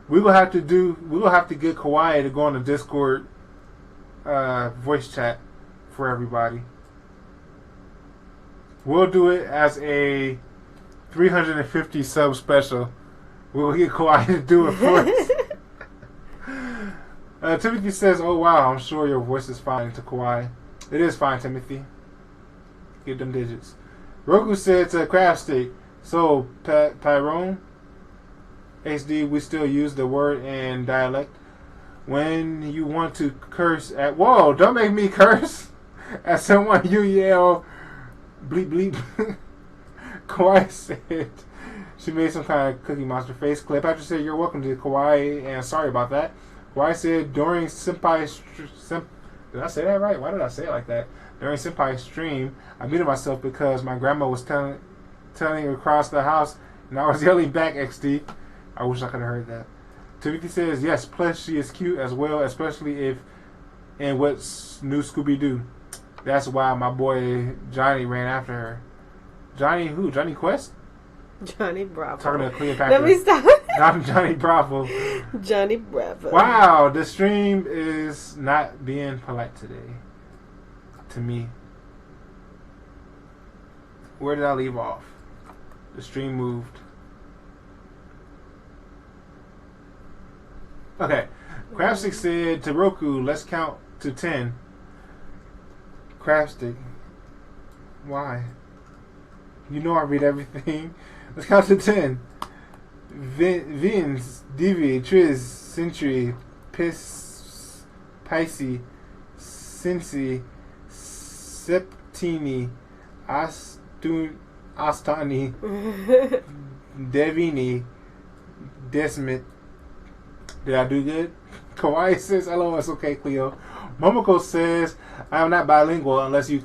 We will have to get Kawaii to go on the Discord voice chat for everybody. We'll do it as a 350 sub special. We'll get Kawaii to do it for us. Timothy says, oh wow, I'm sure your voice is fine to Kawaii. It is fine, Timothy. Get them digits. Roku said to Crabstick, so Tyrone, HD, we still use the word in dialect. When you want to curse at... Whoa, don't make me curse. At someone you yell, bleep bleep. Kawaii said, She made some kind of Cookie Monster face. Cleopatra said, "You're welcome to Kawaii, and sorry about that." Kawaii said, "During Senpai's did I say that right? Why did I say it like that? During Senpai's stream, I muted myself because my grandma was telling across the house, and I was yelling back, XD. I wish I could have heard that." Timothy says, "Yes, plus she is cute as well, especially if in what's new Scooby-Doo. That's why my boy Johnny ran after her." Johnny who? Johnny Quest? Johnny Bravo. Talking to Cleopatra. Let me stop. Not Johnny Bravo. Johnny Bravo. Wow, the stream is not being polite today. To me. Where did I leave off? The stream moved. Okay. Crabstick said to Roku, "Let's count to 10. Crabstick. Why? You know I read everything. Let's count to 10. Vince, Divi, Triz, Century, Piss, Pisces, Cincy, Septini, Astani, Devini, Desmit." Did I do good? Kawaii says, "Hello, it's okay, Cleo." Momoko says, "I am not bilingual unless you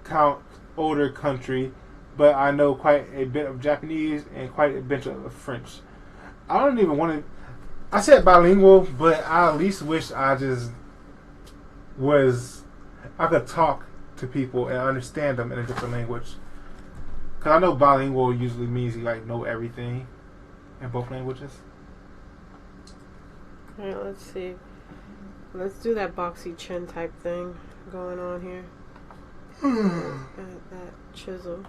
count older country, but I know quite a bit of Japanese and quite a bit of French." I don't even want to. I said bilingual, but I at least wish I just was. I could talk to people and understand them in a different language. Because I know bilingual usually means you like know everything in both languages. Alright, let's see. Let's do that boxy chin type thing going on here. That chisel.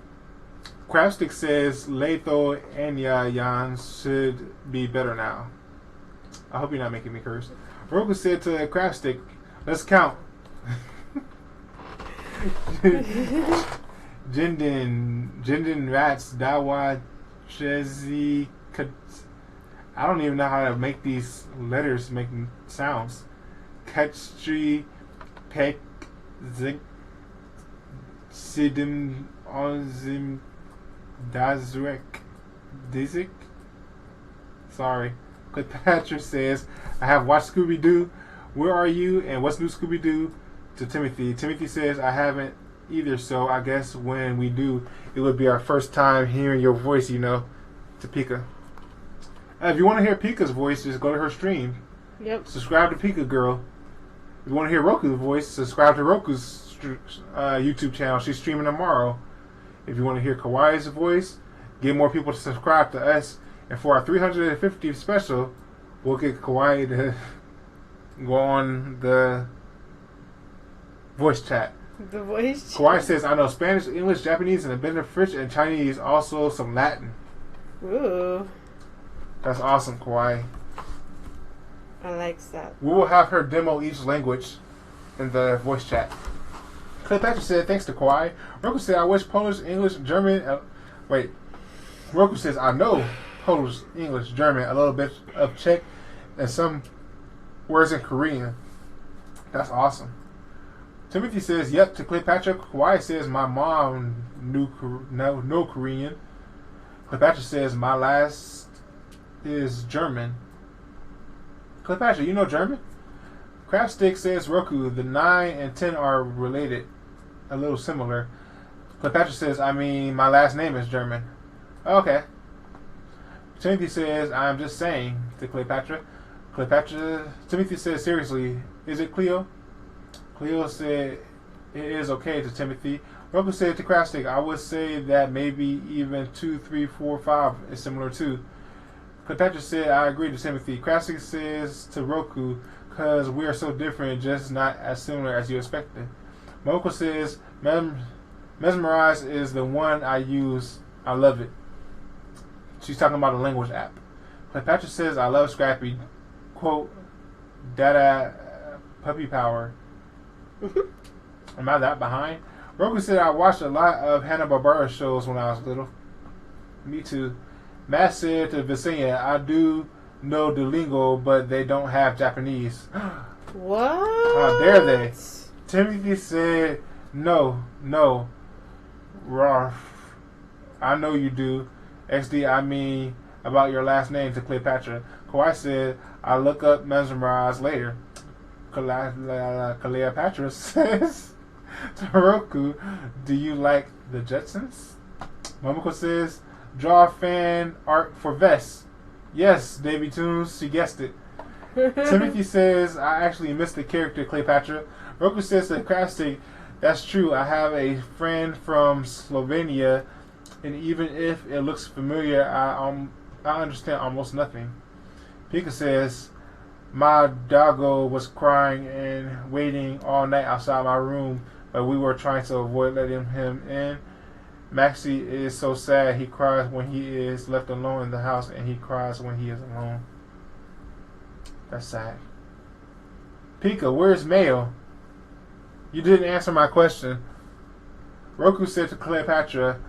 Crabstick says Letho and Yan should be better now. I hope you're not making me curse. Roku said to Crabstick, "Let's count." Jinden Rats Dawa Chezi. I don't even know how to make these letters making sounds. Kachri Pek Zik Sidim Onzim Dazrek Dizik. Sorry. Cleopatra says, "I have watched Scooby-Doo. Where are you? And what's new Scooby-Doo?" To Timothy. Timothy says, "I haven't either, so I guess when we do, it would be our first time hearing your voice, you know." To Pika. If you want to hear Pika's voice, just go to her stream. Yep. Subscribe to Pika Girl. If you want to hear Roku's voice, subscribe to Roku's YouTube channel. She's streaming tomorrow. If you want to hear Kawaii's voice, get more people to subscribe to us. And for our 350th special, we'll get Kawaii to go on the voice chat. The voice chat. Kawaii says, "I know Spanish, English, Japanese, and a bit of French and Chinese, also some Latin." Ooh. That's awesome, Kawaii. I like that. We will have her demo each language in the voice chat. Cleopatra said, "Thanks to Kawaii." Roku said, "I wish Polish, English, German..." Roku says, "I know Polish, English, German, a little bit of Czech, and some words in Korean." That's awesome. Timothy says, "Yep," to Cleopatra. Kawaii says, "My mom knew no Korean." Cleopatra says, "My last is German." Cleopatra, you know German? Crabstick says, "Roku, the 9 and 10 are related, a little similar." Cleopatra says, "I mean, my last name is German." Okay. Timothy says, "I'm just saying," to Cleopatra. Timothy says, "Seriously, is it Cleo?" Cleo said, "It is okay," to Timothy. Roku said to Crabstick, "I would say that maybe even 2, 3, 4, 5 is similar too." Cleopatra said, "I agree," to Timothy. Crabstick says to Roku, "Because we are so different, just not as similar as you expected." Momoko says, "Mesmerize is the one I use. I love it." She's talking about a language app. Cleopatra says, "I love Scrappy. Quote, dada puppy power." Am I that behind? Roku said, "I watched a lot of Hanna-Barbera shows when I was little." Me too. Matt said to Vesenia, "I do know Duolingo, but they don't have Japanese." What? How dare they? Timothy said, No, Rolf. I know you do. XD, I mean about your last name to Cleopatra. Kawhi said, I look up mesmerized later. Cleopatra says to Roku, do you like the Jetsons? Momoko says, draw fan art for Vess. Yes, Davy Tunes, she guessed it. Timothy says, I actually missed the character Cleopatra. Roku says to Krastic, that's true. I have a friend from Slovenia, and even if it looks familiar, I understand almost nothing. Pika says, my doggo was crying and waiting all night outside my room, but we were trying to avoid letting him in. Maxie is so sad. He cries when he is left alone in the house, and he cries when he is alone. That's sad. Pika, where's Mayo? You didn't answer my question. Roku said to Cleopatra,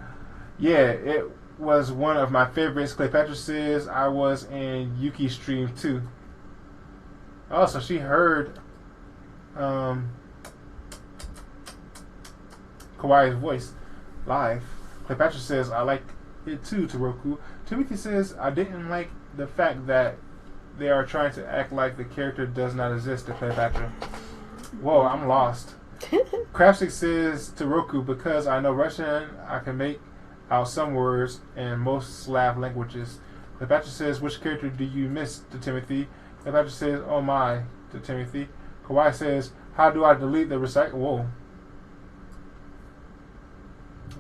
yeah, it was one of my favorites. Cleopatra says I was in Yuki's stream too. Oh, so she heard Kawaii's voice live. Cleopatra says I like it too to Roku. Timothy says I didn't like the fact that they are trying to act like the character does not exist to Cleopatra. Whoa, I'm lost. Crapstick says to Roku, because I know Russian, I can make out some words in most Slav languages. Cleopatra says, which character do you miss to Timothy? Cleopatra says, oh my, to Timothy. Kawhi says, how do I delete the recycle? Whoa.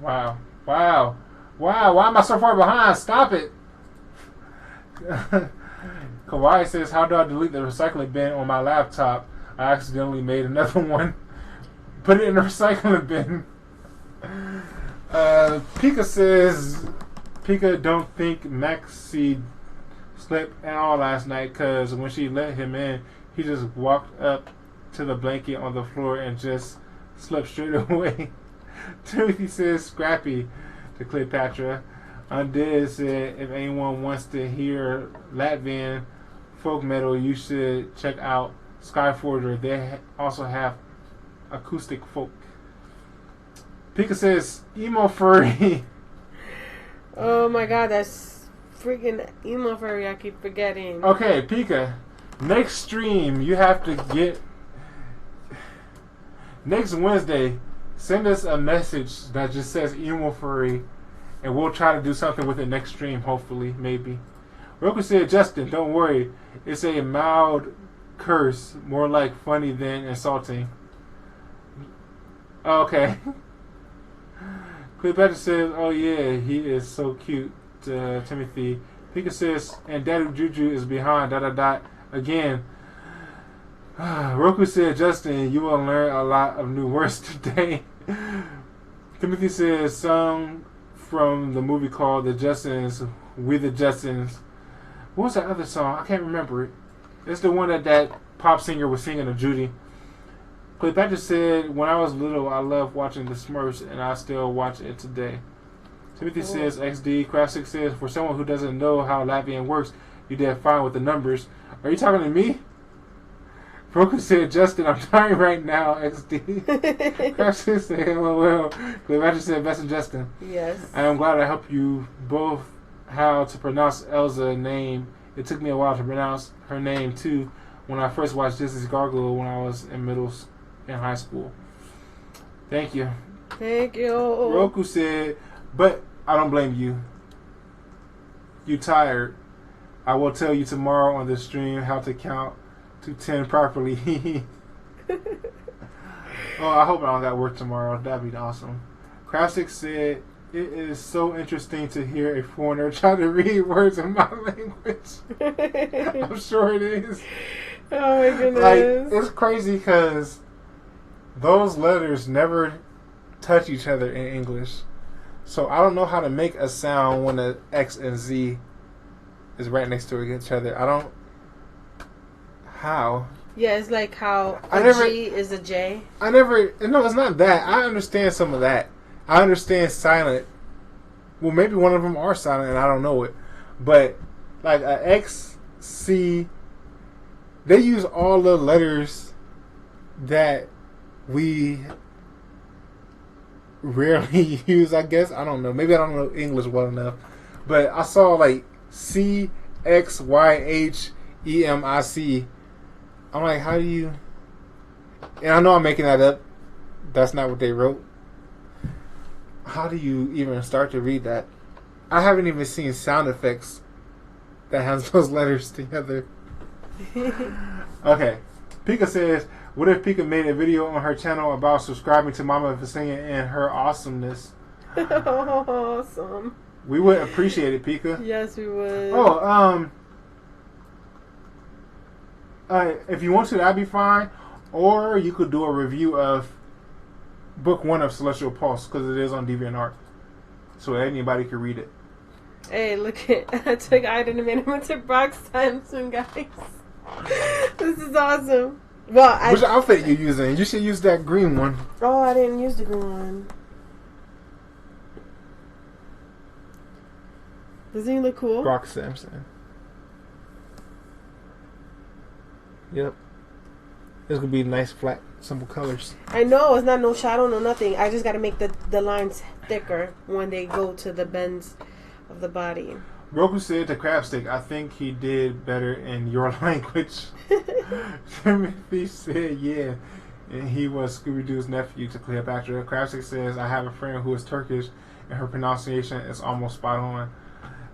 Wow. Wow. Wow. Why am I so far behind? Stop it. Kawhi says, how do I delete the recycling bin on my laptop? I accidentally made another one. Put it in the recycling bin. Pika says, Pika don't think Maxie slept at all last night because when she let him in, he just walked up to the blanket on the floor and just slept straight away. Timothy says, Scrappy to Cleopatra. Undead said, if anyone wants to hear Latvian folk metal, you should check out Skyforger. They also have acoustic folk. Pika says, emo furry. Oh my god, that's freaking emo furry. I keep forgetting. Okay, Pika, next stream you have to get. Next Wednesday, send us a message that just says emo furry, and we'll try to do something with it next stream, hopefully, maybe. Roku said, Justin, don't worry. It's a mild curse, more like funny than insulting. Okay. Cleopatra says, oh yeah, he is so cute, Timothy. Pika says, and Daddy Juju is behind, ... Again. Roku said, Justin, you will learn a lot of new words today. Timothy says, song from the movie called The Jetsons, We the Jetsons. What was that other song? I can't remember it. It's the one that pop singer was singing to Judy. Cleopatra said, when I was little, I loved watching the Smurfs, and I still watch it today. Timothy says, XD. Craftsick says, for someone who doesn't know how Latvian works, you did fine with the numbers. Are you talking to me? Broken said, Justin, I'm trying right now, XD. Craftsick said, LOL. Cleopatra said, best in Justin. Yes. I am glad I helped you both how to pronounce Elsa's name. It took me a while to pronounce her name, too, when I first watched This Is Gargoyle when I was in high school. Thank you. Thank you. Roku said, but I don't blame you. You tired. I will tell you tomorrow on the stream how to count to 10 properly. Oh, I hope I don't got work tomorrow. That'd be awesome. Craftsick said, it is so interesting to hear a foreigner try to read words in my language. I'm sure it is. Oh my goodness. Like, it's crazy because those letters never touch each other in English. So I don't know how to make a sound when the X and Z is right next to each other. I don't. How? Yeah, it's like how G is a J. No, it's not that. I understand some of that. I understand silent. Well, maybe one of them are silent and I don't know it. But like a X, C, they use all the letters that we rarely use, I guess. I don't know. Maybe I don't know English well enough. But I saw like CXYHEMIC. I'm like, how do you? And I know I'm making that up. That's not what they wrote. How do you even start to read that? I haven't even seen sound effects that has those letters together. Okay. Pika says, what if Pika made a video on her channel about subscribing to Mama Vesenia and her awesomeness? Awesome. We would appreciate it, Pika. Yes, we would. Oh, if you want to, that'd be fine. Or you could do a review of book 1 of Celestial Pulse, because it is on DeviantArt. So anybody can read it. Hey, look at I took Iden and went to Brock's time soon, guys. This is awesome. Well, which outfit you using? You should use that green one. Oh, I didn't use the green one. Doesn't he look cool? Brock Sampson. Yep. It's gonna be nice, flat, simple colors. I know it's not no shadow, no nothing. I just got to make the lines thicker when they go to the bends of the body. Roku said to Crabstick, I think he did better in your language. Timothy said, yeah. And he was Scooby-Doo's nephew to Cleopatra. Crabstick says, I have a friend who is Turkish and her pronunciation is almost spot on.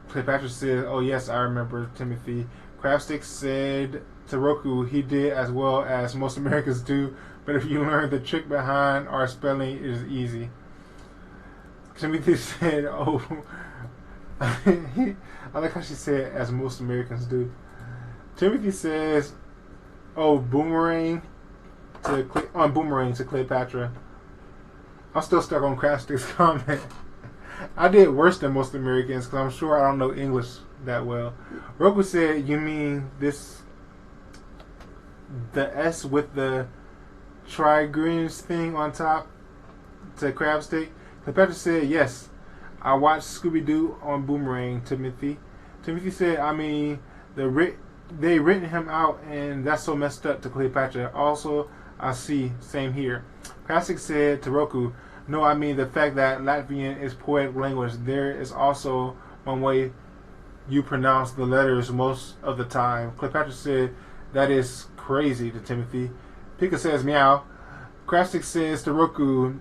Cleopatra said, oh yes, I remember Timothy. Crabstick said to Roku, he did as well as most Americans do, but if you learn the trick behind our spelling, it is easy. Timothy said, oh, I like how she said, as most Americans do. Timothy says, oh, boomerang to Cleopatra. I'm still stuck on Crabstick's comment. I did worse than most Americans because I'm sure I don't know English that well. Roku said, you mean this, the S with the trigreens thing on top to Crabstick? Cleopatra said, yes. I watched Scooby-Doo on Boomerang, Timothy. Timothy said, I mean, they written him out and that's so messed up to Cleopatra. Also, I see, same here. Crabstick said to Roku, no, I mean the fact that Latvian is poetic language. There is also one way you pronounce the letters most of the time. Cleopatra said, that is crazy to Timothy. Pika says, meow. Crabstick says to Roku,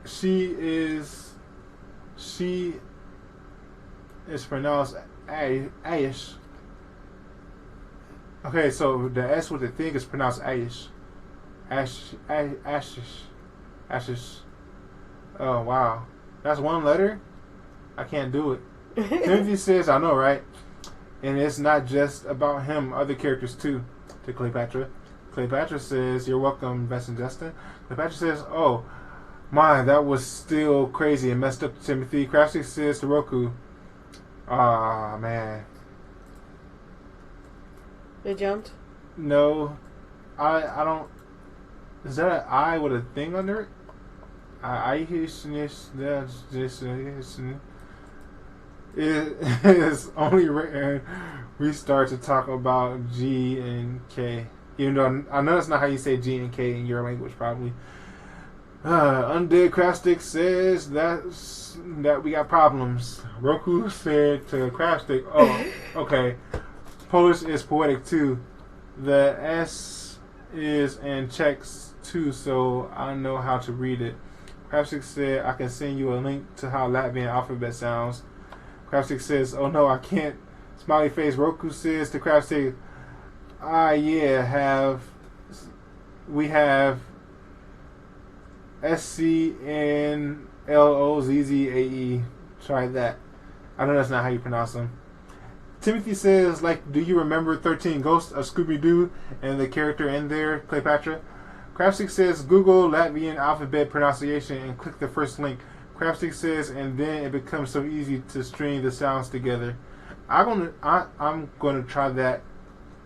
she is pronounced Aish. Okay, so the S with the thing is pronounced Aish. Ashish. Oh, wow. That's one letter? I can't do it. Timothy says, I know, right? And it's not just about him, other characters too, to Cleopatra. Cleopatra says, you're welcome, Bess and Justin. Cleopatra says, oh, my, that was still crazy and messed up to Timothy. Crabstick says to Roku, ah, man. It jumped? No. I don't. Is that an I with a thing under it? It is only written we start to talk about G and K. Even though I know that's not how you say G and K in your language, probably. Undead Crabstick says that we got problems. Roku said to Crabstick, oh, okay. Polish is poetic too. The S is in Czechs too, so I know how to read it. Crabstick said, I can send you a link to how Latvian alphabet sounds. Crabstick says, oh no, I can't. Smiley face. Roku says to Crabstick, yeah, we have SCNLOZZAE. Try that. I know that's not how you pronounce them. Timothy says, like, do you remember 13 Ghosts of Scooby-Doo and the character in there, Cleopatra? Crabstick says, Google Latvian alphabet pronunciation and click the first link. Crabstick says, and then it becomes so easy to string the sounds together. I'm gonna try that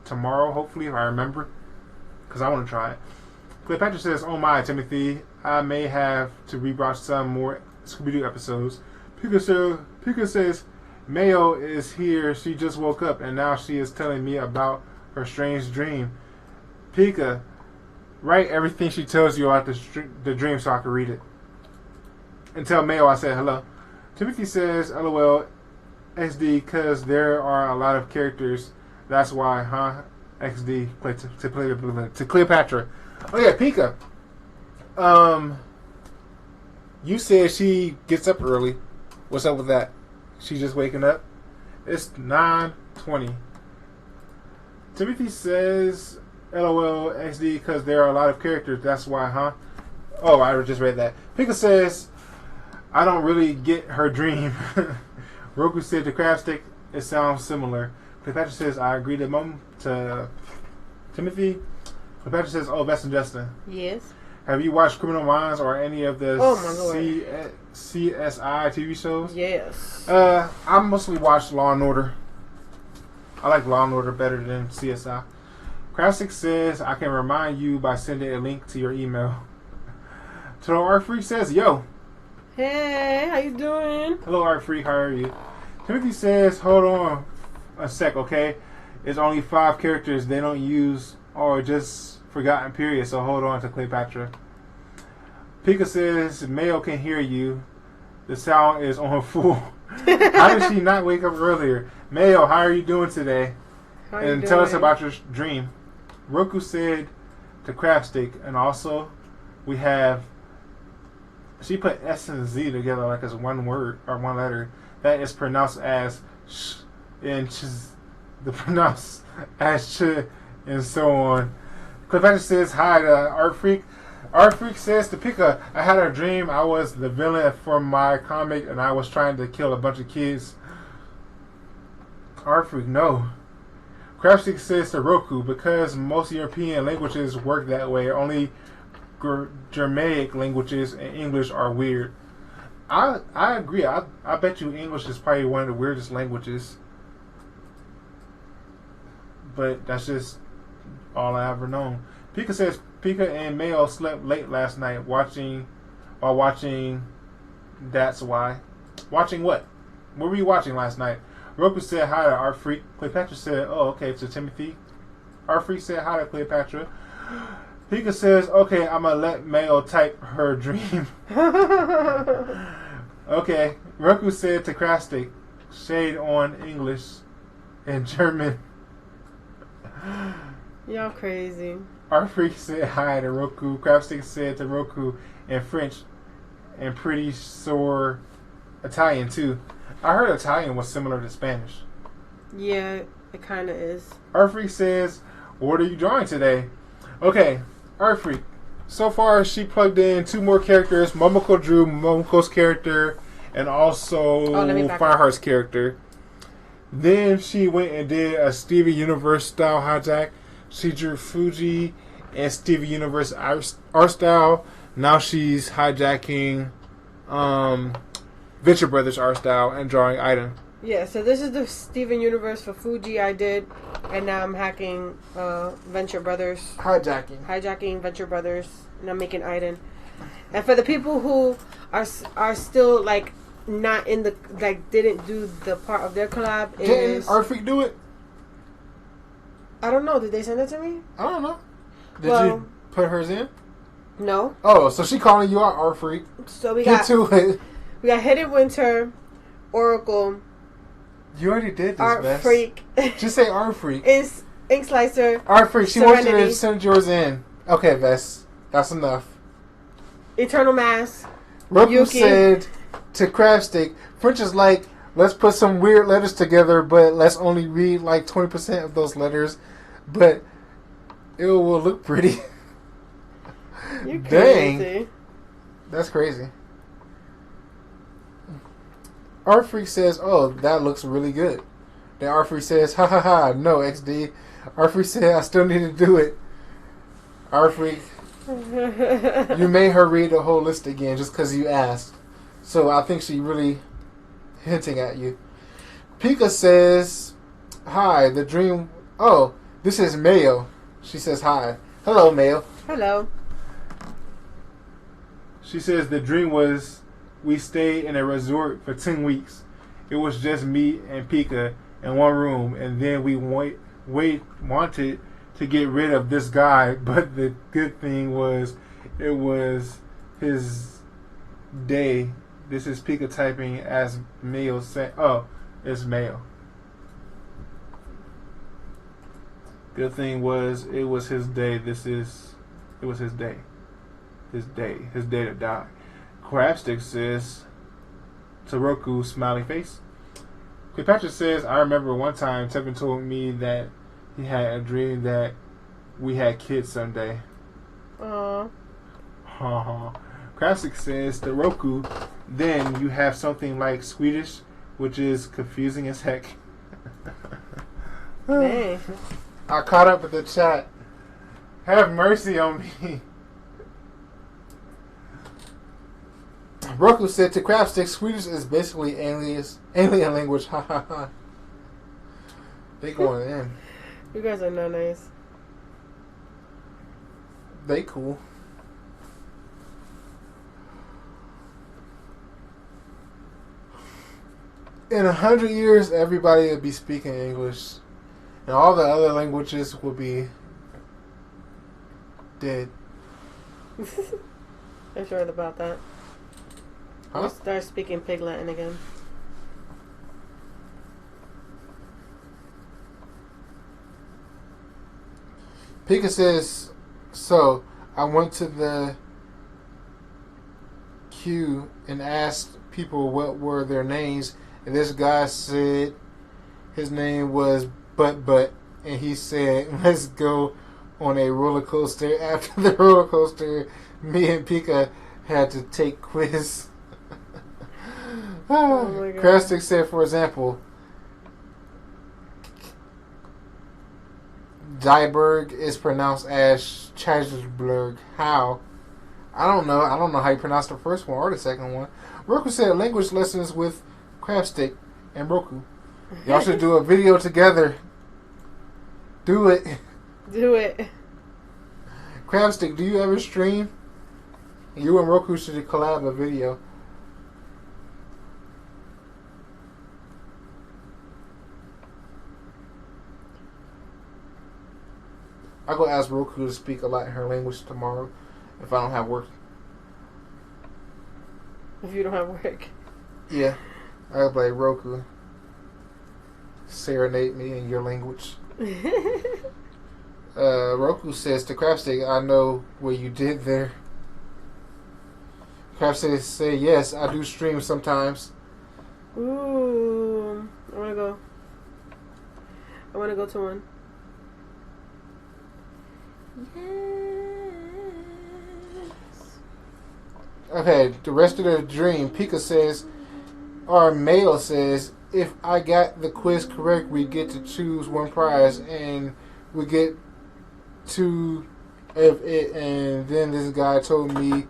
tomorrow, hopefully, if I remember, because I want to try it. Cleopatra says, oh my, Timothy, I may have to rewatch some more Scooby-Doo episodes. Pika says, Mayo is here. She just woke up, and now she is telling me about her strange dream. Pika, write everything she tells you about the dream so I can read it. And tell Mayo I said hello. Timothy says, LOL, XD, because there are a lot of characters. That's why, huh? XD to Cleopatra. Oh yeah, Pika. You said she gets up early. What's up with that? She just waking up. It's 9:20. Timothy says, "LOL XD, because there are a lot of characters. That's why, huh?" Oh, I just read that. Pika says, "I don't really get her dream." Roku said to Crabstick, "It sounds similar." Cleopatra says, "I agree to Timothy." Cleopatra says, "Oh, best and Justin. Yes. Have you watched Criminal Minds or any of the CSI TV shows?" Yes. I mostly watch Law and Order. I like Law and Order better than CSI. Crabstick says, "I can remind you by sending a link to your email." Total Art Freak says, "Yo." Hey, how you doing? Hello, Art Freak. How are you? Timothy says, "Hold on a sec, okay? It's only 5 characters they don't use or just forgotten, period. So hold on to Cleopatra." Pika says, "Mayo can hear you. The sound is on full." How did she not wake up earlier? Mayo, how are you doing today? And tell us about your dream. Roku said to Crabstick, and also we have. She put S and Z together like as one word or one letter. That is pronounced as sh, and the pronounced as ch, and so on. Cleopatra says hi to Art Freak. Art Freak says to Pika, "I had a dream. I was the villain from my comic, and I was trying to kill a bunch of kids." Art Freak, no. Crabstick says to Roku, "Because most European languages work that way. Only Germanic languages and English are weird." I agree. I bet you English is probably one of the weirdest languages. But that's just all I ever known. Pika says Pika and Mayo slept late last night while watching That's Why. Watching what? What were you watching last night? Roku said hi to Art Freak. Cleopatra said, "Oh, okay," to Timothy. Art Freak said hi to Cleopatra. Pika says, "Okay, I'm going to let Mayo type her dream." Okay. Roku said to Crabstick, "Shade on English and German." Y'all crazy. Art Freak said hi to Roku. Crabstick said to Roku in French and pretty sure Italian too. I heard Italian was similar to Spanish. Yeah, it kind of is. Art Freak says, "What are you drawing today?" Okay, Art Freak. So far, she plugged in 2 more characters. Momoko drew Momoko's character and also Fireheart's character. Then she went and did a Steven Universe style hijack. She drew Fuji and Steven Universe art style. Now she's hijacking Venture Brothers art style and drawing item. Yeah, so this is the Steven Universe for Fuji I did, and now I'm hacking Venture Brothers. Hijacking Venture Brothers, and I'm making Iden. And for the people who are still like not in the didn't do the part of their collab, Didn't Art Freak do it? I don't know. Did they send it to me? I don't know. Did you put hers in? No. Oh, so she calling you out, Art Freak. So we Get to it. We got Hidden Winter, Oracle. You already did this, Art Bess. Freak. Just say Art Freak. It's Ink Slicer. Art Freak. She Serenity. wants you to send yours in. Okay, Vess. That's enough. Eternal Mass. Roku Yuki. said to Crabstick, French is like, let's put some weird letters together, but let's only read like 20% of those letters, but it will look pretty. You Dang. crazy. That's crazy. Art Freak says, "Oh, that looks really good." Then Art Freak says, "Ha ha ha, no, XD." Art Freak said, "I still need to do it." Art Freak, you made her read the whole list again just because you asked. So I think she really hinting at you. Pika says, "Hi, the dream." Oh, this is Mayo. She says, "Hi." Hello, Mayo. Hello. She says the dream was we stayed in a resort for 10 weeks. It was just me and Pika in one room, and then we wanted to get rid of this guy, but the good thing was it was his day. This is Pika typing as Mayo saying, "Oh, It's male. Good thing was it was his day. It was his day. His day to die. Crabstick says Toroku smiley face. Cleopatra says, I remember one time Tevin told me that he had a dream that we had kids someday. Aww. Crabstick says Toroku, then you have something like Swedish, which is confusing as heck. Dang. I caught up with the chat. Have mercy on me. Roku said to Crabstick, Swedish is basically alien language. Ha ha ha. They going in. You guys are not nice. They cool. In 100 years, everybody will be speaking English, and all the other languages will be dead. I'm sure about that. Huh? We'll start speaking Pig Latin again. Pika says, so I went to the queue and asked people what were their names, and this guy said his name was Butt, and he said, let's go on a roller coaster. After the roller coaster, me and Pika had to take quiz. Oh my God. Krastic said, for example, Dieberg is pronounced as Chasberg. How? I don't know. I don't know how you pronounce the first one or the second one. Roku said language lessons with Crabstick and Roku. Y'all should do a video together. Do it. Do it. Crabstick, do you ever stream? You and Roku should collab a video. I'll go ask Roku to speak a lot in her language tomorrow if I don't have work. If you don't have work. Yeah. I'll be like, Roku, serenade me in your language. Roku says to Crabstick, I know what you did there. Crabstick say, yes, I do stream sometimes. Ooh. I want to go to one. Yes. Okay, the rest of the dream, Pika says, our male says, if I got the quiz correct, we get to choose one prize, and we get to of it. And then this guy told me,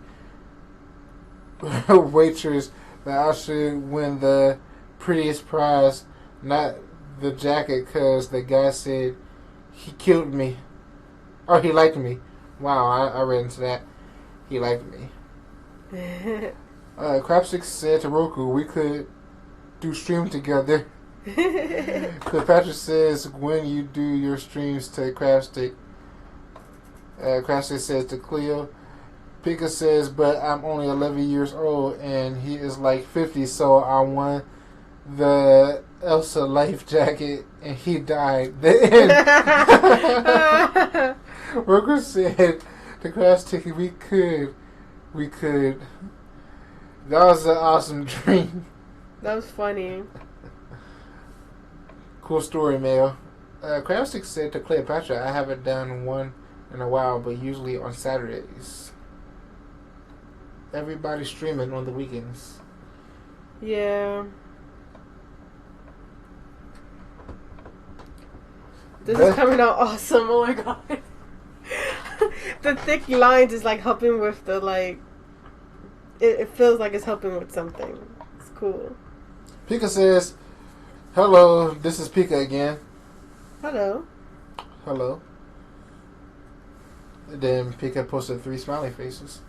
waitress, that I should win the prettiest prize, not the jacket, because the guy said he killed me. Or he liked me. Wow, I read into that. He liked me. Crapstick said to Roku, we could do stream together. Cleopatra says, when you do your streams to Crapstick. Crapstick says to Cleo. Pika says, but I'm only 11 years old and he is like 50, so I won the Elsa life jacket and he died. The end. Roku said to Crapstick, we could. That was an awesome dream. That was funny. Cool story, Mayo. Crabstick said to Cleopatra, I haven't done one in a while, but usually on Saturdays. Everybody's streaming on the weekends. Yeah. This is coming out awesome. Oh my God. The thick lines is like helping with the like. It feels like it's helping with something. It's cool. Pika says, hello, this is Pika again. Hello. Hello. And then Pika posted 3 smiley faces.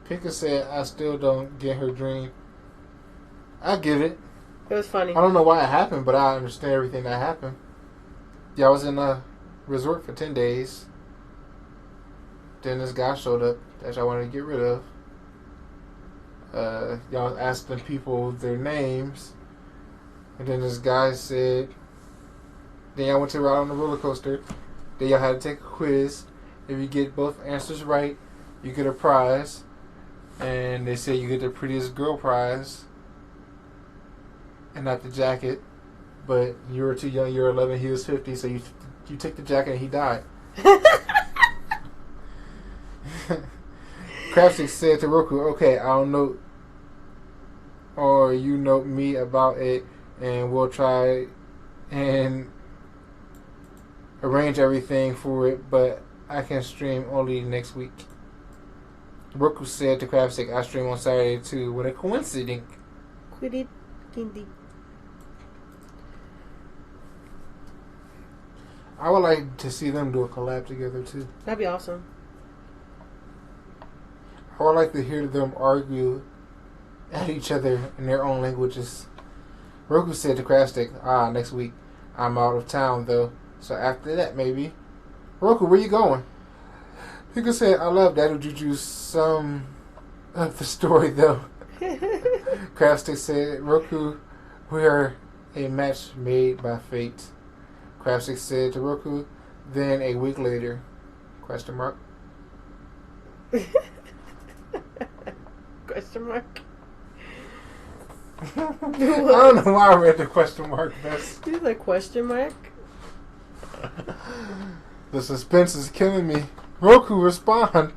Pika said, I still don't get her dream. I get it. It was funny. I don't know why it happened, but I understand everything that happened. Yeah, I was in a resort for 10 days. Then this guy showed up that y'all wanted to get rid of. Y'all asked the people their names. And then this guy said, then y'all went to ride on the roller coaster. Then y'all had to take a quiz. If you get both answers right, you get a prize. And they say you get the prettiest girl prize. And not the jacket. But you were too young, you were 11, he was 50, so you took the jacket and he died. Crabstick said to Roku, okay, I'll note or you note me about it and we'll try and arrange everything for it, but I can stream only next week. Roku said to Crabstick, I stream on Saturday too. What a coincidence. Quit it, Kindy. I would like to see them do a collab together too. That'd be awesome. I would like to hear them argue at each other in their own languages. Roku said to Crabstick, next week. I'm out of town though, so after that maybe. Roku, where you going? Pico said, I love Dadu Juju some of the story though. Crabstick said, Roku, we are a match made by fate. Crabstick said to Roku, then a week later, question mark. Question mark. I don't know why I read the question mark. He's like, question mark? The suspense is killing me. Roku, respond.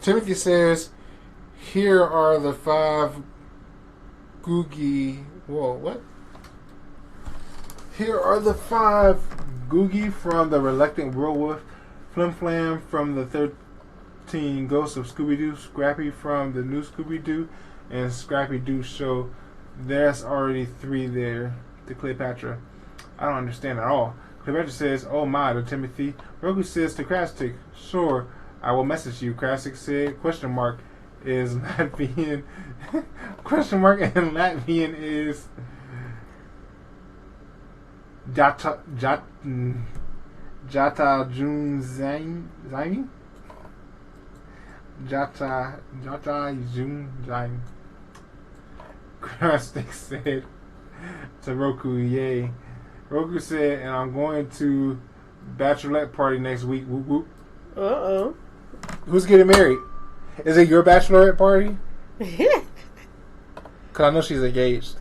Timothy says, here are the 5 Googie... Whoa, what? Here are the 5 Googie from the Reluctant Werewolf, Flim Flam from the 13 Ghosts of Scooby-Doo, Scrappy from the new Scooby-Doo, and Scrappy-Doo Show. There's already 3 there to Cleopatra. I don't understand at all. Cleopatra says, oh my, to Timothy. Roku says to Crabstick, sure, I will message you. Crabstick said, question mark is Latvian. Question mark and Latvian is Jata Jun Zaini? Jata Jun Zaini. Crabstick said to Roku, yay. Roku said, and I'm going to bachelorette party next week. Whoop whoop. Uh-oh. Who's getting married? Is it your bachelorette party? Because I know she's engaged.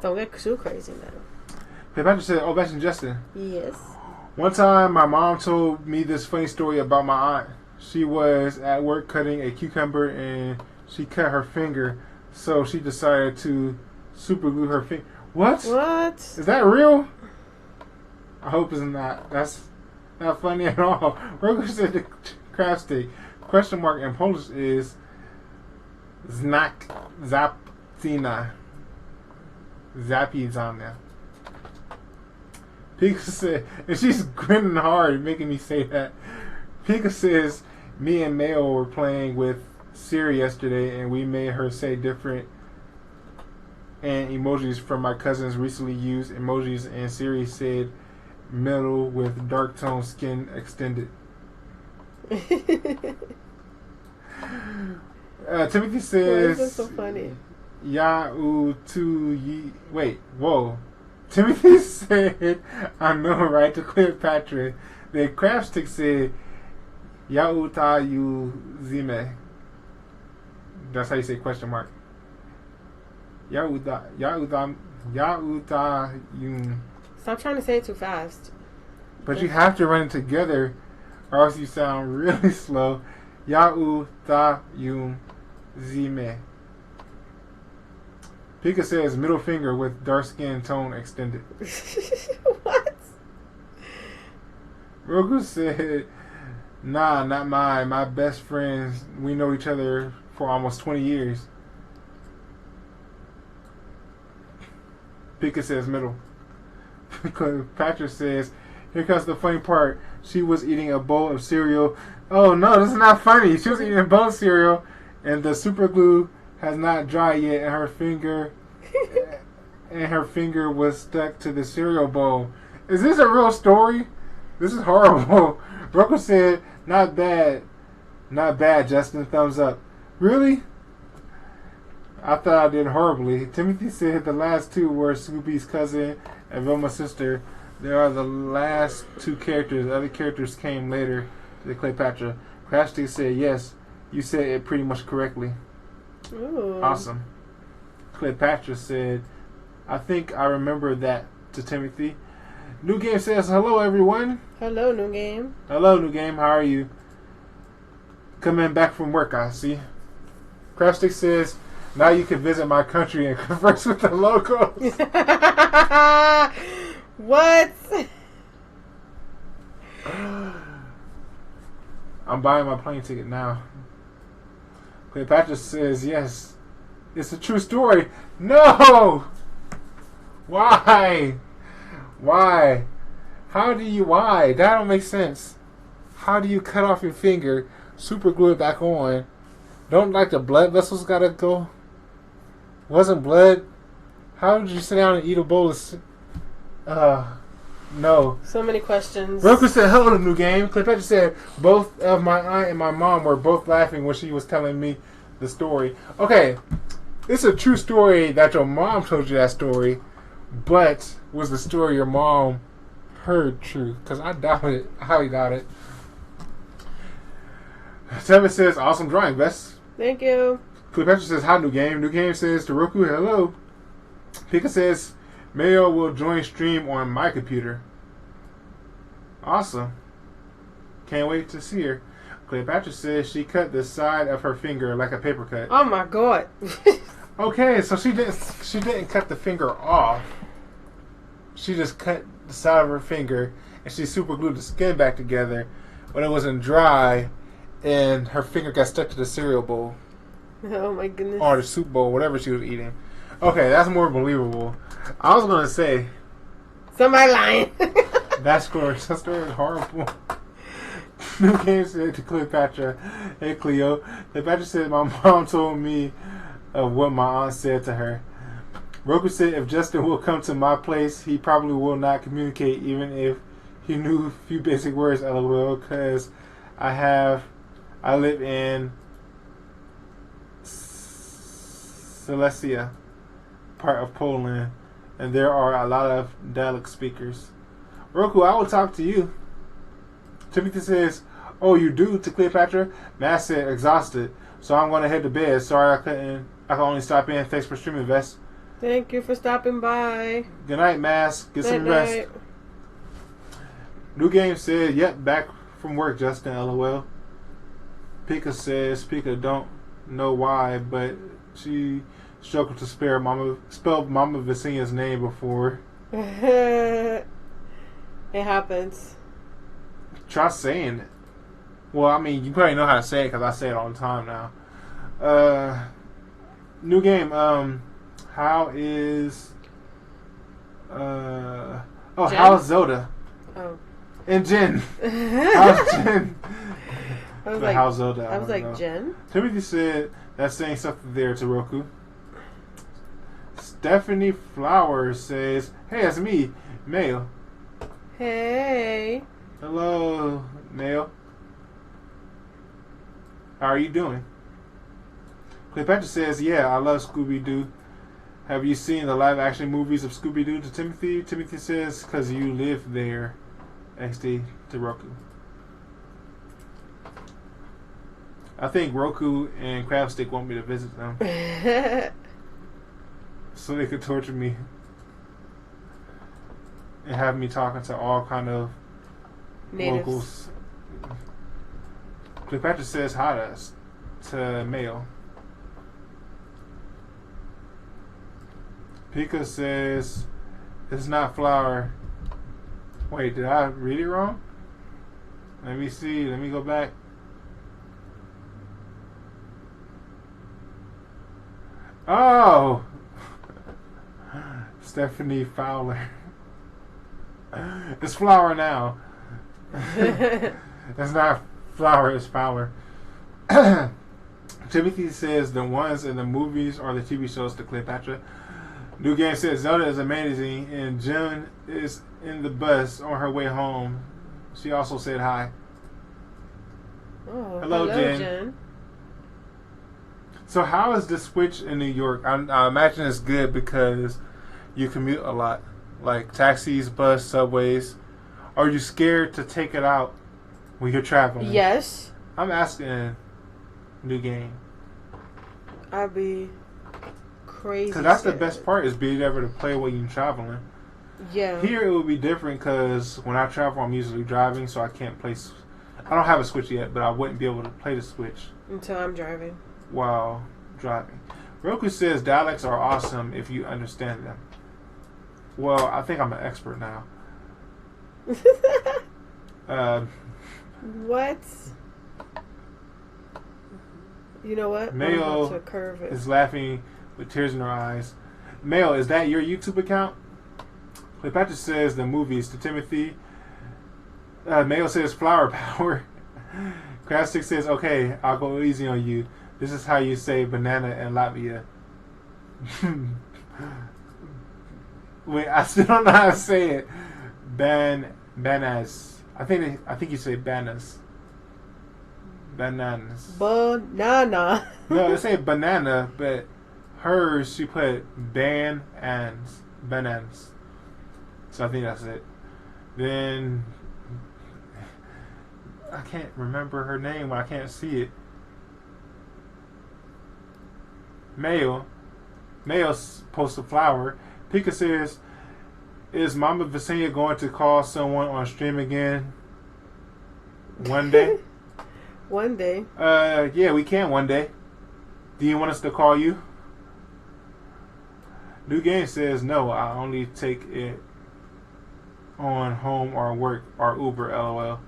Don't get too crazy now. Cleopatra said, oh, that's Justin. Yes. One time, my mom told me this funny story about my aunt. She was at work cutting a cucumber and she cut her finger, so she decided to super glue her finger. What? What? Is that real? I hope it's not. That's not funny at all. Roku said the Crabstick. Question mark in Polish is Znak Zaptina. Zapizana. Pika said, and she's grinning hard, making me say that. Pika says, me and Mayo were playing with Siri yesterday, and we made her say different and emojis from my cousin's recently used emojis, and Siri said middle with dark tone skin extended. Timothy says, why is that so funny? Ya'u tu yi. Wait, whoa. Timothy said, I know, right, to Cleopatra. Then Crabstick said, Ya'u ta yu zime. That's how you say question mark. Ya'u ta yun. Stop trying to say it too fast. But you have to run it together, or else you sound really slow. Ya'u ta yun zime. Pika says middle finger with dark skin tone extended. What? Roku said, nah, not mine. My best friends, we know each other for almost 20 years. Pika says middle. Patrick says, here comes the funny part. She was eating a bowl of cereal. Oh no, this is not funny. She was eating a bowl of cereal and the super glue has not dried yet and her finger was stuck to the cereal bowl. Is this a real story? This is horrible. Roku said, not bad. Not bad, Justin. Thumbs up. Really? I thought I did horribly. Timothy said the last two were Scooby's cousin and Velma's sister. They are the last two characters. The other characters came later to Cleopatra. Crashty said, yes, you said it pretty much correctly. Ooh. Awesome. Cleopatra said, I think I remember that to Timothy. New Game says, hello everyone. Hello, New Game. Hello, New Game. How are you? Coming back from work, I see. Crabstick says, now you can visit my country and converse with the locals. What? I'm buying my plane ticket now. Cleopatra says, yes. It's a true story. No! Why? Why? Why? That don't make sense. How do you cut off your finger, super glue it back on? Don't like the blood vessels gotta go? Wasn't blood? How did you sit down and eat a bowl of... no. So many questions. Roku said, hello, New Game. Cleopatra said, both of my aunt and my mom were both laughing when she was telling me the story. Okay, it's a true story that your mom told you that story, but was the story your mom heard true? Because I doubt it. I highly doubt it. Tevin says, awesome drawing, Bess. Thank you. Cleopatra says, hi, New Game. New Game says to Roku, hello. Pika says, Mayo will join stream on my computer. Awesome. Can't wait to see her. Cleopatra says she cut the side of her finger like a paper cut. Oh my god. Okay, so she didn't cut the finger off. She just cut the side of her finger and she super glued the skin back together when it wasn't dry and her finger got stuck to the cereal bowl. Oh my goodness. Or the soup bowl, whatever she was eating. Okay, that's more believable. I was gonna say somebody lying. that story is horrible. New Game said to Cleopatra, hey Cleo, Cleopatra said my mom told me of what my aunt said to her. Roku said if Justin will come to my place, he probably will not communicate even if he knew a few basic words, lol, because I live in Silesia, part of Poland, and there are a lot of dialect speakers. Roku, I will talk to you. Timothy says, oh, you do? To Cleopatra. Matt said, exhausted, so I'm going to head to bed. Sorry I can only stop in. Thanks for streaming, Vest. Thank you for stopping by. Good night, Mass. Get some rest. New Game said, yep, back from work, Justin, lol. Pika says, Pika don't know why, but she struggled to spell Mama Vesenia's name before. It happens. Try saying it. Well, I mean, you probably know how to say it because I say it all the time now. New Game, how is... how's Zelda? Oh. And Jen. How's Jen? How's Zelda? I was like, Jen? Timothy said that's saying something there to Roku. Stephanie Flowers says, hey, it's me, Mail. Hey. Hello, Mail. How are you doing? Cleopatra says, yeah, I love Scooby-Doo. Have you seen the live-action movies of Scooby-Doo? To Timothy. Timothy says, because you live there. XD to Roku. I think Roku and Crabstick want me to visit them. So they could torture me. And have me talking to all kind of natives. Locals. Cleopatra says hi to Mail. Pika says it's not flour. Wait, did I read it wrong? Let me see. Let me go back. Oh! Stephanie Fowler. It's Flower now. It's not Flower, it's Fowler. Timothy says the ones in the movies are the TV shows to Cleopatra. New Game says Zelda is amazing and Jen is in the bus on her way home. She also said hi. Oh, hello Jen. So how is the Switch in New York? I imagine it's good because you commute a lot. Like taxis, bus, subways. Are you scared to take it out when you're traveling? Yes. I'm asking New Game. I'd be crazy. Because that's the best part is being able to play while you're traveling. Yeah. Here it would be different because when I travel, I'm usually driving, so I can't play. I don't have a Switch yet, but I wouldn't be able to play the Switch until I'm driving. While driving. Roku says dialects are awesome if you understand them. Well, I think I'm an expert now. What? You know what? Mayo is laughing with tears in her eyes. Mayo, is that your YouTube account? Cleopatra says the movies to Timothy. Mayo says flower power. Crabstick says, okay, I'll go easy on you. This is how you say banana in Latvia. Wait, I still don't know how to say it. Bananas. I think you say bananas. Bananas. Banana. No, they say banana, but hers she put bananas. So I think that's it. Then I can't remember her name when I can't see it. Mayo posts a flower. Pika says, is Mama Vesenia going to call someone on stream again one day? One day? Yeah, we can one day. Do you want us to call you? New Game says, no, I only take it on home or work or Uber, LOL.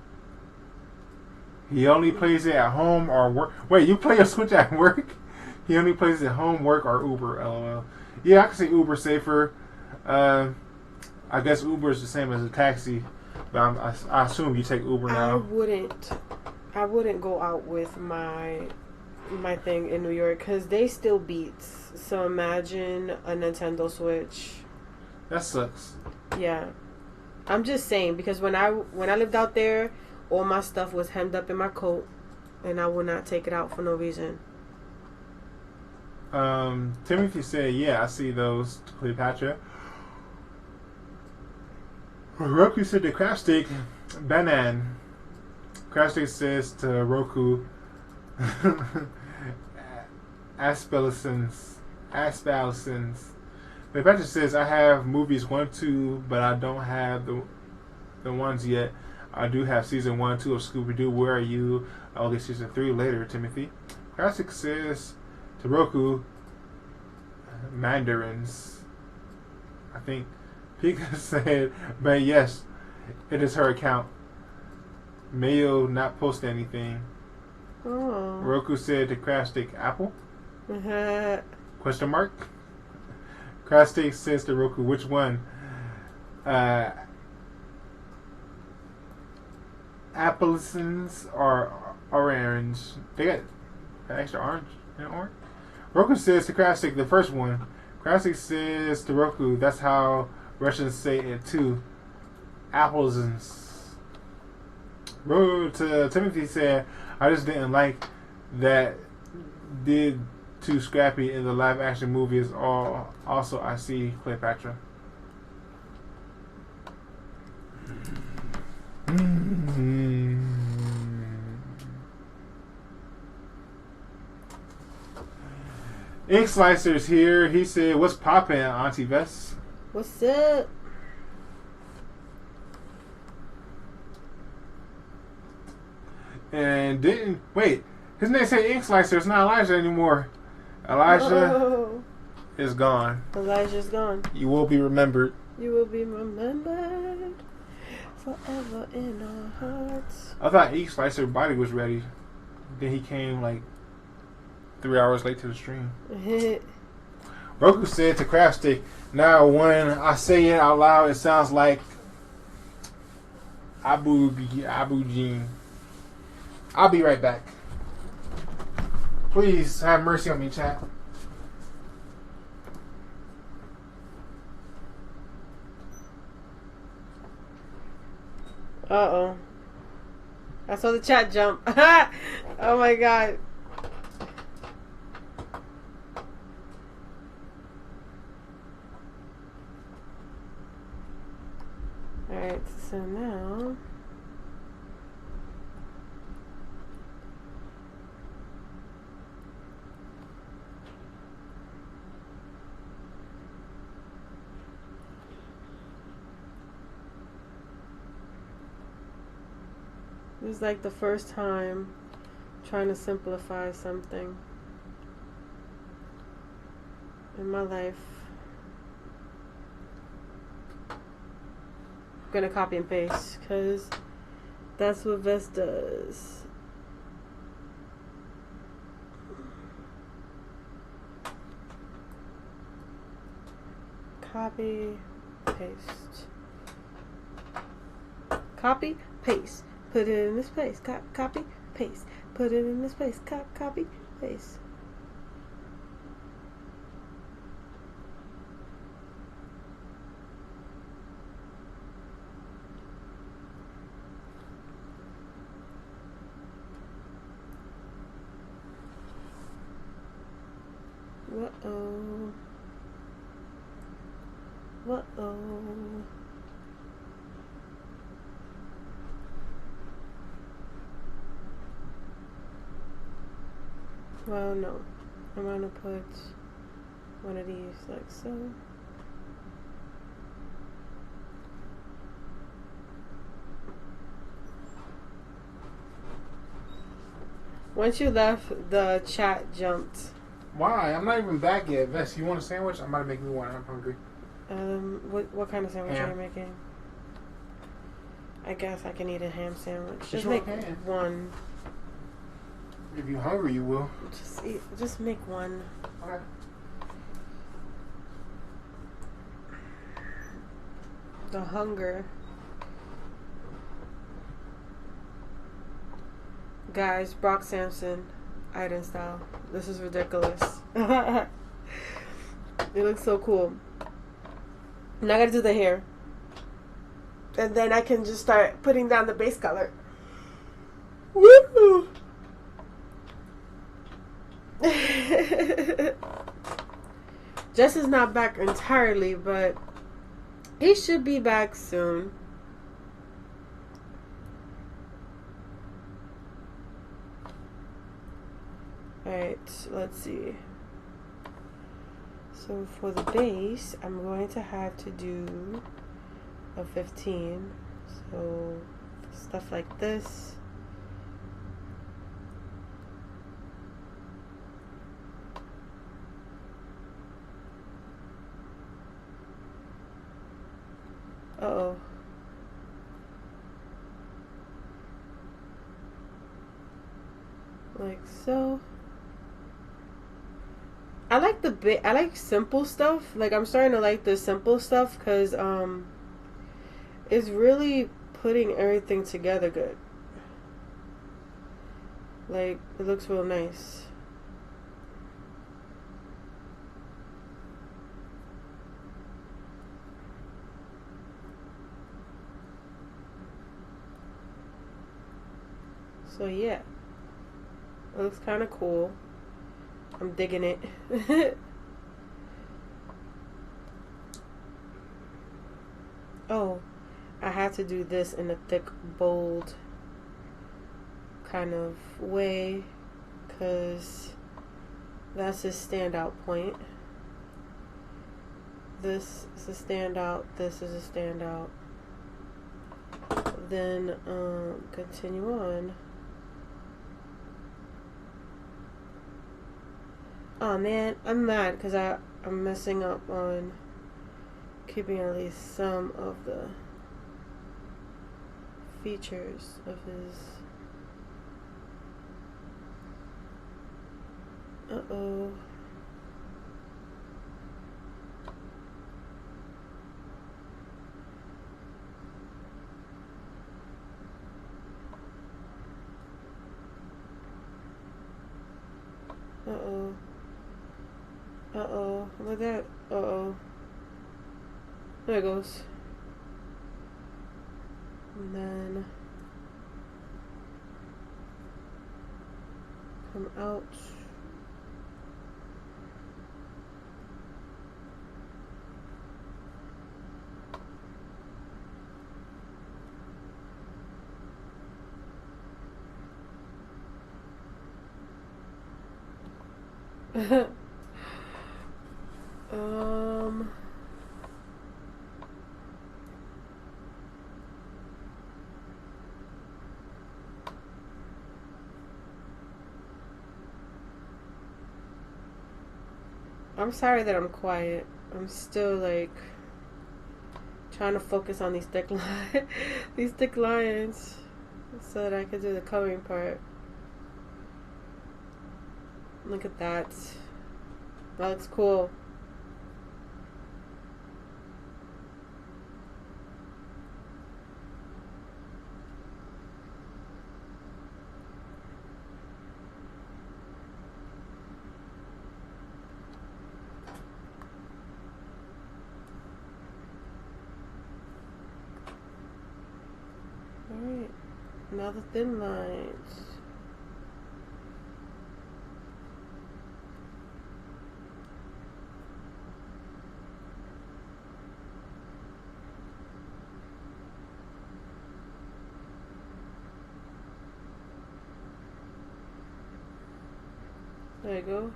He only plays it at home or work. Wait, you play your Switch at work? He only plays it at home, work, or Uber, LOL. Yeah, I can say Uber safer. I guess Uber is the same as a taxi, but I assume you take Uber now. I wouldn't go out with my thing in New York because they still Beats. So imagine a Nintendo Switch. That sucks. Yeah, I'm just saying because when I lived out there, all my stuff was hemmed up in my coat, and I would not take it out for no reason. Timothy said, yeah, I see those, Cleopatra. Roku said to Crabstick, banan. Crabstick says to Roku, Aspelicins. Cleopatra says, I have movies 1, 2, but I don't have the ones yet. I do have season 1, 2 of Scooby-Doo. Where are you? I'll get season 3 later, Timothy. Crabstick says to Roku, mandarins. I think Pika said, but yes, it is her account. Mayo not post anything. Oh. Roku said to Crabstick, apple? Uh-huh. Question mark? Crabstick says to Roku, which one? Appelsons or orange? They got extra orange and orange? Roku says to Crabstick, the first one. Crabstick says to Roku, that's how Russians say it too. Appelsons. To Timothy said, I just didn't like that did too scrappy in the live action movie is all. Also, I see Cleopatra. Ink Slicer's here. He said, what's poppin', Auntie Vess? What's up? And didn't wait. His name said Ink Slicer. It's not Elijah anymore. Elijah is gone. Elijah's gone. You will be remembered. You will be remembered forever in our hearts. I thought Ink Slicer body was ready. Then he came like 3 hours late to the stream. Roku said to Craft Stick, now when I say it out loud, it sounds like Abu Jean. I'll be right back. Please have mercy on me, chat. Uh-oh. I saw the chat jump. Oh my god. Alright, so now this is like the first time trying to simplify something in my life. I'm gonna copy and paste because that's what Vest does. Copy, paste. Copy, paste. Put it in this place. Copy, paste. Put it in this place. Copy, paste. Uh-oh. Uh-oh. Well, no. I'm gonna put one of these like so. Once you left, the chat jumped. Why? I'm not even back yet. Vess, you want a sandwich? I'm about to make me one. I'm hungry. What kind of sandwich are you making? I guess I can eat a ham sandwich. Just make one. If you're hungry, you will. Just make one. Okay. The hunger. Guys, Brock Sampson, Iden style. This is ridiculous. It looks so cool. Now I gotta do the hair. And then I can just start putting down the base color. Woo! Jess is not back entirely, but he should be back soon. Alright, let's see. So for the base, I'm going to have to do a 15. So stuff like this. Uh-oh. Like so. I like simple stuff. Like I'm starting to like the simple stuff because it's really putting everything together good. Like it looks real nice. So yeah, it looks kind of cool. I'm digging it. Oh, I had to do this in a thick, bold kind of way because that's his standout point. This is a standout. This is a standout. Then continue on. Oh man, I'm mad because I'm messing up on keeping at least some of the features of his. Uh-oh. Uh-oh. Uh-oh. Look at that. Uh-oh. There it goes. And then come out. um I'm sorry that I'm quiet. I'm still like trying to focus on these thick these thick lines so that I can do the coloring part. Look at that. That looks cool. Alright, now the thin lines. There you go.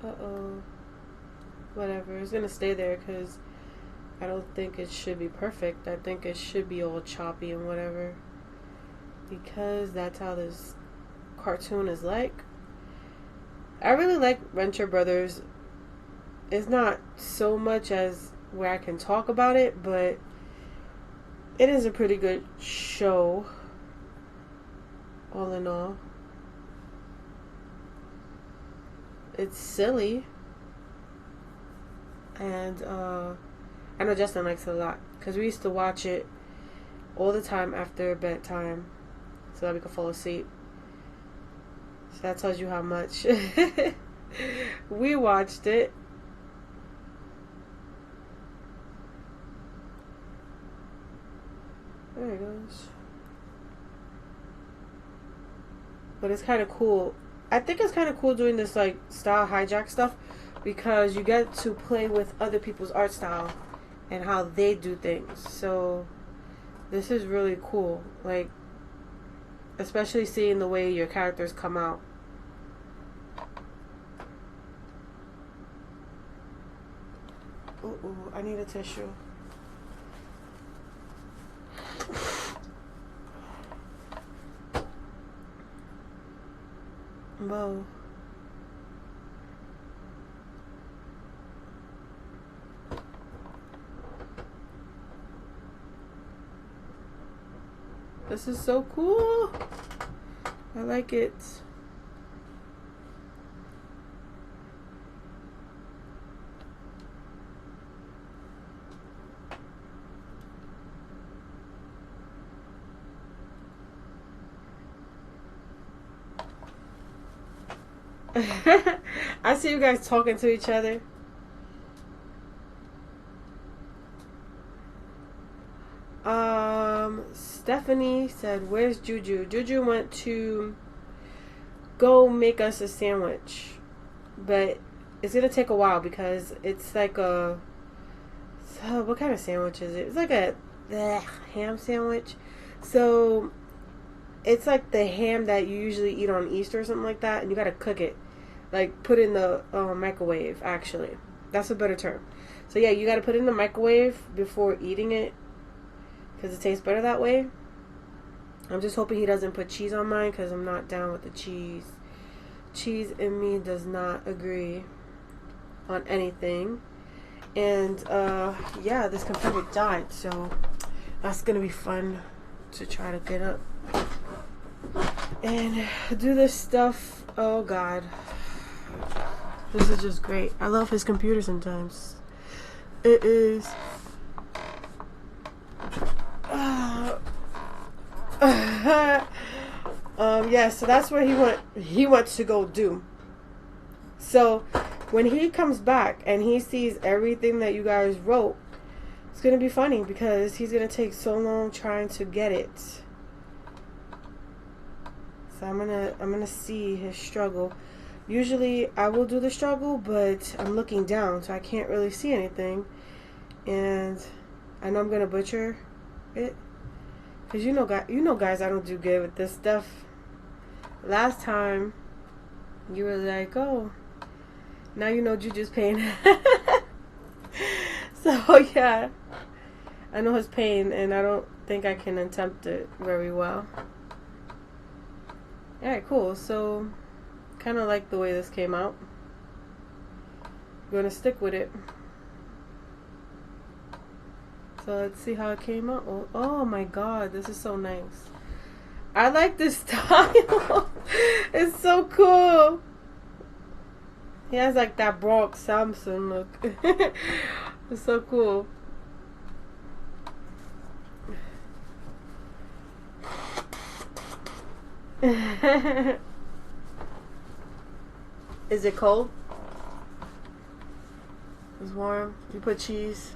Uh-oh. Whatever. It's gonna stay there because I don't think it should be perfect. I think it should be all choppy and whatever. Because that's how this cartoon is like. I really like Venture Brothers. It's not so much as where I can talk about it, but it is a pretty good show, all in all. It's silly, and I know Justin likes it a lot because we used to watch it all the time after bedtime so that we could fall asleep. So that tells you how much we watched it. There it goes. But it's kind of cool. I think it's kind of cool doing this like style hijack stuff because you get to play with other people's art style and how they do things. So this is really cool. Like, especially seeing the way your characters come out. Ooh, I need a tissue. Whoa. This is so cool. I like it. I see you guys talking to each other. Stephanie said, "Where's Juju?" Juju went to go make us a sandwich, but it's gonna take a while because it's like a what kind of sandwich is it? It's like a ham sandwich. So it's like the ham that you usually eat on Easter or something like that, and you gotta cook it, like put it in the microwave. Actually, that's a better term. So yeah, you gotta put it in the microwave before eating it. because it tastes better that way. I'm just hoping he doesn't put cheese on mine because I'm not down with the cheese. Cheese in me does not agree on anything. And yeah, this computer died, so that's gonna be fun to try to get up and do this stuff. Oh god, this is just great. I love his computer sometimes. It is yeah, so that's what he wants to go do. So when he comes back and he sees everything that you guys wrote, it's gonna be funny because he's gonna take so long trying to get it. So I'm gonna see his struggle. Usually I will do the struggle, but I'm looking down, so I can't really see anything. And I know I'm gonna butcher it, cause you know guys, I don't do good with this stuff. Last time you were like, oh, now you know Juju's pain. So yeah, I know his pain, and I don't think I can attempt it very well. Alright, cool. So kind of like the way this came out. I'm gonna stick with it. So let's see how it came out. Oh my god, this is so nice. I like this style. It's so cool. He has like that Brock Samson look. It's so cool. Is it cold? It's warm. You put cheese.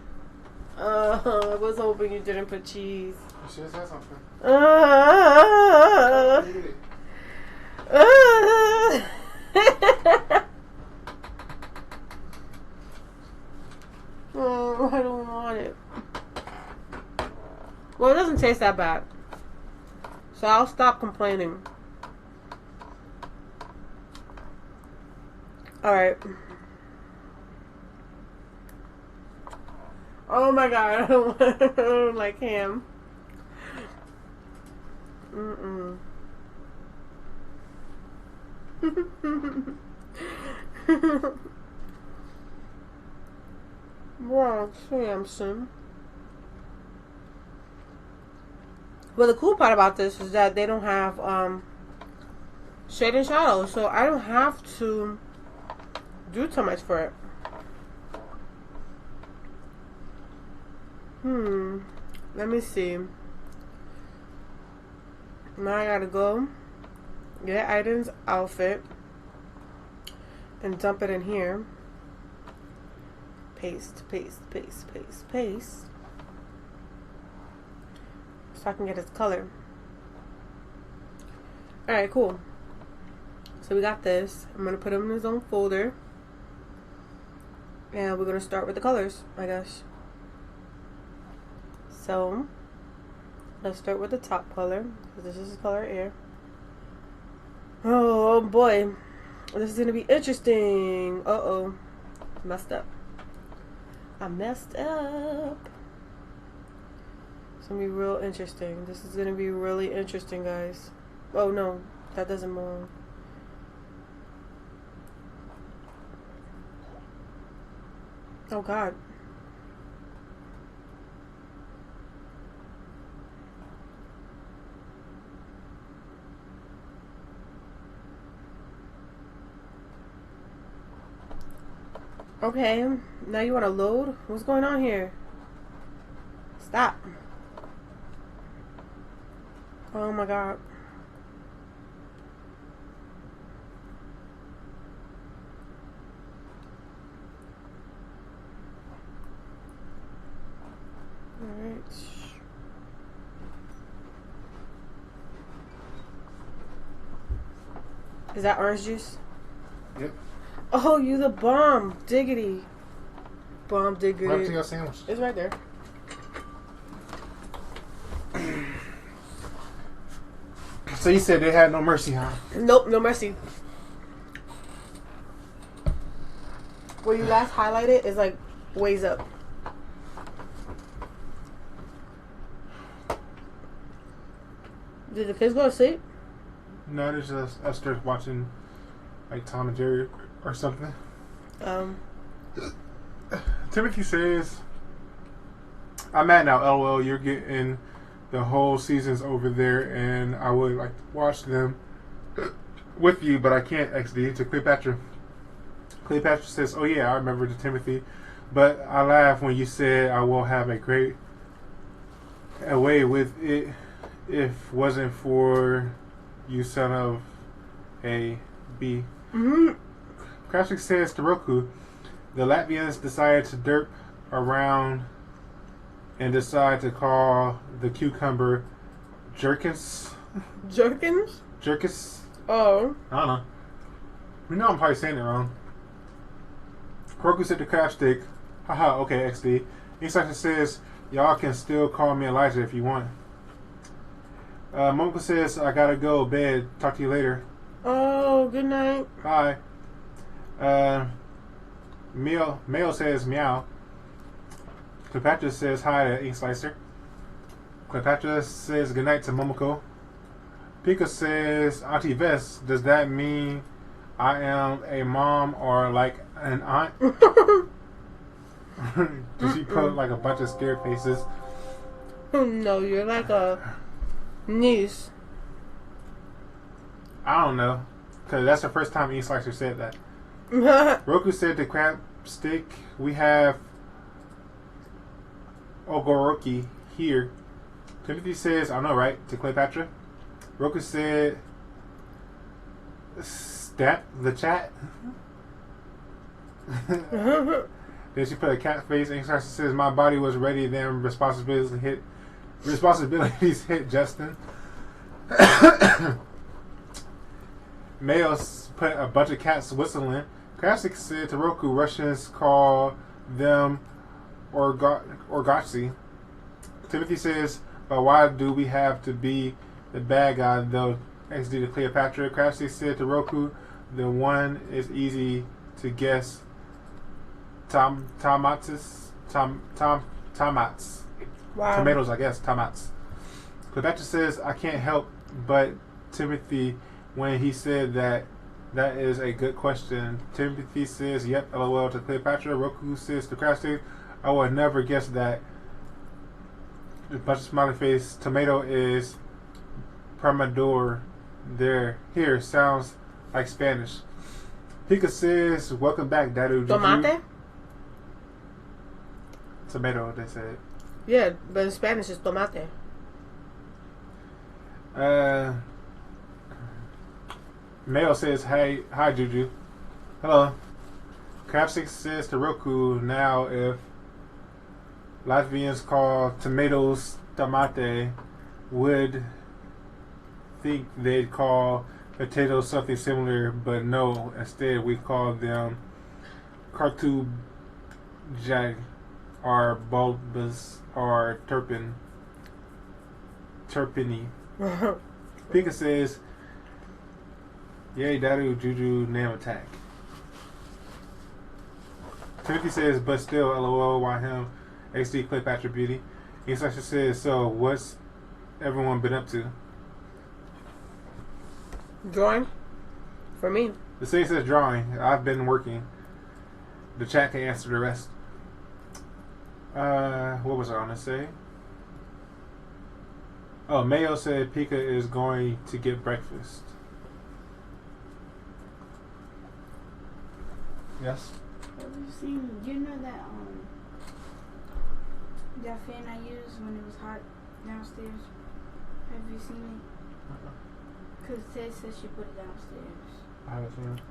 I was hoping you didn't put cheese. You should have said something. Oh, I don't want it. Well, it doesn't taste that bad, so I'll stop complaining. Alright. Oh my god, I don't like ham. Wow, Samson. Well, the cool part about this is that they don't have shade and shadow, so I don't have to do too much for it. Let me see. Now I gotta go get Aiden's outfit and dump it in here. Paste, paste, paste, paste, paste. So I can get his color. Alright, cool. So we got this. I'm gonna put him in his own folder. And we're gonna start with the colors, I guess. So let's start with the top color, because this is his color here. Oh boy, this is gonna be interesting. Uh-oh, messed up. I messed up. It's gonna be real interesting. This is gonna be really interesting, guys. Oh no, that doesn't belong. Oh god. Okay, now you want to load? What's going on here? Stop. Oh my god. Alright. Is that orange juice? Yep. Oh, you the bomb. Diggity. Bomb diggity. Right to your sandwich. It's right there. So you said they had no mercy, huh? Nope, no mercy. Where you last highlighted is like ways up. Did the kids go to sleep? No, it's just us just watching like Tom and Jerry or something. Timothy says, I'm mad now, LOL, you're getting the whole seasons over there and I would like to watch them with you, but I can't, XD. To Cleopatra. Cleopatra says, oh yeah, I remember to Timothy, but I laughed when you said I will have a great away with it if wasn't for you son of a B. Krashik says to Roku, the Latvians decided to derp around and decide to call the cucumber jerkins. Jerkins? Jerkins? Oh. I don't know. You know I'm probably saying it wrong. Roku said to crab stick, haha, okay, XD. Insider says, y'all can still call me Elijah if you want. Monica says, I gotta go bed. Talk to you later. Oh, good night. Bye. Mail says meow. Cleopatra says hi to Ink Slicer. Cleopatra says goodnight to Momoko. Pika says, Auntie Vess, does that mean I am a mom or like an aunt? Does she put like a bunch of scared faces? No, you're like a niece. I don't know. Because that's the first time Ink Slicer said that. Roku said to crab stick, we have Ogoroki here. Timothy says, I know, right? To Cleopatra. Roku said, stat the chat. Then she put a cat face. And she says, my body was ready, then responsibilities hit Justin. Males put a bunch of cats whistling. Krasik said to Roku, Russians call them Orgatsi. Timothy says, but why do we have to be the bad guy though? XD to Cleopatra. Krasik said to Roku, the one is easy to guess. Tomats. Wow. Tomatoes, I guess. Tomats. Cleopatra says, I can't help but Timothy when he said that is a good question. Timothy says, yep, LOL to Cleopatra. Roku says to Krasik, I would never guess that. A bunch of smiley face. Tomato is Permador. There. Here. Sounds like Spanish. Pika says, welcome back, Dadu. Tomate? Tomato, they said. Yeah, but in Spanish it's tomate. Mail says, hey, hi, Juju. Hello. Crapstick says to Roku, now if Latvians call tomatoes tomate, would think they'd call potatoes something similar, but no, instead we call them kartubjag or bulbous or terpene. Pika says, yay, Dadu, Juju, name attack. Timothy says, but still, LOL, why him? XD Cleopatra Beauty. Insasha says, so what's everyone been up to? Drawing. For me. The city says drawing. I've been working. The chat can answer the rest. What was I going to say? Oh, Mayo said Pika is going to get breakfast. Yes? Have you seen, you know that fan I used when it was hot downstairs? Have you seen it? Because Ted said she put it downstairs. I haven't seen it.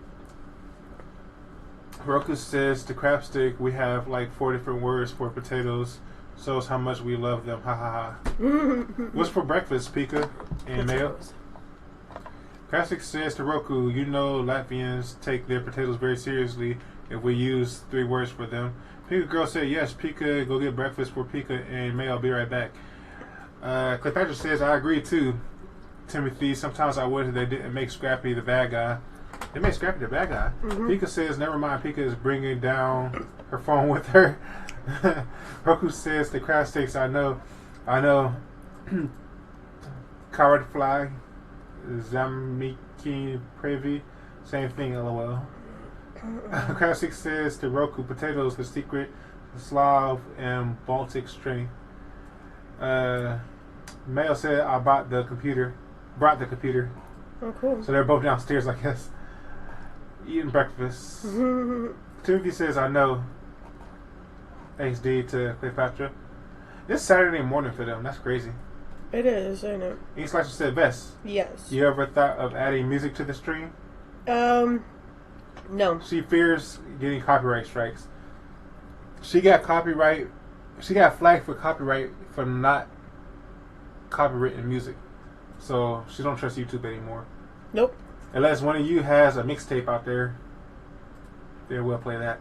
Roku says to crabstick, we have like 4 different words for potatoes. Shows how much we love them. Ha ha ha. What's for breakfast, Pika and Mayo? Crabstick says to Roku, you know Latvians take their potatoes very seriously if we use 3 words for them. Pika girl said, yes, Pika, go get breakfast for Pika and Mayo. I'll be right back. Cleopatra says, I agree too. Timothy, sometimes I wish they didn't make Scrappy the bad guy. They made Scrappy the bad guy. Pika says, never mind, Pika is bringing down her phone with her. Roku says, the crab sticks, I know. Coward Fly, Zamiki Previ, same thing, lol. Classic says to Roku, potatoes for secret, Slav, and Baltic strength. Mail said I brought the computer. Oh, cool. So they're both downstairs, I guess, eating breakfast. Timothy says I know. XD to Cleopatra. It's Saturday morning for them. That's crazy. It is, ain't it? Ink Slasher said, Vess, Yes. you ever thought of adding music to the stream? No. She fears getting copyright strikes. She got flagged for copyright for not copywritten music. So she don't trust YouTube anymore. Nope. Unless one of you has a mixtape out there, then we'll play that.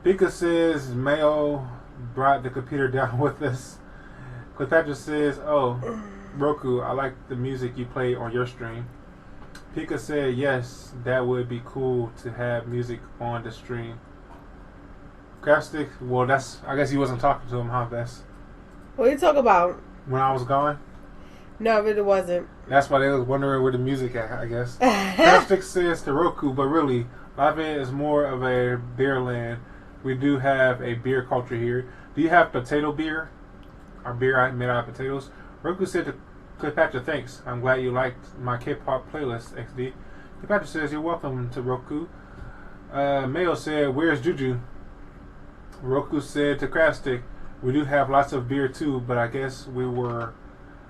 Pika says Mayo brought the computer down with us. Cleopatra says, oh, Roku, I like the music you play on your stream. Pika said, yes, that would be cool to have music on the stream. Crapstick, well, I guess he wasn't talking to him, huh, Bess? What are you talking about? When I was gone? No, it wasn't. That's why they was wondering where the music at, I guess. Crapstick says to Roku, but really, Lava is more of a beer land. We do have a beer culture here. Do you have potato beer? Our beer made out of potatoes? Roku said to Cleopatra, thanks. I'm glad you liked my K-pop playlist, XD. Cleopatra says, you're welcome to Roku. Mayo said, where's Juju? Roku said to Crabstick, we do have lots of beer too, but I guess we were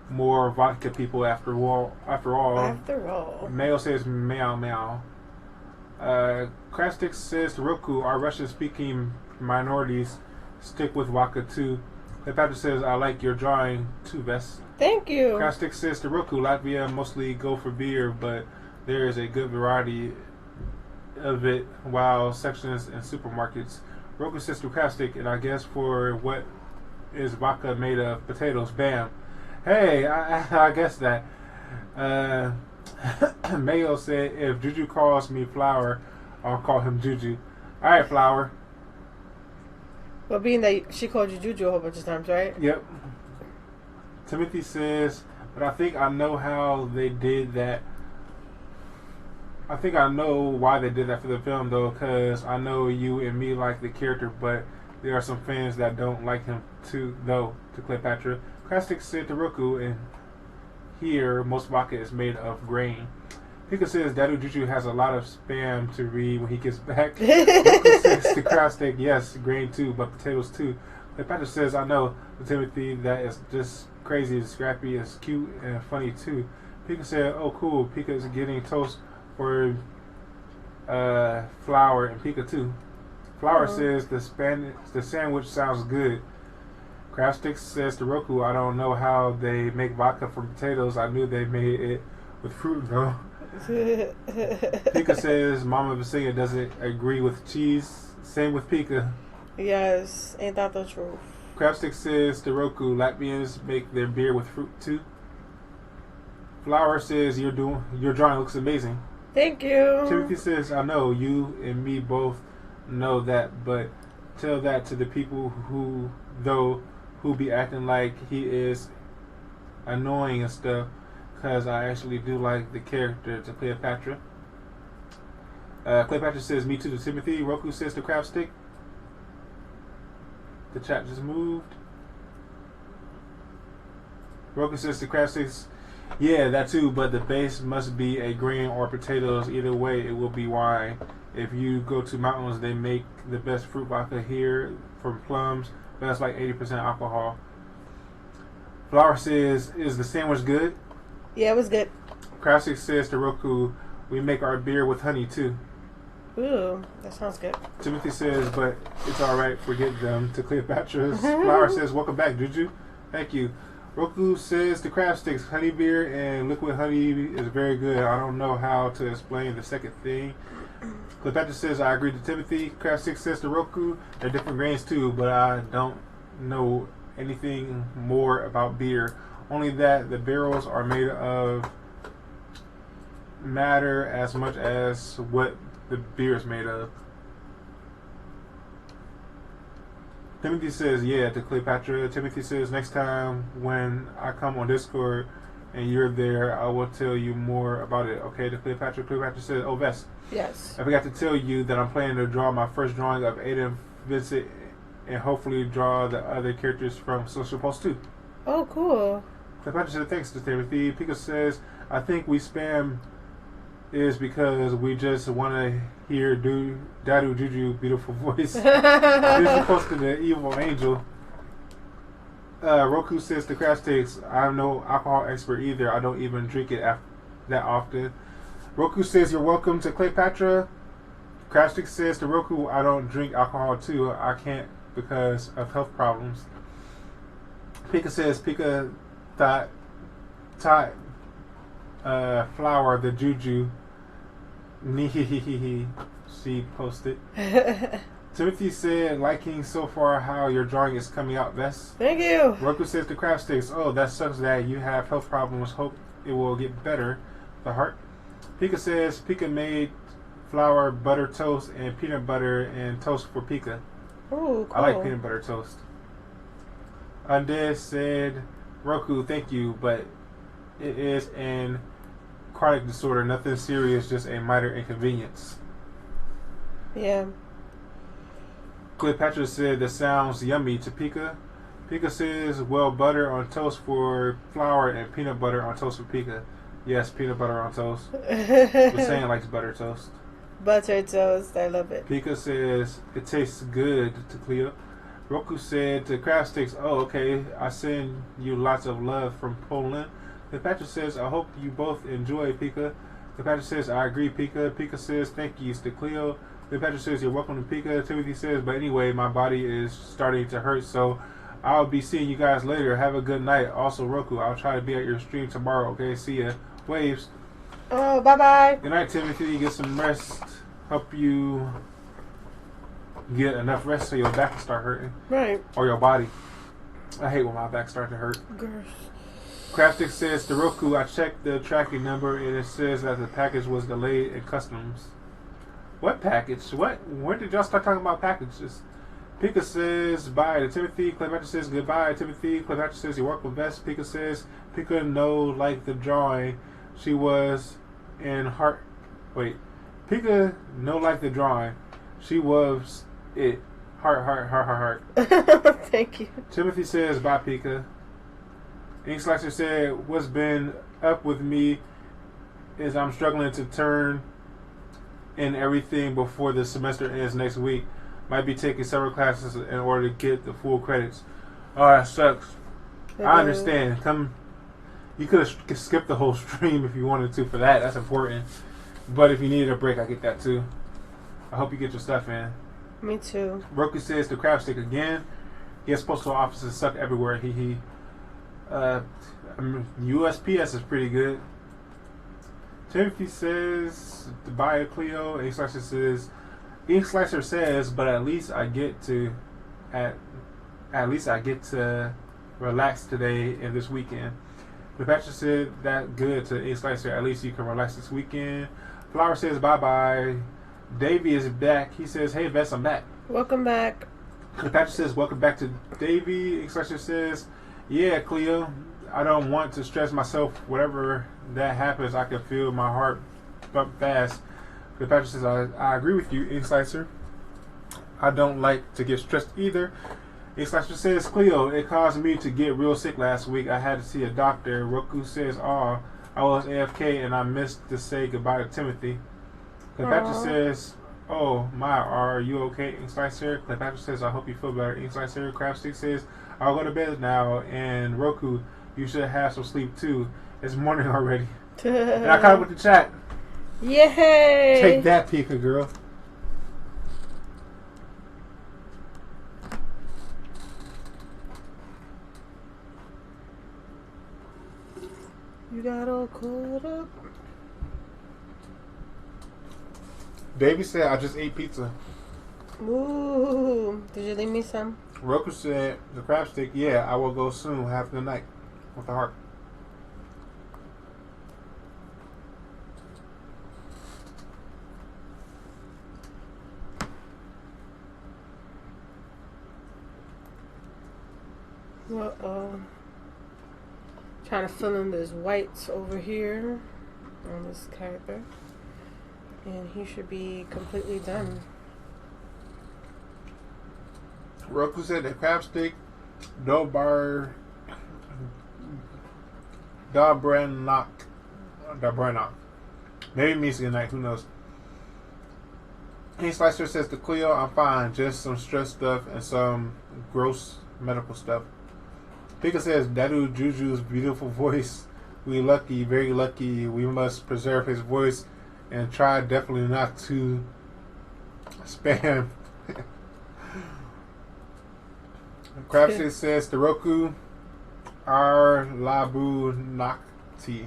more vodka people after all. Mayo says, meow meow. Crabstick says to Roku, our Russian-speaking minorities stick with vodka too. Cleopatra says, I like your drawing too, Vess. Thank you. Crabstick says to Roku, Latvia mostly go for beer, but there is a good variety of it while sections in supermarkets. Roku says to Crabstick, and I guess for what is vodka made of? Potatoes. Bam. Hey, I guess that. Mayo said, if Juju calls me Flower, I'll call him Juju. Alright, Flower. Well, being that she called you Juju a whole bunch of times, right? Yep. Timothy says, but I think I know how they did that. I think I know why they did that for the film, though, because I know you and me like the character, but there are some fans that don't like him, too, though, to Cleopatra. Crastic said to Roku, and here, most vodka is made of grain. Pika says Dadu Juju has a lot of spam to read when he gets back. Roku says to Crabstick, yes, grain too, but potatoes too. Cleopatra says, I know, to Timothy, that is just crazy, it's scrappy, it's cute, and funny too. Pika said, oh cool, Pika is getting toast for Flower and Pika too. Flower says the sandwich sounds good. Crabstick says to Roku, I don't know how they make vodka from potatoes. I knew they made it with fruit though. Pika says Mama Vesenia doesn't agree with cheese. Same with Pika. Yes, ain't that the truth? Crabstick says to Roku, Latvians make their beer with fruit too. Flower says your drawing looks amazing. Thank you. Timothy says, I know you and me both know that, but tell that to the people who be acting like he is annoying and stuff, because I actually do like the character to Cleopatra. Cleopatra says, me too to Timothy. Roku says to Crabstick. The chat just moved. Roku says to Crabstick, yeah, that too, but the base must be a grain or potatoes. Either way, it will be wine. If you go to mountains, they make the best fruit vodka here from plums, but that's like 80% alcohol. Flower says, is the sandwich good? Yeah, it was good. Crabstick says to Roku, we make our beer with honey too. Ooh, that sounds good. Timothy says, but it's alright, forget them. To Cleopatra's. Flower says, welcome back, Juju. Thank you. Roku says to Crabsticks, honey beer and liquid honey is very good. I don't know how to explain the second thing. Cleopatra says, I agree to Timothy. Crabsticks says to Roku, they're different grains too, but I don't know anything more about beer. Only that the barrels are made of matter as much as what the beer is made of. Timothy says, yeah, to Cleopatra. Timothy says, next time when I come on Discord, and you're there, I will tell you more about it. Okay, to Cleopatra. Cleopatra says, "Oh, Vess, Yes. I forgot to tell you that I'm planning to draw my first drawing of Aiden, Vincent, and hopefully draw the other characters from Social Post too." Oh, cool. Cleopatra said, "Thanks to Timothy." Pika says, "I think we spam is because we just want to hear Dadu Juju beautiful voice." Then she posted the evil angel. Roku says to Crash Sticks, "I'm no alcohol expert either. I don't even drink it that often." Roku says, "You're welcome." To Cleopatra. Crash Sticks says to Roku, "I don't drink alcohol too. I can't because of health problems." Pika says, "Pika thought flower the juju." She posted. Timothy said, "Liking so far how your drawing is coming out, Vess." Thank you. Roku says to Craft Sticks, "Oh, that sucks that you have health problems. Hope it will get better." The heart. Pika says, "Pika made flour, butter toast, and peanut butter and toast for Pika." Oh, cool. I like peanut butter toast. Undead said, "Roku, thank you, but it is an chronic disorder, nothing serious, just a minor inconvenience." Yeah. Cleopatra said, "That sounds yummy." To Pika. Pika says, "Well, butter on toast for flour and peanut butter on toast for Pika." Yes, peanut butter on toast. Vesenia likes butter toast. Butter toast. I love it. Pika says, "It tastes good." To Cleo. Roku said to Craft Sticks, "Oh, okay. I send you lots of love from Poland." Cleopatra says, "I hope you both enjoy, Pika." Cleopatra says, "I agree, Pika." Pika says, "Thank yous." To Cleo. Cleopatra says, "You're welcome to Pika." Timothy says, "But anyway, my body is starting to hurt, so I'll be seeing you guys later. Have a good night." Also, Roku, I'll try to be at your stream tomorrow, okay? See ya. Waves. Oh, bye-bye. Good night, Timothy. Get some rest. Hope you get enough rest so your back will start hurting. Right. Or your body. I hate when my back starts to hurt. Gross. Craftic says to Roku, "I checked the tracking number and it says that the package was delayed in customs." What package? What? When did y'all start talking about packages? Pika says bye to Timothy. Cleopatra says goodbye, Timothy. Cleopatra says you're welcome, Best. Pika says Pika no like the drawing. She was in heart. Wait. Pika no like the drawing. She was it. Heart. Thank you. Timothy says bye, Pika. Ink Slicer said, "What's been up with me is I'm struggling to turn in everything before the semester ends next week. Might be taking several classes in order to get the full credits." Oh, that sucks. I understand. You could have skipped the whole stream if you wanted to for that. That's important. But if you needed a break, I get that too. I hope you get your stuff in. Me too. Roku says to Crab Stick again. Yes, postal offices suck everywhere. He. USPS is pretty good. Timothy says to buy a Clio. Ink Slicer says, "But at least I get to relax today and this weekend." The Patrick said that good to Ink Slicer. "At least you can relax this weekend." Flower says bye bye. Davey is back. He says, "Hey Vess, I'm back." Welcome back. Patrick says, "Welcome back to Davey." Ink Slicer says, "Yeah, Cleo, I don't want to stress myself. Whatever that happens, I can feel my heart bump fast." Patrick says, I agree with you, Ink Slicer. I don't like to get stressed either." Ink Slicer says, "Cleo, it caused me to get real sick last week. I had to see a doctor." Roku says, "Oh, I was AFK and I missed to say goodbye to Timothy." Cleopatra says, "Oh my, are you okay, Ink Slicer?" Cleopatra says, "I hope you feel better, Ink Slicer." Crabstick says, "I'll go to bed now." And Roku, "You should have some sleep too. It's morning already." And I caught up with the chat. Yay! Take that, Pika girl. You got all caught up. Davey said, "I just ate pizza." Ooh. Did you leave me some? Roku said, "The crab stick, yeah, I will go soon. Have a good night." With the heart. Trying to fill in this whites over here on this character. And he should be completely done. Roku said the crab stick, Dobranok. Maybe means good night, who knows. Hey Slicer says the Cleo, I'm fine, just some stress stuff and some gross medical stuff. Pika says Dadu Juju's beautiful voice. We lucky, very lucky. We must preserve his voice and try definitely not to spam. Crabstick says the Roku are Labu Nakti.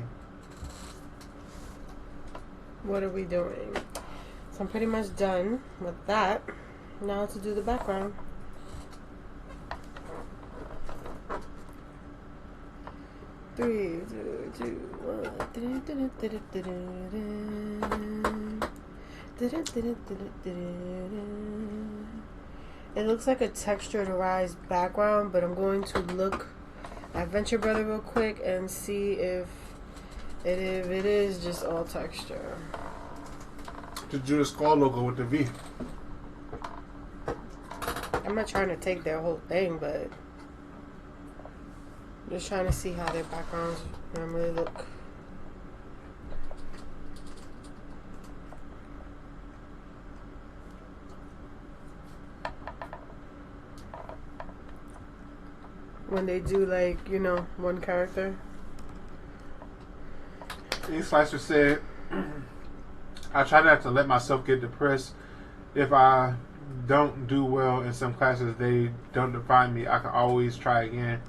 What are we doing? So I'm pretty much done with that. Now to do the background. Three, two, one. It looks like a texturized background, but I'm going to look at Venture Brother real quick and see if it is just all texture. The Judas Skull logo with the V. I'm not trying to take their whole thing, but I'm just trying to see how their backgrounds normally look. When they do, like, you know, one character. Slicer said, I try not to let myself get depressed. If I don't do well in some classes, they don't define me. I can always try again.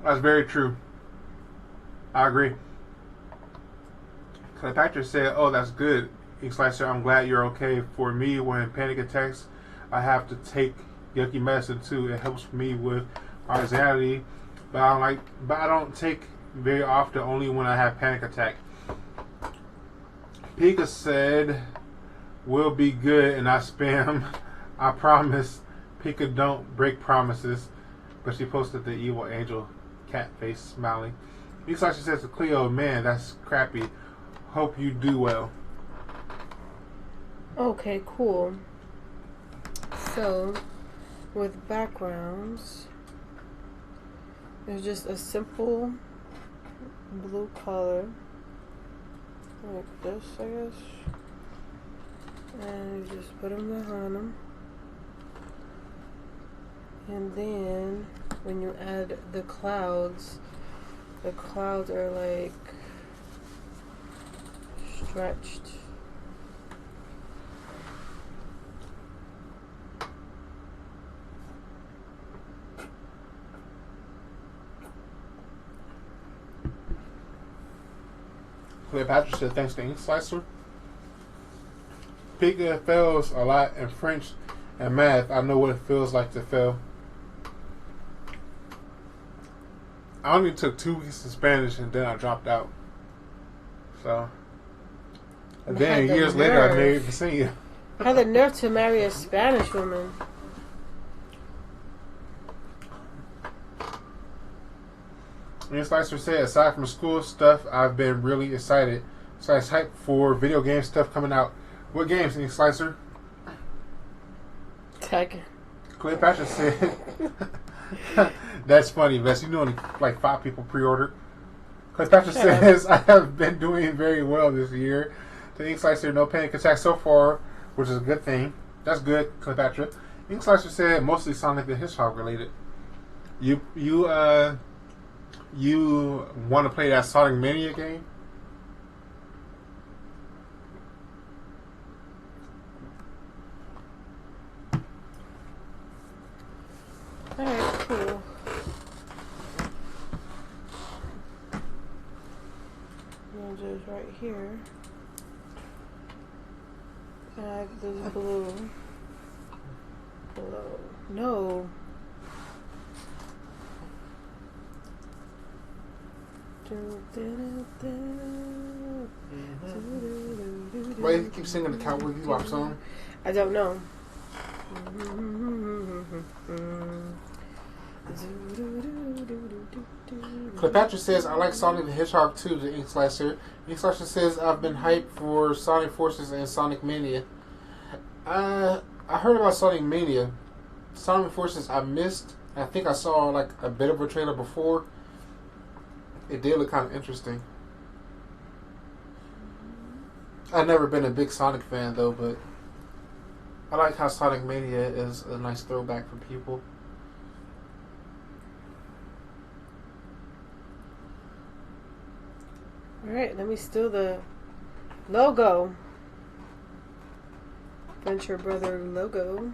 That's very true. I agree. Cleopatra said, oh, that's good. Slicer, I'm glad you're okay. For me, when panic attacks, I have to take yucky medicine too. It helps me with my anxiety, but I don't take very often, only when I have panic attack. Pika said, we'll be good and I spam. I promise. Pika don't break promises. But she posted the evil angel cat face smiling. Looks like she says to Cleo, man, that's crappy. Hope you do well. Okay, cool. So, with backgrounds, there's just a simple blue color like this, I guess, and you just put them behind them, and then when you add the clouds are like stretched. Cleopatra said, thanks to Ink Slicer. Pika fails a lot in French and math. I know what it feels like to fail. I only took 2 weeks in Spanish and then I dropped out. So, and then years later I married Vesenia. Had the nerve to marry a Spanish woman. Ian Slicer said, aside from school stuff, I've been really excited. So I was hyped for video game stuff coming out. What games, Ian Slicer? Tekken. Cleopatra said, that's funny, Vess. You know only like 5 people pre-ordered. Cleopatra says, I have been doing very well this year. The Ink Slicer, no panic attacks so far, which is a good thing. That's good, Cleopatra. Ink Slicer said, mostly Sonic the Hedgehog related. You want to play that Sonic Mania game? Alright, cool. Now just right here, add this blue. Below. No. Why do you keep singing the Cowboy Bebop song? I don't know. Cleopatra says, I like Sonic the Hedgehog too, the Ink Slicer. Ink Slicer says, I've been hyped for Sonic Forces and Sonic Mania. I heard about Sonic Mania. Sonic Forces I missed. I think I saw like a bit of a trailer before. It did look kind of interesting. I've never been a big Sonic fan though, but I like how Sonic Mania is a nice throwback for people. Alright, let me steal the logo. Venture Brother logo.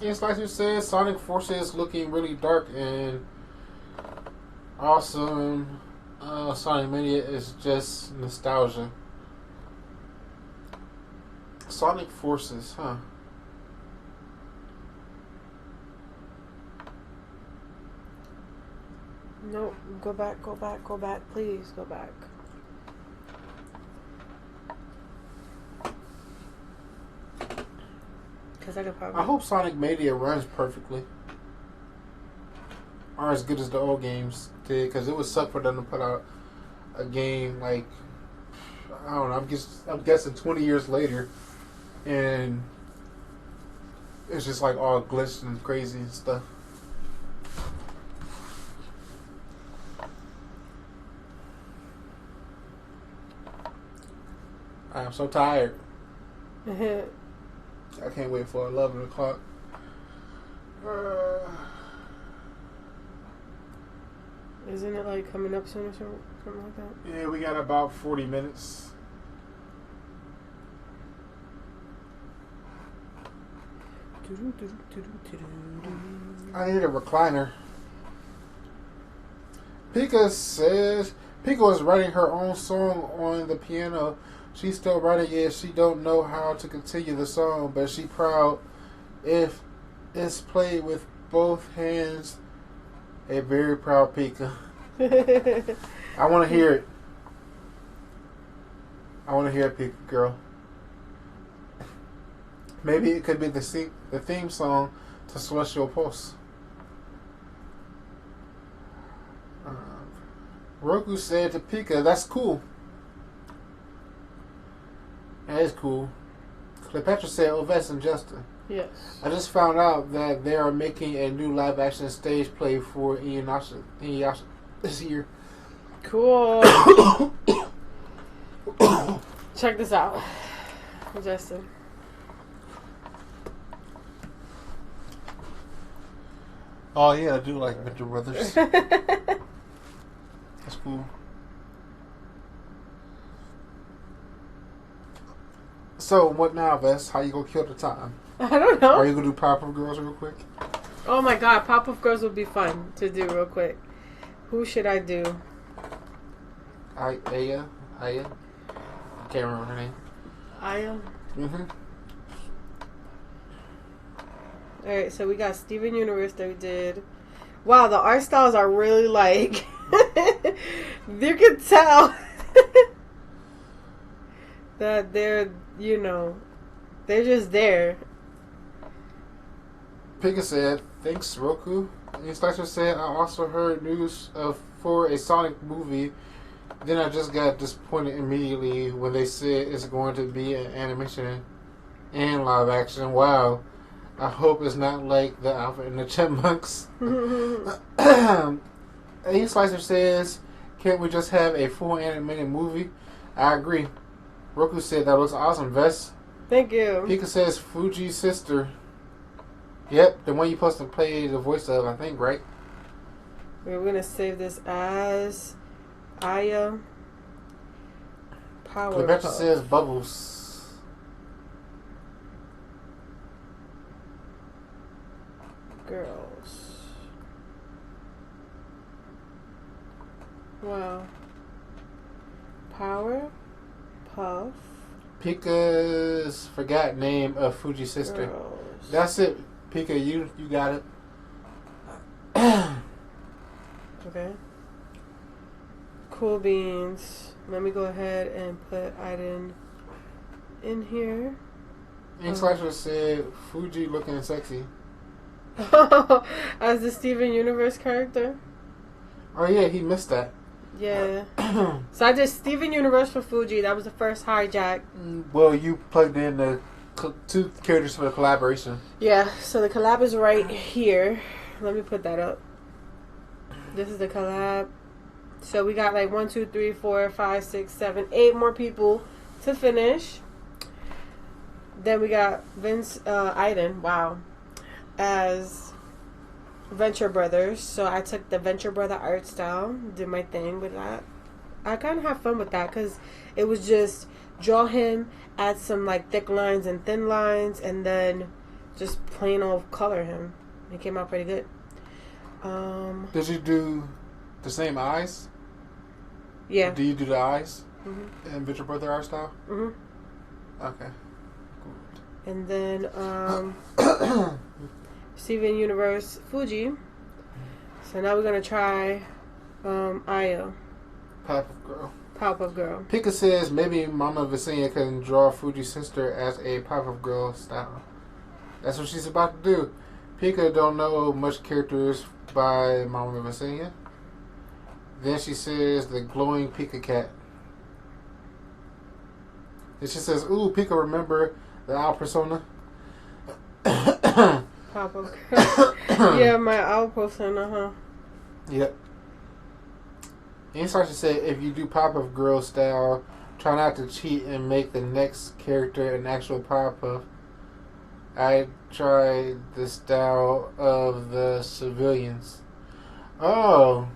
Yes, like you said, Sonic Forces looking really dark and awesome. Sonic Mania is just nostalgia. Sonic Forces, huh? No, go back, please, go back. Because I could probably... I hope Sonic Mania runs perfectly. Or as good as the old games did, because it would suck for them to put out a game like, I don't know, I'm guessing 20 years later, and it's just like all glitched and crazy and stuff. I am so tired. I can't wait for 11 o'clock. Isn't it like coming up soon or something like that? Yeah, we got about 40 minutes. I need a recliner. Pika says Pika was writing her own song on the piano. She's still writing it. She don't know how to continue the song, but she proud if it's played with both hands. A very proud Pika. I want to hear it. I want to hear it, Pika girl. Maybe it could be the theme song to Celestial Pulse. Roku said to Pika, "That's cool." That is cool. Cleopatra said, "Oh, Vess and Justin. Yes. I just found out that they are making a new live-action stage play for Inuyasha this year." Cool. Check this out, Justin. Oh yeah, I do like Venture Brothers. That's cool. So what now, Vess? How you gonna kill the time? I don't know. Are you gonna do Powerpuff Girls real quick? Oh my god, Powerpuff Girls would be fun to do real quick. Who should I do? Aya. I can't remember her name. Aya? Mm-hmm. Alright, so we got Steven Universe that we did. Wow, the art styles are really like... you can tell that they're, you know, they're just there. Pika said, "Thanks, Roku." And Slicer said, "I also heard news for a Sonic movie. Then I just got disappointed immediately when they said it's going to be an animation and live action. Wow. I hope it's not like the Alfred and the Chipmunks." A Slicer says, "Can't we just have a full animated movie?" I agree. Roku said, "That looks awesome, Vess." Thank you. Pika says, "Fuji's sister." Yep, the one you're supposed to play the voice of, I think, right? We're going to save this as Aya Power. Rebecca says, "Bubbles." Girls. Wow. Power Puff Pika's forgot name of Fuji's sister. Girls. That's it, Pika. You got it. Okay. Cool beans. Let me go ahead and put Aiden in here. Ink Slicer said Fuji looking sexy. As the Steven Universe character. Oh yeah, he missed that. Yeah. So I did Steven Universe for Fuji. That was the first hijack. Well, you plugged in the two characters for the collaboration. Yeah. So the collab is right here. Let me put that up. This is the collab. So we got like 1, 2, 3, 4, 5, 6, 7, 8 more people to finish. Then we got Vince Iden, wow, as Venture Brothers. So I took the Venture Brother art style, did my thing with that. I kind of have fun with that because it was just draw him, add some like thick lines and thin lines, and then just plain old color him. It came out pretty good. Did you do the same eyes? Yeah. Do you do the eyes Mm-hmm. in Venture Brother art style? Mm-hmm. Okay. And then Steven Universe Fuji. So now we're gonna try Io. Powerpuff Girl. Powerpuff Girl. Pika says maybe Mama Vesenia can draw Fuji's sister as a Powerpuff Girl style. That's what she's about to do. Pika don't know much characters by Mama Vesenia. Then she says the glowing Pika cat. Then she says, ooh, Pika, remember the owl persona? Powerpuff Girl. Yeah, my owl persona, huh? Yep. And so she said, if you do Powerpuff Girl style, try not to cheat and make the next character an actual Powerpuff. I tried the style of the civilians. Oh.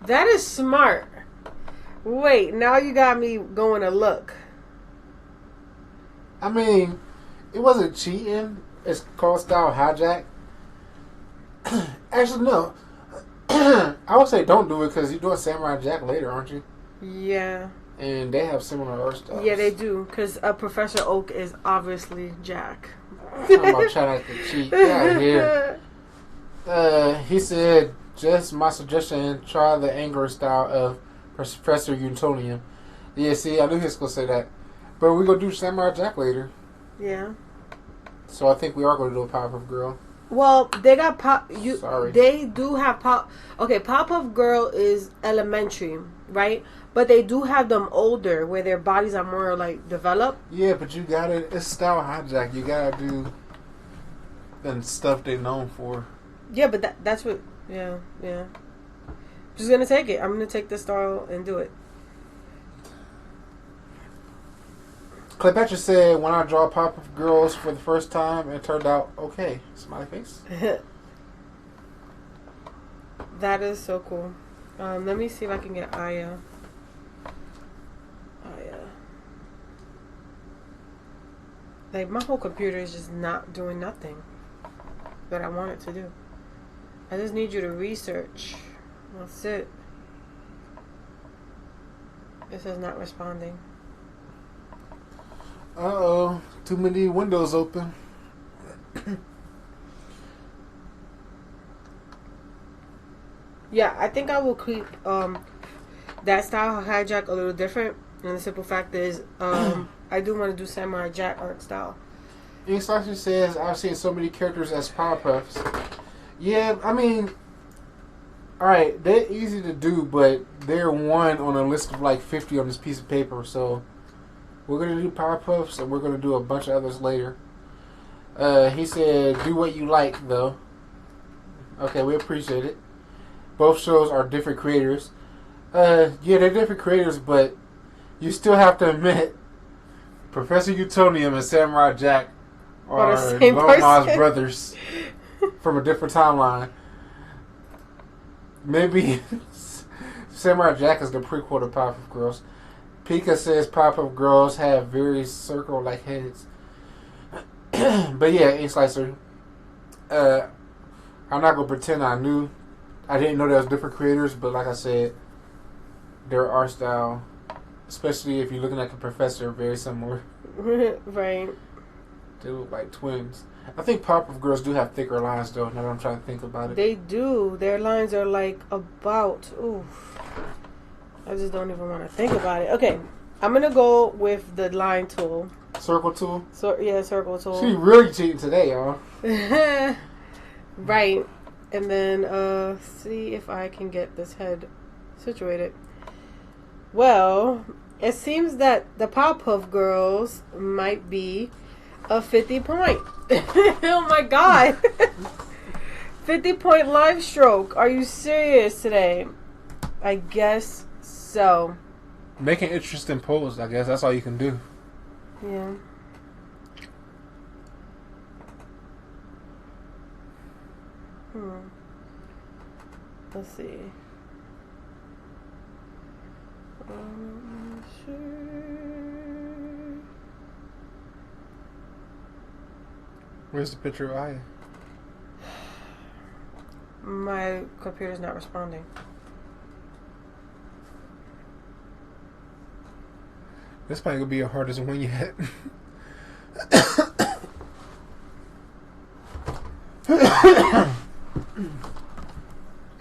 That is smart. Wait, now you got me going to look. I mean, it wasn't cheating. It's called style hijack. Actually, no. I would say don't do it because you're doing Samurai Jack later, aren't you? Yeah. And they have similar art styles. Yeah, they do. Because Professor Oak is obviously Jack. I'm about trying not to cheat. Yeah, here. He said, just my suggestion, try the Angler style of Professor Utonium. Yeah, see, I knew he was going to say that. But we're going to do Samurai Jack later. Yeah. So I think we are going to do a Powerpuff Girl. Well, they got Sorry. They do have Okay, Powerpuff Girl is elementary, right? But they do have them older, where their bodies are more like developed. Yeah, but you got to. It's style hijack. You got to do the stuff they're known for. Yeah, but that's what. Yeah. Just gonna take it. I'm gonna take the style and do it. Cleopatra said, when I draw Powerpuff Girls for the first time, it turned out okay. Smiley face. That is so cool. Let me see if I can get Aya. Like, my whole computer is just not doing nothing that I want it to do. I just need you to research. That's it. This is not responding. Uh-oh. Too many windows open. Yeah, I think I will keep that style hijack a little different. And the simple fact is, I do want to do Samurai Jack art style. Instruction says, I've seen so many characters as Powerpuffs. Yeah, I mean, alright, they're easy to do, but they're one on a list of like 50 on this piece of paper, so we're going to do Powerpuffs, and we're going to do a bunch of others later. He said, do what you like, though. Okay, we appreciate it. Both shows are different creators. Yeah, they're different creators, but you still have to admit, Professor Utonium and Samurai Jack are Loma's brothers from a different timeline. Maybe Samurai Jack is the prequel to Powerpuff Girls. Pika says Powerpuff Girls have very circle-like heads. But yeah, Ink Slicer. I'm not going to pretend I didn't know there was different creators, but like I said, their art style, especially if you're looking at the Professor, very similar. Right. They look like twins. I think Powerpuff Girls do have thicker lines, though, now that I'm trying to think about it. They do. Their lines are like about... Oof. I just don't even want to think about it. Okay. I'm going to go with the line tool. Circle tool. So yeah, circle tool. She really cheating today, y'all. Right. And then see if I can get this head situated. Well, it seems that the Powerpuff Girls might be a 50 point. Oh my god. 50-point live stroke. Are you serious today? I guess so. Make an interesting pose, I guess. That's all you can do. Yeah. Let's see. Where's the picture of Aya? My computer's not responding. This probably gonna be your hardest one yet.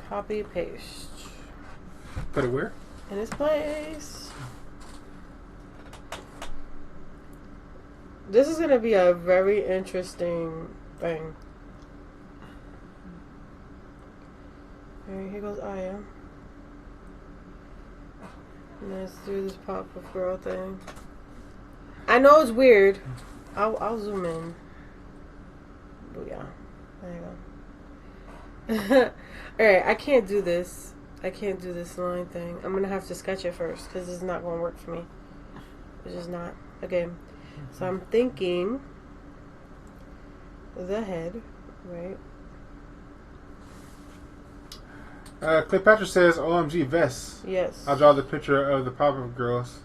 Copy, paste. Put it where? In its place. This is gonna be a very interesting thing. Alright, here goes Aya. Let's do this Powerpuff Girl thing. I know it's weird. I'll zoom in. Booyah. There you go. Alright, I can't do this. I can't do this line thing. I'm gonna have to sketch it first because it's not gonna work for me. It's just not. Okay. So I'm thinking the head, right? Cleopatra says, OMG, Vess. Yes. I'll draw the picture of the Powerpuff Girls.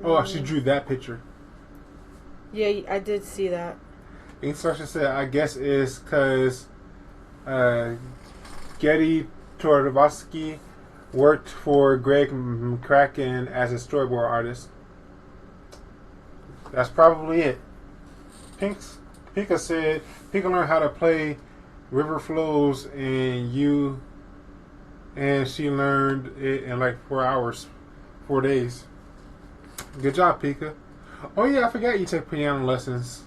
Oh, she drew that picture. Yeah, I did see that. Instruction said, I guess is because Getty Twardowski worked for Greg McCracken as a storyboard artist. That's probably it. Pika said, Pika learned how to play River Flows and she learned it in like 4 days. Good job, Pika. Oh yeah, I forgot you took piano lessons.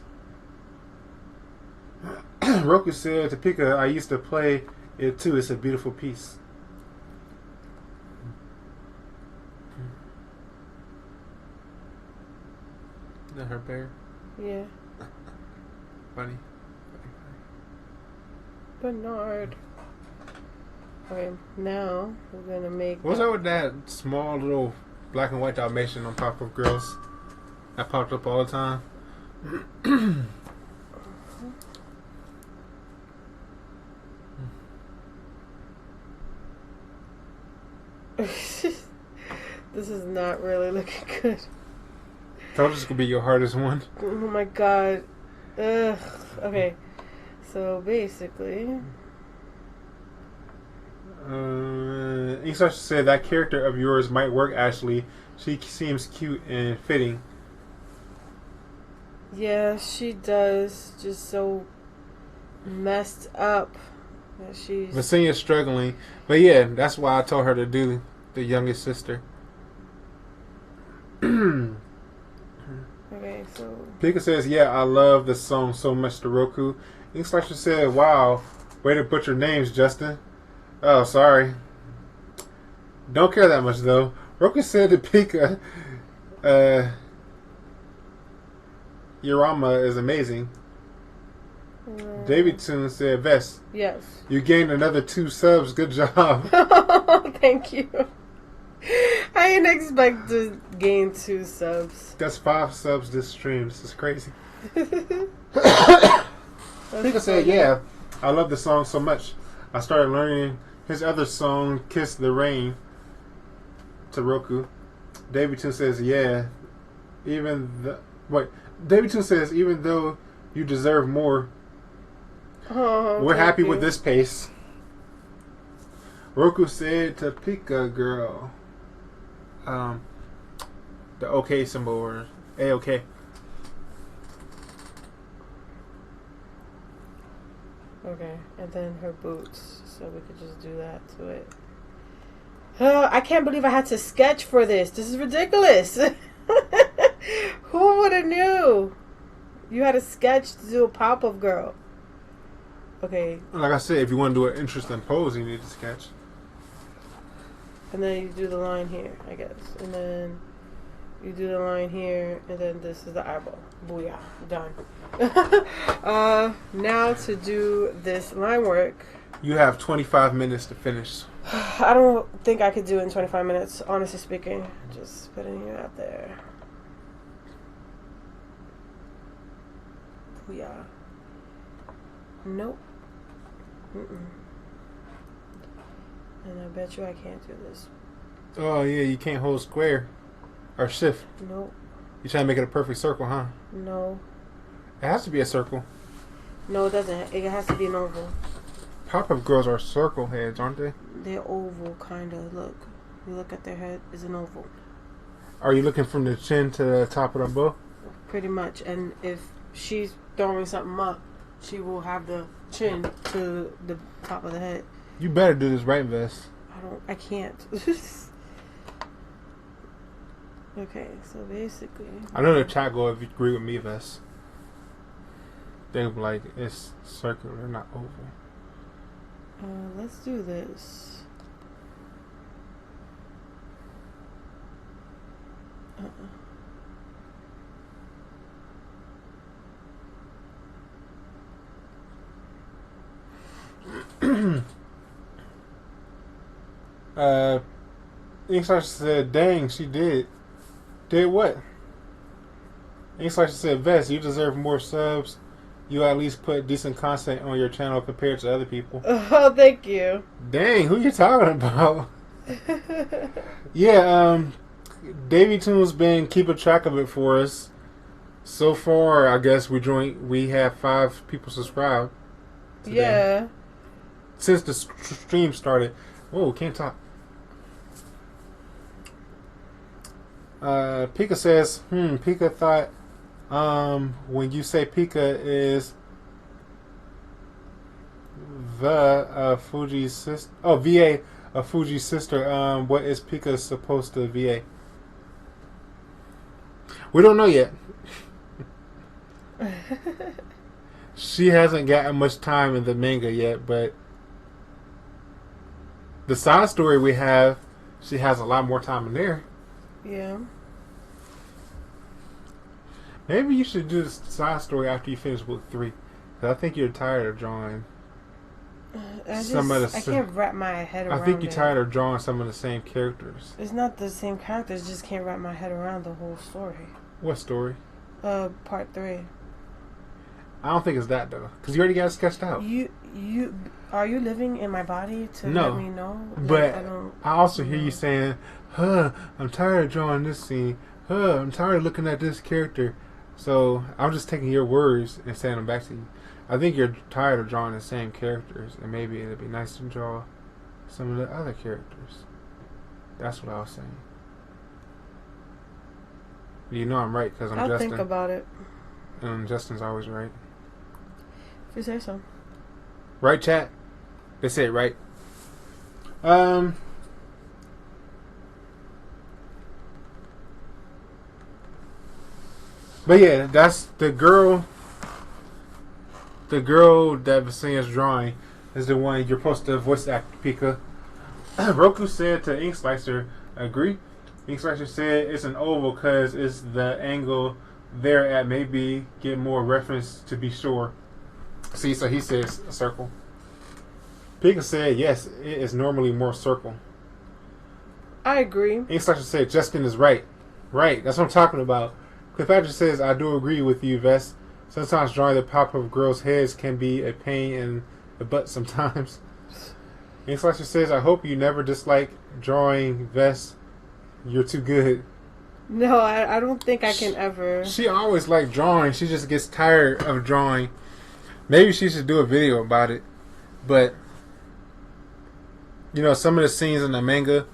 Roku said to Pika, I used to play it too. It's a beautiful piece. Is that her bear? Yeah. Funny. Bernard. Okay, now we're gonna make. What's up with that small little black and white Dalmatian on Powerpuff Girls? That popped up all the time. This is not really looking good. Told you this could be your hardest one. Oh my god. Ugh. Okay. So basically. Instruction said that character of yours might work, Ashley. She seems cute and fitting. Yeah, she does. Just so messed up that she's. Vesenia's struggling. But yeah, that's why I told her to do the youngest sister. Okay, so. Pika says, yeah, I love the song so much to Roku. Instruction said, wow, way to butcher names, Justin. Oh, sorry. Don't care that much, though. Roku said to Pika, Yorama is amazing. David Toon said, Vess. Yes. You gained another 2 subs. Good job. Thank you. I didn't expect to gain 2 subs. That's 5 subs this stream. This is crazy. Pika Pika said, yeah, I love the song so much. I started learning his other song, Kiss the Rain, to Roku. David Toon says, yeah, David Toon says, even though you deserve more, we're happy with this pace. Roku said to Pika girl, the OK symbol, or A-OK. Okay, and then her boots, so we could just do that to it. I can't believe I had to sketch for this. This is ridiculous. Who would have knew. You had a sketch to do a pop-up girl. Okay. Like I said, if you want to do an interesting pose, you need to sketch. And then you do the line here, I guess. And then you do the line here, and then this is the eyeball. Booyah. Done. Now to do this line work. You have 25 minutes to finish. I don't think I could do it in 25 minutes, honestly speaking. Just putting it out there. Booyah. Nope. Mm-mm. And I bet you I can't do this. Oh, yeah, you can't hold square or shift. Nope. You trying to make it a perfect circle, huh? No. It has to be a circle. No, it doesn't. It has to be an oval. Pop-up girls are circle heads, aren't they? They're oval, kind of. Look. You look at their head, it's an oval. Are you looking from the chin to the top of the bow? Pretty much. And if she's throwing something up, she will have the chin to the top of the head. You better do this right, Vess. I can't. Okay, so basically. I know the chat go if you agree with me, Vess. They'll be like, it's circular, not oval. Let's do this. Inkslash said, dang, she did. Did what? Inkslash said, Vess, you deserve more subs. You at least put decent content on your channel compared to other people. Oh, thank you. Dang, who you talking about? Yeah, Davey Toon's been keeping track of it for us. So far, I guess we have 5 people subscribed today. Yeah. Since the stream started. Whoa, can't talk. Pika says, Pika thought, when you say Pika is the Fuji's sister, VA, a Fuji's sister, what is Pika supposed to VA? We don't know yet. She hasn't gotten much time in the manga yet, but the side story we have, she has a lot more time in there. Yeah. Maybe you should do the side story after you finish book 3. Because I think you're tired of drawing I can't wrap my head around it. I think you're tired of drawing some of the same characters. It's not the same characters, just can't wrap my head around the whole story. What story? Part 3. I don't think it's that though, because you already got it sketched out. Are you living in my body to No, let me know? But I also hear you saying, I'm tired of drawing this scene. I'm tired of looking at this character. So I'm just taking your words and saying them back to you. I think you're tired of drawing the same characters, and maybe it'd be nice to draw some of the other characters. That's what I was saying. You know I'm right, because I'm Justin. I'll think about it. And Justin's always right. If you say so. Right, chat? They say it right. But yeah, that's the girl. The girl that Vesenia's drawing is the one you're supposed to voice act, Pika. Roku said to Ink Slicer, agree. Ink Slicer said it's an oval because it's the angle there at maybe get more reference to be sure. See, so he says a circle. Pika said yes, it is normally more circle. I agree. Ink Slicer said Justin is right. Right, that's what I'm talking about. Cleopatra says, I do agree with you, Vess. Sometimes drawing the pop-up girls' heads can be a pain in the butt sometimes. Ink Slicer says, I hope you never dislike drawing, Vess. You're too good. No, I don't think I can ever. She always liked drawing. She just gets tired of drawing. Maybe she should do a video about it. But, you know, some of the scenes in the manga,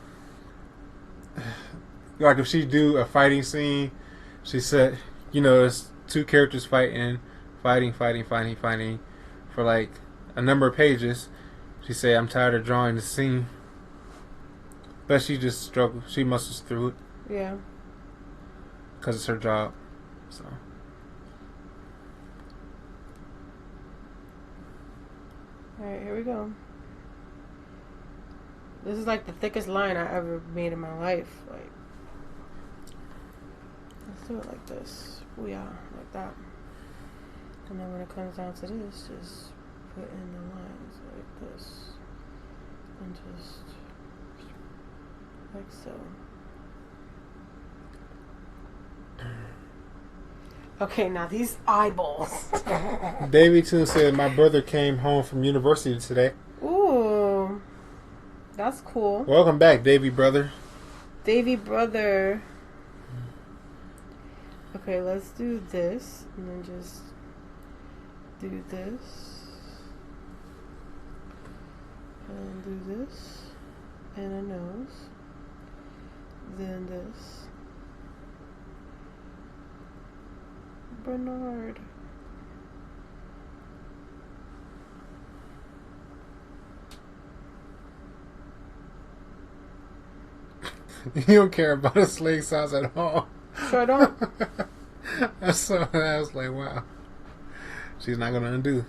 like if she do a fighting scene, she said, you know, it's 2 characters fighting for like a number of pages. She said, I'm tired of drawing the scene. But she just struggled. She muscles through it. Yeah. Because it's her job. So. Alright, here we go. This is like the thickest line I ever made in my life. Like, let's do it like this. Booyah, like that. And then when it comes down to this, just put in the lines like this. And just like so. Okay, now these eyeballs. Davey too said my brother came home from university today. Ooh, that's cool. Welcome back, Davey brother. Davey brother. Okay, let's do this and then just do this and do this and a nose, then this. Bernard. You don't care about his leg size at all. Sure I don't. I was like, wow. She's not gonna undo.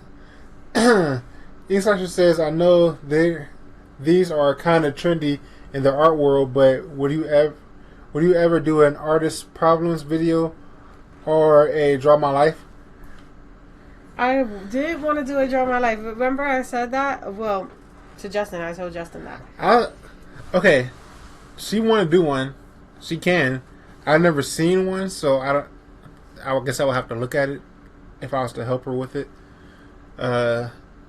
Instructor says, I know these are kind of trendy in the art world, but would you ever do an artist problems video or a draw my life? I did want to do a draw my life. Remember I said that? Well, to Justin, I told Justin that. Okay. She want to do one. She can. I've never seen one, so I guess I would have to look at it if I was to help her with it.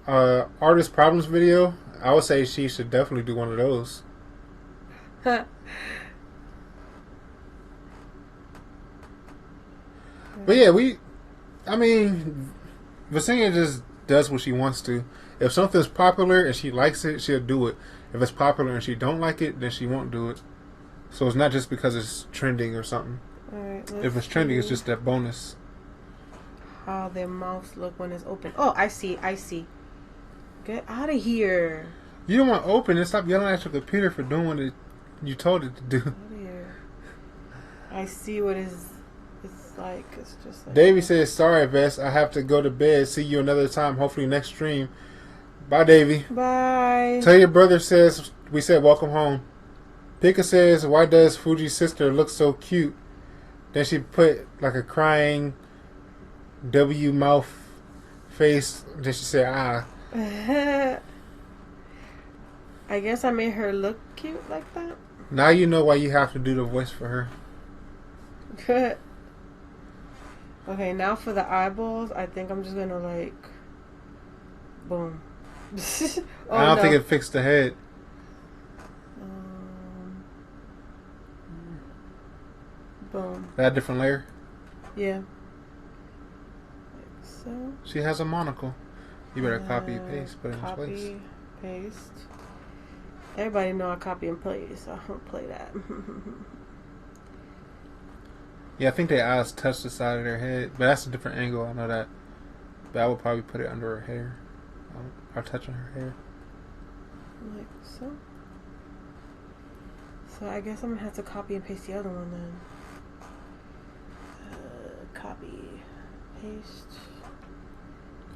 Artist problems video, I would say she should definitely do one of those. But yeah, Vesenia just does what she wants to. If something's popular and she likes it, she'll do it. If it's popular and she don't like it, then she won't do it. So it's not just because it's trending or something. Alright, if it's trending, it's just that bonus. How their mouths look when it's open. Oh, I see. Get out of here. You don't want to open it. Stop yelling at your computer for doing what you told it to do. Out of here. I see what it's like. It's just like... Davey says, sorry, Vess. I have to go to bed. See you another time. Hopefully next stream. Bye, Davey. Bye. Tell your brother says we said welcome home. Pika says, why does Fuji's sister look so cute? Then she put like a crying W mouth face. Then she said, ah. I guess I made her look cute like that. Now you know why you have to do the voice for her. Good. Okay, now for the eyeballs, I think I'm just gonna like, boom. I don't think it fixed the head. Boom. That different layer? Yeah. Like so. She has a monocle. You better copy and paste, put it in place. Copy, paste. Everybody know I copy and paste, so I don't play that. Yeah, I think their eyes touch the side of their head, but that's a different angle. I know that. But I would probably put it under her hair. Or touching her hair. Like so. So I guess I'm gonna have to copy and paste the other one then. Copy, paste.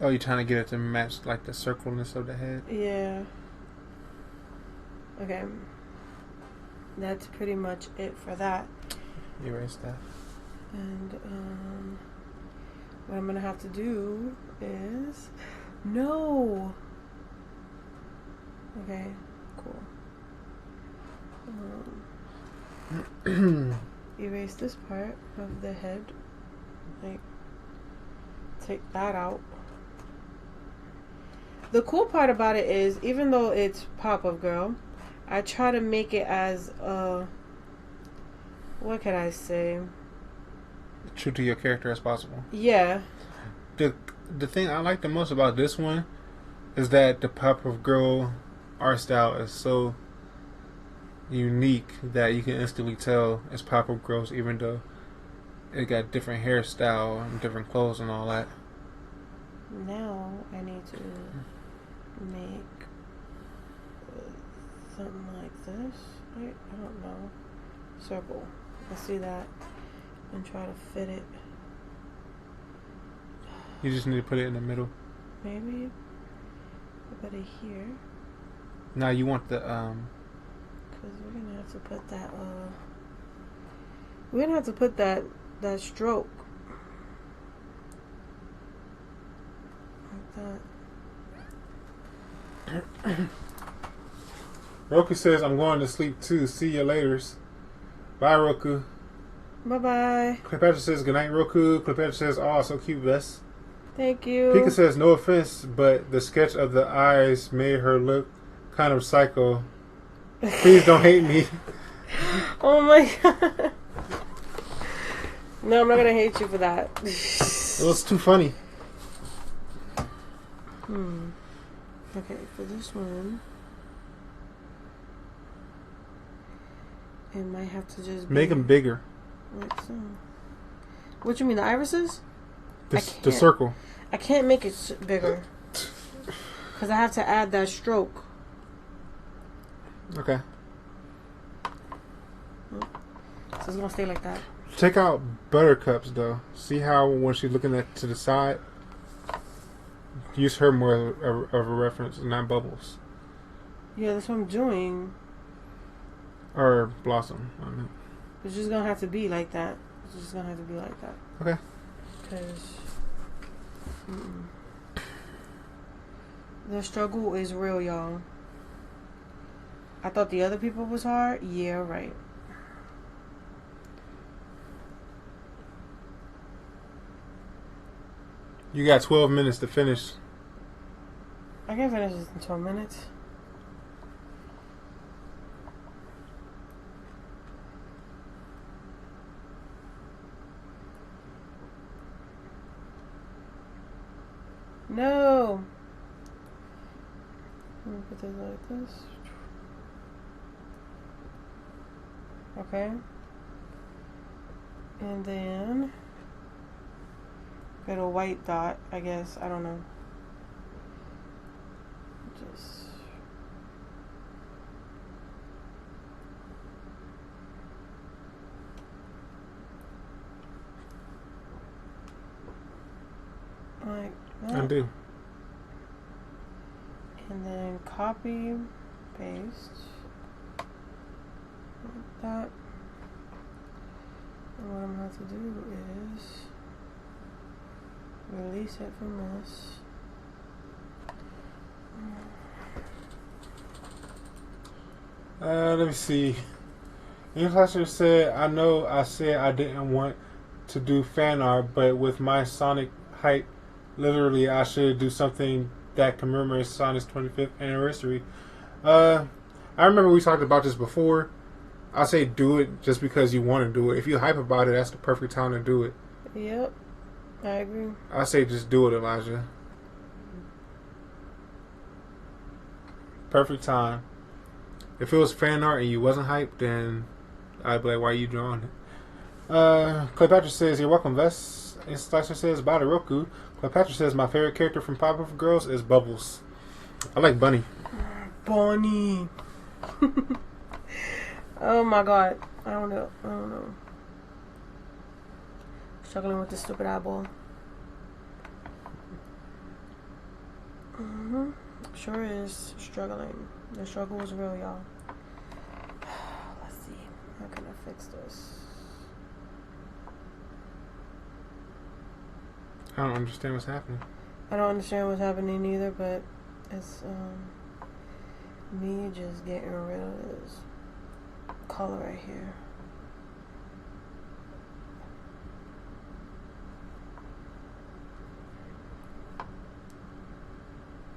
Oh, you're trying to get it to match like the circleness of the head? Yeah. Okay. That's pretty much it for that. Erase that. And what I'm gonna have to do is no. Okay, cool. Erase this part of the head. Like, take that out. The cool part about it is, even though it's Pop-Up Girl, I try to make it as what can I say? True to your character as possible. Yeah. The thing I like the most about this one is that the Pop-Up Girl art style is so unique that you can instantly tell it's Pop-Up Girls, even though it got different hairstyle and different clothes and all that. Now I need to make something like this. Right? I don't know. Circle. Let's do that and try to fit it You just need to put it in the middle. Maybe. I put it here. Now you want the Because we're gonna have to put that. We're gonna have to put that stroke. Like that. Roku says I'm going to sleep too. See you later. Bye, Roku. Bye bye. Cleopatra says good night, Roku. Cleopatra says, oh, so cute, Vess. Thank you. Pika says no offense, but the sketch of the eyes made her look kind of psycho. Please don't hate me. Oh my god. No, I'm not gonna hate you for that. It was too funny. Okay, for this one, it might have to just Make them bigger. like so. What you mean, the irises? The circle. I can't make it bigger because I have to add that stroke. Okay. So it's gonna stay like that. Check out Buttercups though. See how when she's looking at to the side, use her more of a reference, not Bubbles Yeah, that's what I'm doing. or Blossom. I mean. It's just gonna have to be like that. It's just gonna have to be like that. Okay. Because the struggle is real, y'all. I thought the other people was hard. Yeah, right. You got 12 minutes to finish. I can finish this in 12 minutes. No. I'm gonna put it like this. Okay. And then get a white dot, I guess. I don't know. Just like that. Undo. And then copy, paste, like that. And what I'm going to have to do is release it from this. Let me see. Influencer said, I know I said I didn't want to do fan art, but with my Sonic hype, literally I should do something that commemorates Sonic's 25th anniversary. I remember we talked about this before. I say do it just because you want to do it. If you hype about it, that's the perfect time to do it. Yep, I agree. I say just do it, Elijah. Perfect time. If it was fan art and you wasn't hyped, then I'd be like, why are you drawing it? Cleopatra says, you're welcome, Vess. And Slicer says, bye to Roku. Cleopatra says, my favorite character from Powerpuff Girls is Bubbles. I like Bunny. Bonnie. Oh my god. I don't know. Struggling with this stupid eyeball. Sure is struggling. The struggle is real, y'all. Let's see. How can I fix this? I don't understand what's happening. I don't understand what's happening either, but it's me just getting rid of this color right here.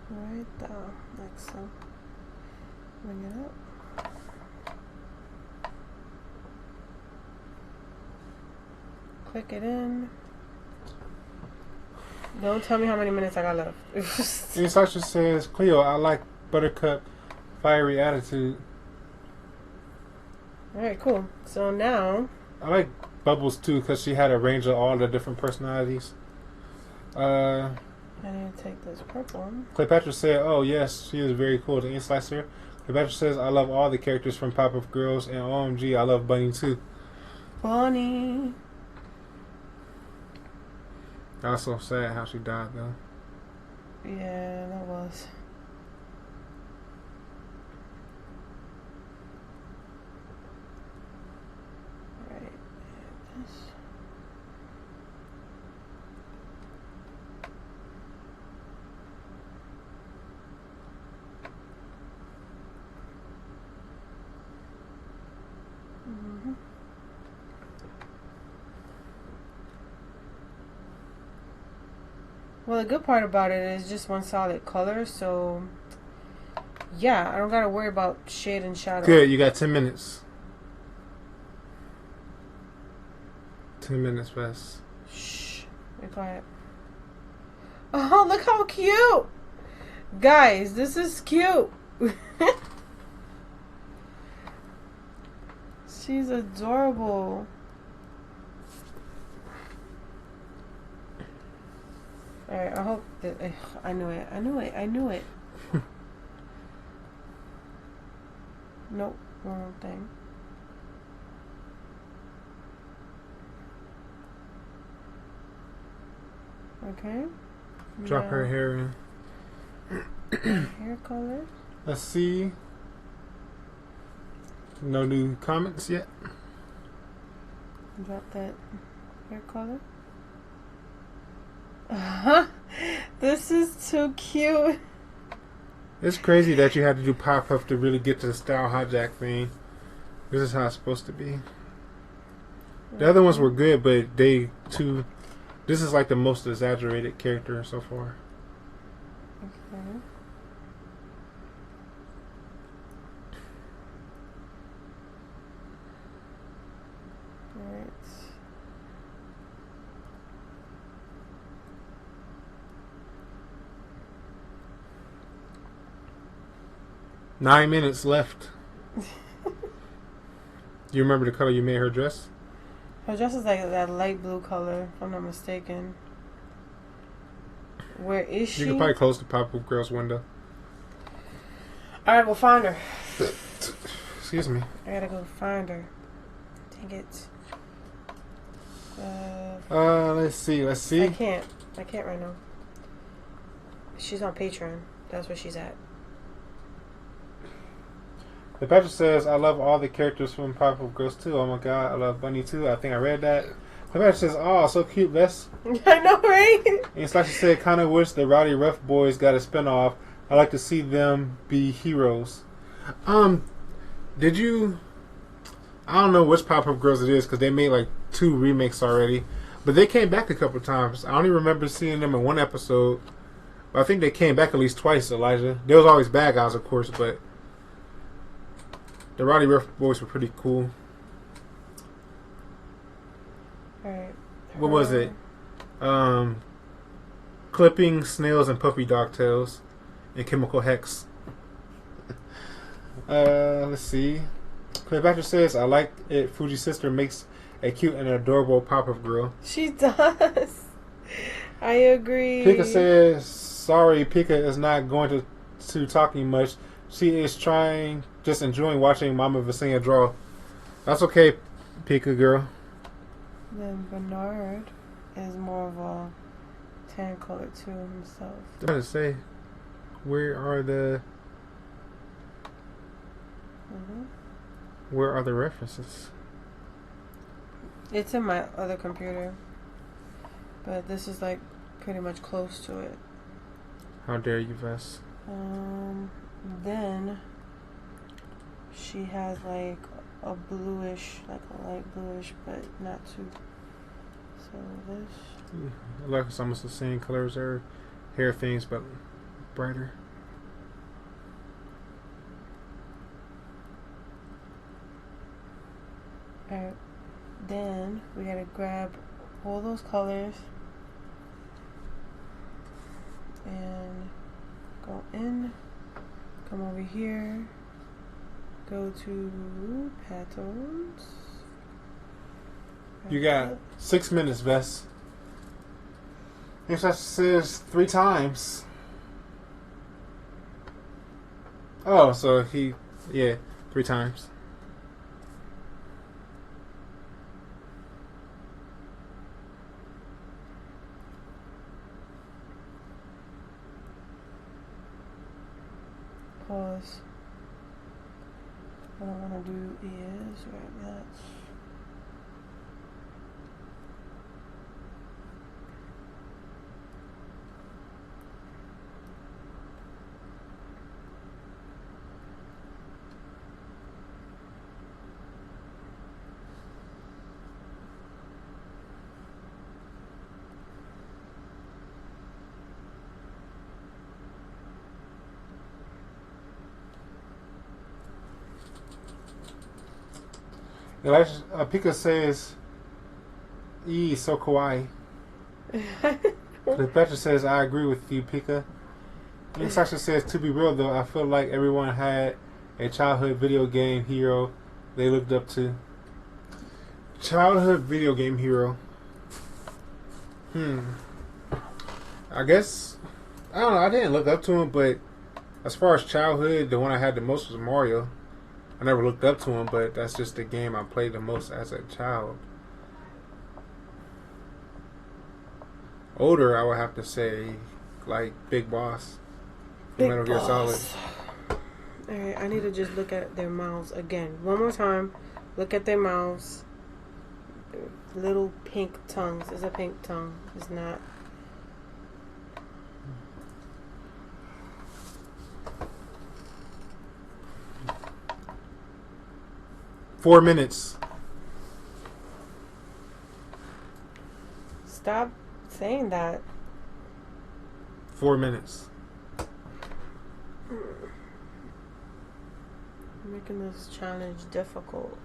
Right there, like so. Bring it up. Click it in. Don't tell me how many minutes I got left. And Sasha says, Cleo, I like Buttercup fiery attitude. Alright, cool. So now I like Bubbles too because she had a range of all the different personalities. I need to take this purple one. Cleopatra said, oh yes, she is very cool. The Slicer. Cleopatra says, I love all the characters from Powerpuff Girls, and OMG, I love Bunny too. Bunny. That was so sad how she died, though. Yeah, that was. Right. This. Mm-hmm. Well, the good part about it is just one solid color, so yeah, I don't gotta worry about shade and shadow. Good, you got 10 minutes. 10 minutes, Wes. Shh, be quiet. Oh, look how cute! Guys, this is cute. She's adorable. Alright, I hope that I knew it. Nope, wrong thing. Okay. Drop her hair in. Hair color. Let's see. No new comments yet. Drop that hair color. This is too cute. It's crazy that you had to do pop-up to really get to the style hijack thing. This is how it's supposed to be. The other ones were good, but they too. This is like the most exaggerated character so far. Okay. Alright. Nine minutes left. You remember the color you made her dress? Her dress is like that light blue color, if I'm not mistaken. Where is she? You can probably close the pop-up girl's window. I gotta go find her. Excuse me. I gotta go find her. Dang it. Let's see. I can't right now. She's on Patreon. That's where she's at. The Patrick says, I love all the characters from Pop-Up Girls too. Oh my god, I love Bunny too. I think I read that. The Patrick says, oh, so cute, Vess. I know, right? And Slasher said, kind of wish the Rowdy Rough Boys got a spinoff. I like to see them be heroes. Did you... I don't know which Pop-Up Girls it is because they made like 2 remakes already. But they came back a couple times. I only remember seeing them in 1 episode. But I think they came back at least twice, Elijah. There was always bad guys, of course, but... The Rowdy Rough Boys were pretty cool. Alright. What was it? Clipping, Snails, and Puppy Dog Tails. And Chemical Hex. Let's see. Cleopatra says, I like it. Fuji's sister makes a cute and adorable pop-up girl. She does. I agree. Pika says, sorry, Pika is not going to talking much. She is trying, just enjoying watching Mama Vesenia draw. That's okay, Pika girl. Then Bernard is more of a tan color too himself. I was trying to say, where are the references? It's in my other computer, but this is like pretty much close to it. How dare you, Vess? Then she has like a bluish, like a light bluish, but not too. So this. Like it's almost the same color as her hair things, but brighter. Alright. Then we gotta grab all those colors and go in. Come over here. Go to patterns. You got 6 minutes, Vess. If that says 3 times. Oh, so 3 times. Pause. What I want to do is right. That's Pika says, so kawaii. The Petra says, I agree with you, Pika. And Sasha says, to be real though, I feel like everyone had a childhood video game hero they looked up to. Childhood video game hero. I guess, I don't know, I didn't look up to him, but as far as childhood, the one I had the most was Mario. I never looked up to him, but that's just the game I played the most as a child. Older, I would have to say, like Big Boss. Big Metal Gear Solid. Alright, I need to just look at their mouths again. One more time. Look at their mouths. Little pink tongues. It's a pink tongue. It's not. Four minutes. Stop saying that. 4 minutes. Making this challenge difficult.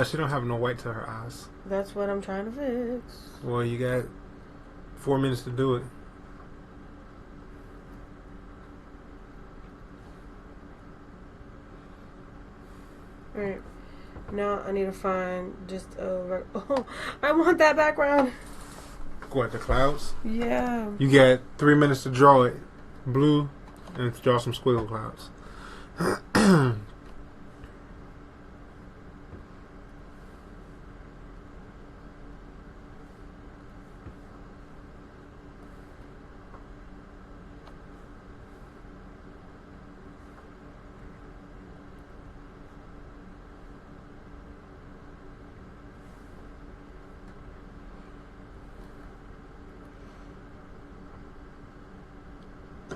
She don't have no white to her eyes. That's what I'm trying to fix. Well, you got 4 minutes to do it. Alright. Now I need to find just a... Oh, I want that background. What, the clouds? Yeah. You got 3 minutes to draw it. Blue, and to draw some squiggle clouds.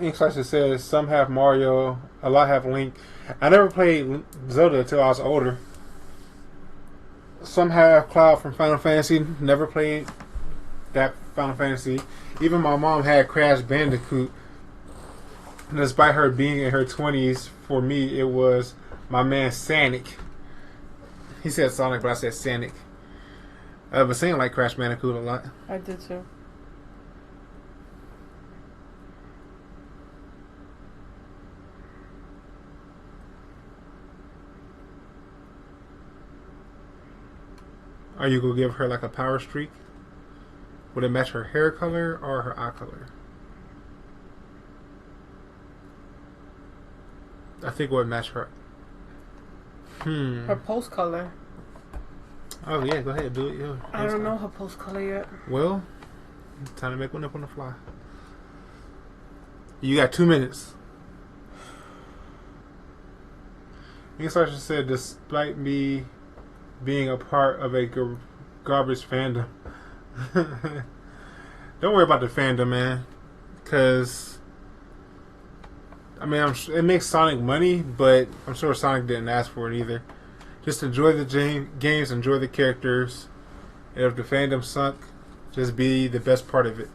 Inkslash says some have Mario, a lot have Link. I never played Zelda until I was older. Some have Cloud from Final Fantasy. Never played that Final Fantasy. Even my mom had Crash Bandicoot. Despite her being in her 20s, for me it was my man Sonic. He said Sonic, but I said Sonic. But saying like Crash Bandicoot a lot. I did too. Are you gonna give her like a power streak? Would it match her hair color or her eye color? I think it would match her. Her post color. Oh yeah, go ahead, do it. Yeah, I don't know her post color yet. Well, time to make one up on the fly. You got 2 minutes. Instruction said, despite me being a part of a garbage fandom. Don't worry about the fandom, man. Because, I mean, it makes Sonic money, but I'm sure Sonic didn't ask for it either. Just enjoy the games, enjoy the characters. And if the fandom sunk, just be the best part of it.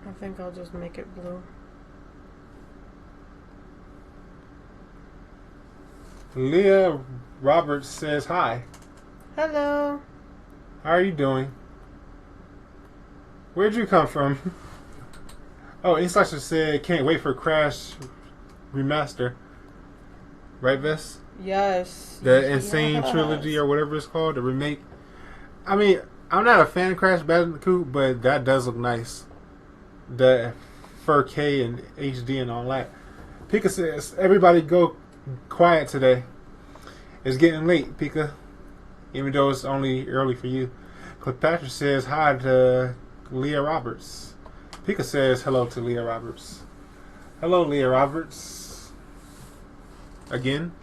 I think I'll just make it blue. Leah Roberts says hi. Hello. How are you doing? Where'd you come from? Oh, Inslasher said can't wait for Crash Remaster. Right, Vess? Yes. The Insane Trilogy or whatever it's called, the remake. I mean, I'm not a fan of Crash Bandicoot, but that does look nice. The 4K and HD and all that. Pika says, everybody go quiet today. It's getting late, Pika. Even though it's only early for you. Cleopatra says hi to Leah Roberts. Pika says hello to Leah Roberts. Hello, Leah Roberts. Again.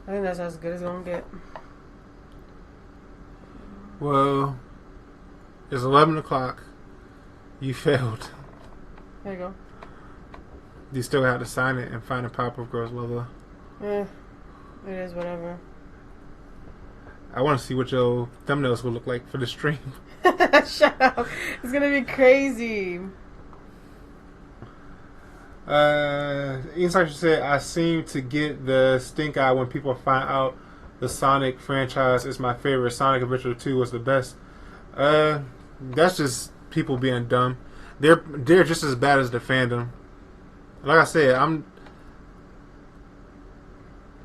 I think that's as good as it's gonna get. Well, it's 11 o'clock. You failed. There you go. You still have to sign it and find a Powerpuff Girls logo. It is whatever. I want to see what your thumbnails will look like for the stream. Shut up. It's gonna be crazy. Insider said, I seem to get the stink eye when people find out the Sonic franchise is my favorite. Sonic Adventure 2 was the best. That's just people being dumb. They're just as bad as the fandom. Like I said,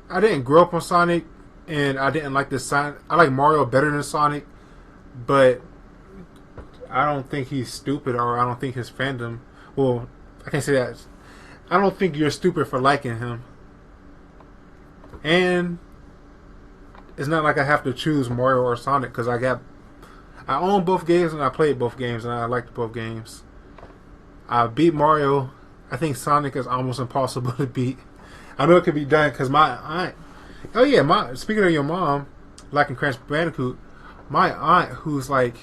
I didn't grow up on Sonic, and I didn't like this Sonic. I like Mario better than Sonic, but I don't think he's stupid, or I don't think his fandom. Well, I can't say that. I don't think you're stupid for liking him. And it's not like I have to choose Mario or Sonic, because I own both games and I played both games and I liked both games. I beat Mario. I think Sonic is almost impossible to beat. I know it could be done because my aunt. Oh yeah, speaking of your mom, liking Crash Bandicoot, my aunt who's like,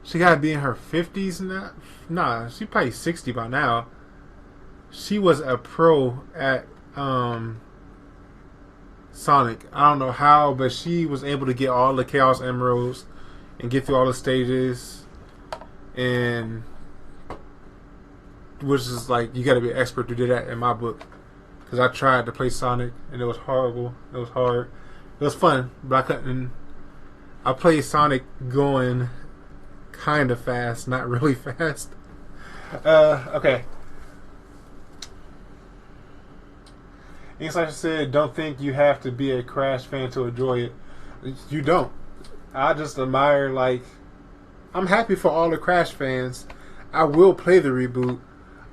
she gotta be in her 50s now. Nah, she's probably 60 by now. She was a pro at Sonic. I don't know how, but she was able to get all the Chaos Emeralds and get through all the stages, and which is like, you got to be an expert to do that in my book, because I tried to play Sonic and it was horrible. It was hard. It was fun, but I couldn't. I played Sonic going kind of fast, not really fast. Okay. Insider said, don't think you have to be a Crash fan to enjoy it. You don't. I just admire, like, I'm happy for all the Crash fans. I will play the reboot.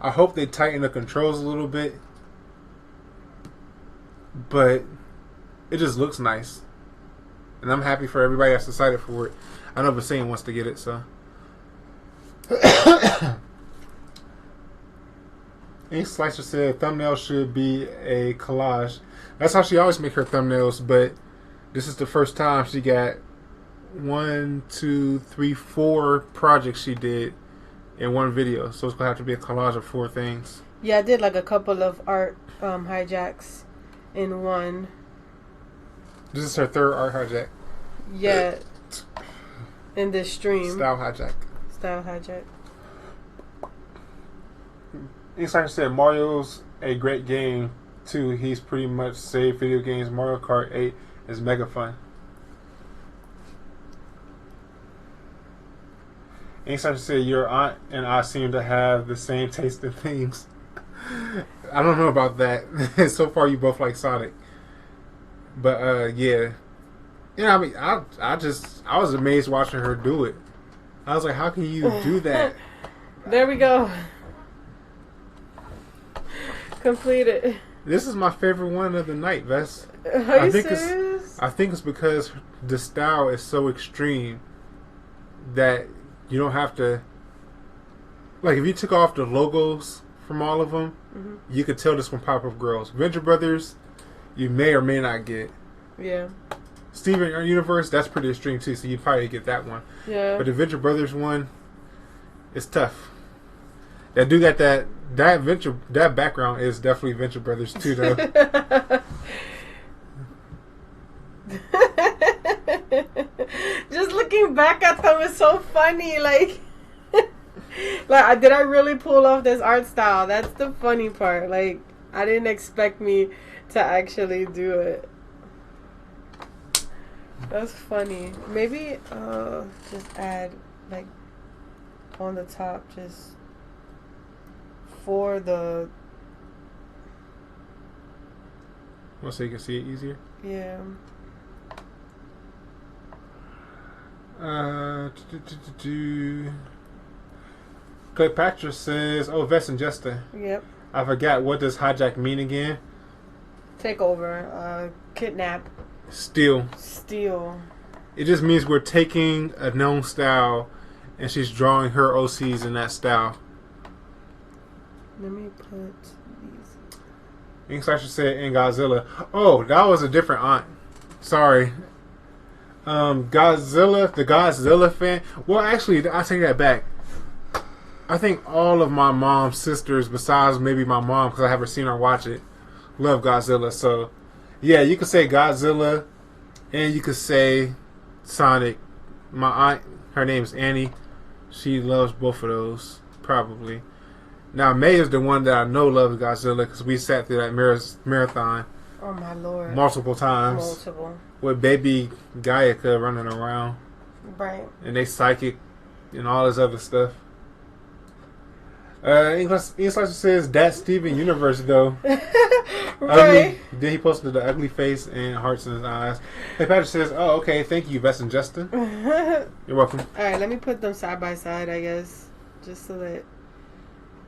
I hope they tighten the controls a little bit. But it just looks nice. And I'm happy for everybody that's excited for it. I know Vesenia wants to get it, so. Ink Slicer said thumbnail should be a collage. That's how she always make her thumbnails, but this is the first time she got 1, 2, 3, 4 projects she did in one video. So it's gonna have to be a collage of 4 things. Yeah, I did like a couple of art hijacks in one. This is her 3rd art hijack. Yeah. In this stream. Style hijack. Style hijack. Insider said Mario's a great game too. He's pretty much saved video games. Mario Kart 8 is mega fun. Insider said your aunt and I seem to have the same taste in things. I don't know about that. So far, you both like Sonic, but yeah. I mean, I was amazed watching her do it. I was like, how can you do that? There we go. Completed. This is my favorite one of the night, Vess. Are you serious? I think it's because the style is so extreme that you don't have to. Like, if you took off the logos from all of them, you could tell this one Powerpuff Girls. Venture Brothers, you may or may not get. Yeah. Steven Universe, that's pretty extreme too, so you probably get that one. Yeah. But the Venture Brothers one, it's tough. That dude got that background is definitely Venture Brothers too, though. Just looking back at them is so funny. Like, did I really pull off this art style? That's the funny part. Like, I didn't expect me to actually do it. That's funny. Maybe just add, like, on the top, just for the Well, so you can see it easier. Yeah. Cleopatra says, "Oh, Vess and Justa. Yep. I forgot, what does hijack mean again?" Take over. Kidnap. Steal. Steal. It just means we're taking a known style, and she's drawing her OCs in that style. Let me put these. Ink Slasher said, "In Godzilla." Oh, that was a different aunt. Sorry. Godzilla, the Godzilla fan. Well, actually, I take that back. I think all of my mom's sisters, besides maybe my mom, because I haven't seen her watch it, love Godzilla. So, yeah, you could say Godzilla, and you could say Sonic. My aunt, her name's Annie. She loves both of those, probably. Now, May is the one that I know loves Godzilla, because we sat through that marathon. Oh, my Lord. Multiple times. Multiple. With baby Gaiaka running around. Right. And they psychic and all this other stuff. Slasher says, "That's Steven Universe, though." Right. Then he posted the ugly face and hearts in his eyes. Hey, Patrick says, "Oh, okay, thank you, Bess and Justin." You're welcome. Alright, let me put them side by side, I guess. Just so that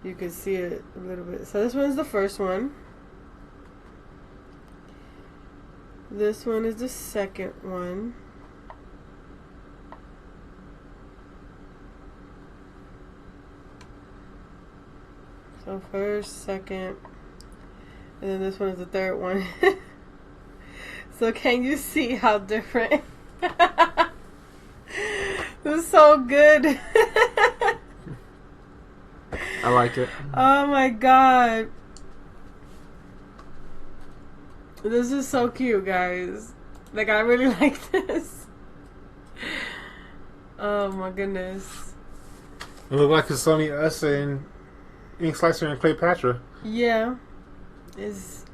you can see it a little bit. So this one's the first one. This one is the second one. So first, second, and then this one is the third one. So can you see how different? This is so good. I like it. Oh my god. This is so cute, guys. Like, I really like this. Oh my goodness. It looks like it's only us and Ink Slicer and Cleopatra. Yeah.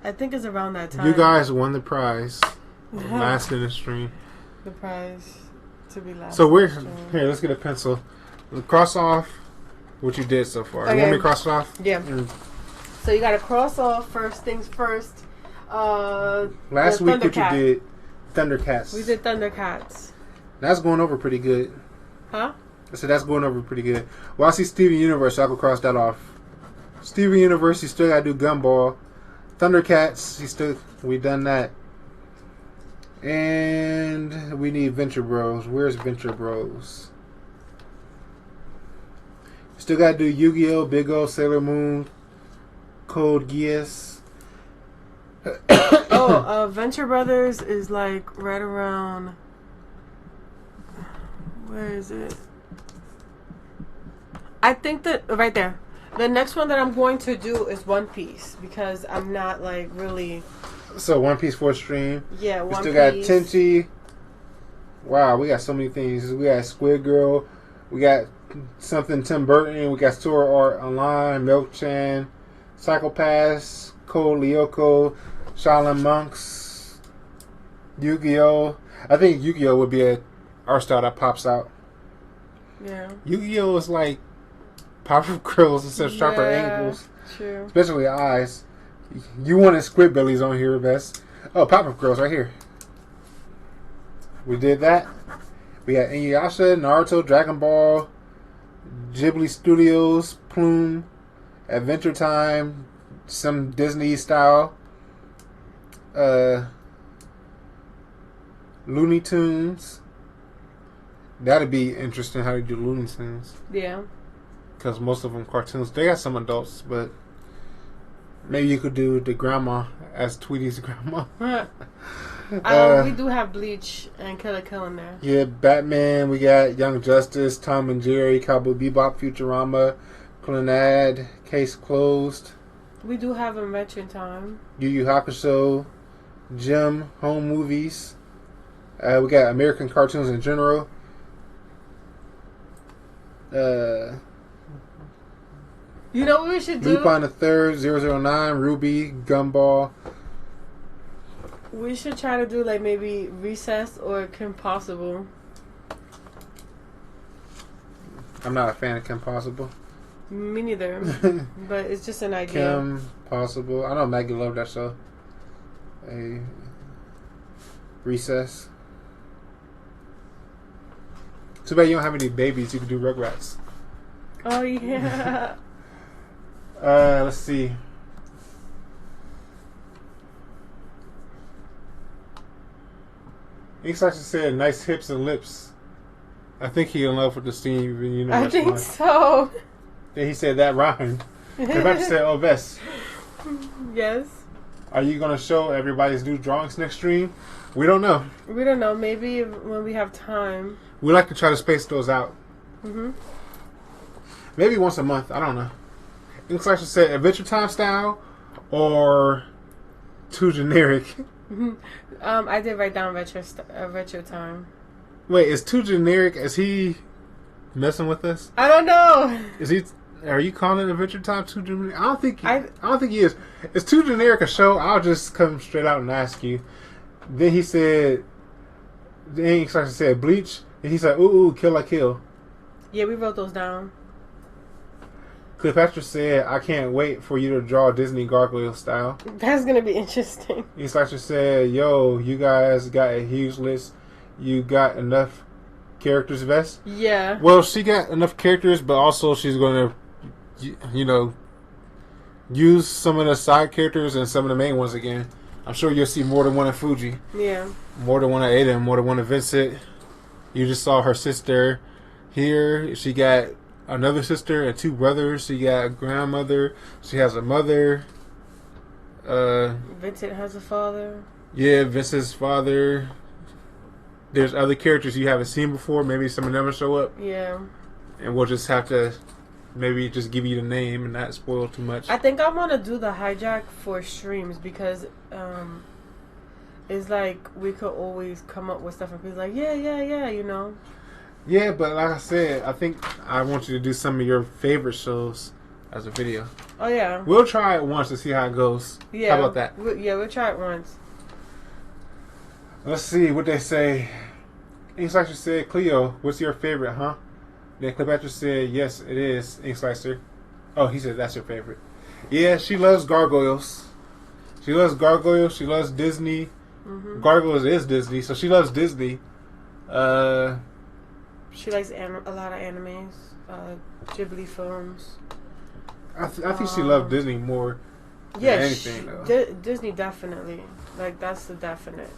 I think it's around that time. You guys won the prize. Last in the stream. The prize to be last. So we're here. Let's get a pencil. Cross off what you did so far. Okay. You want me to cross it off? Yeah. So you gotta cross off first things first. Last week what you did, Thundercats. We did Thundercats. That's going over pretty good. Huh? I said that's going over pretty good. Well, I see Steven Universe, so I can cross that off. Steven Universe, you still gotta do Gumball. Thundercats, we done that. And we need Venture Bros. Where's Venture Bros? Still gotta do Yu-Gi-Oh, Big O, Sailor Moon, Code Geass. Venture Brothers is like right around. Where is it? I think that right there. The next one that I'm going to do is One Piece because I'm not like really. So One Piece 4th stream. Yeah, One Piece. We still got Tenchi. Wow, we got so many things. We got Squid Girl. We got something Tim Burton. We got Sword Art Online, Milk Chan, Psychopaths, Code Lyoko, Shaolin Monks, Yu-Gi-Oh. I think Yu-Gi-Oh would be a art style that pops out. Yeah. Yu-Gi-Oh is like powerful girls instead of sharper angles. True. Especially eyes. You wanted Squidbillies on here, best. Oh, Pop-Up Girls right here. We did that. We got Inuyasha, Naruto, Dragon Ball, Ghibli Studios, Plume, Adventure Time, some Disney style, Looney Tunes. That'd be interesting how they do Looney Tunes. Yeah. Because most of them cartoons. They got some adults, but maybe you could do the grandma as Tweety's grandma. We do have Bleach and Killer Kill in there. Yeah, Batman. We got Young Justice, Tom and Jerry, Cowboy Bebop, Futurama, Clannad, Case Closed. We do have Adventure Time. Yu Yu Hakusho, Jim, Home Movies. We got American cartoons in general. You know what we should do? Lupin the Third, 009, Ruby, Gumball. We should try to do like maybe Recess or Kim Possible. I'm not a fan of Kim Possible. Me neither. But it's just an idea. Kim Possible. I know Maggie loved that show. A recess. Too bad you don't have any babies. You can do Rugrats. Oh yeah. Let's see. Ink Slicer said, "Nice hips and lips." I think he in love with the Steve. You know. I think so. Then he said that rhymed. Everybody said, "Oh, Vess." Yes. Are you gonna show everybody's new drawings next stream? We don't know. We don't know. Maybe when we have time. We like to try to space those out. Mhm. Maybe once a month. I don't know. Ink Slicer said Adventure Time style or too generic. I did write down retro time. Wait, is too generic? Is he messing with us? I don't know. Is he? Are you calling Adventure Time too generic? I don't think. I don't think he is. Is too generic a show? I'll just come straight out and ask you. Then he said. Then Ink Slicer said Bleach, and he said, "Ooh, Kill la Kill." Yeah, we wrote those down. Cleopatra said, "I can't wait for you to draw Disney gargoyle style." That's gonna be interesting. Ink Slicer said, "Yo, you guys got a huge list. You got enough characters, Vest?" Yeah. Well, she got enough characters, but also she's going to, you know, use some of the side characters and some of the main ones again. I'm sure you'll see more than one of Fuji. Yeah. More than one of Ada, more than one of Vincent. You just saw her sister here. She got another sister and two brothers. She got a grandmother. She has a mother. Vincent has a father. Yeah, Vincent's father. There's other characters you haven't seen before. Maybe some of them will show up. Yeah. And we'll just have to maybe just give you the name and not spoil too much. I think I want to do the hijack for streams because it's like we could always come up with stuff and be like, yeah, you know. Yeah, but like I said, I think I want you to do some of your favorite shows as a video. Oh, yeah. We'll try it once to see how it goes. Yeah. How about that? We'll try it once. Let's see what they say. Ink Slicer said, "Cleo, what's your favorite, huh?" Then Cleopatra said, "Yes, it is, Ink Slicer." Oh, he said that's your favorite. Yeah, she loves gargoyles. She loves gargoyles. She loves Disney. Mm-hmm. Gargoyles is Disney, so she loves Disney. She likes a lot of animes, Ghibli films. I think she loved Disney more than anything, though. Disney definitely. Like, that's the definite.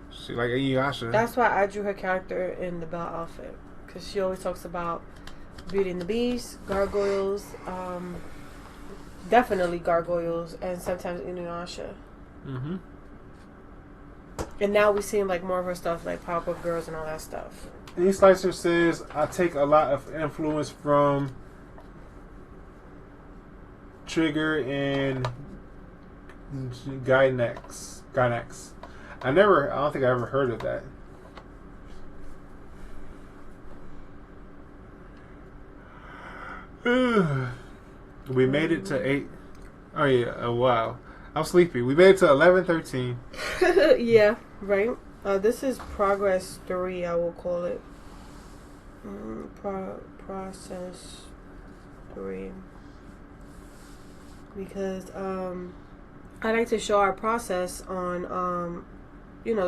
She like Inuyasha. That's why I drew her character in the Belle outfit. Because she always talks about Beauty and the Beast, gargoyles, definitely gargoyles, and sometimes Inuyasha. Mm-hmm. And now we're seeing like more of her stuff, like Powerpuff Girls and all that stuff. Ink Slicer says, "I take a lot of influence from Trigger and Gynax. I don't think I ever heard of that." We made it to 8. Oh yeah, oh wow. I'm sleepy. We made it to 11:13. Yeah, right. This is progress 3, I will call it. Process 3. Because I like to show our process on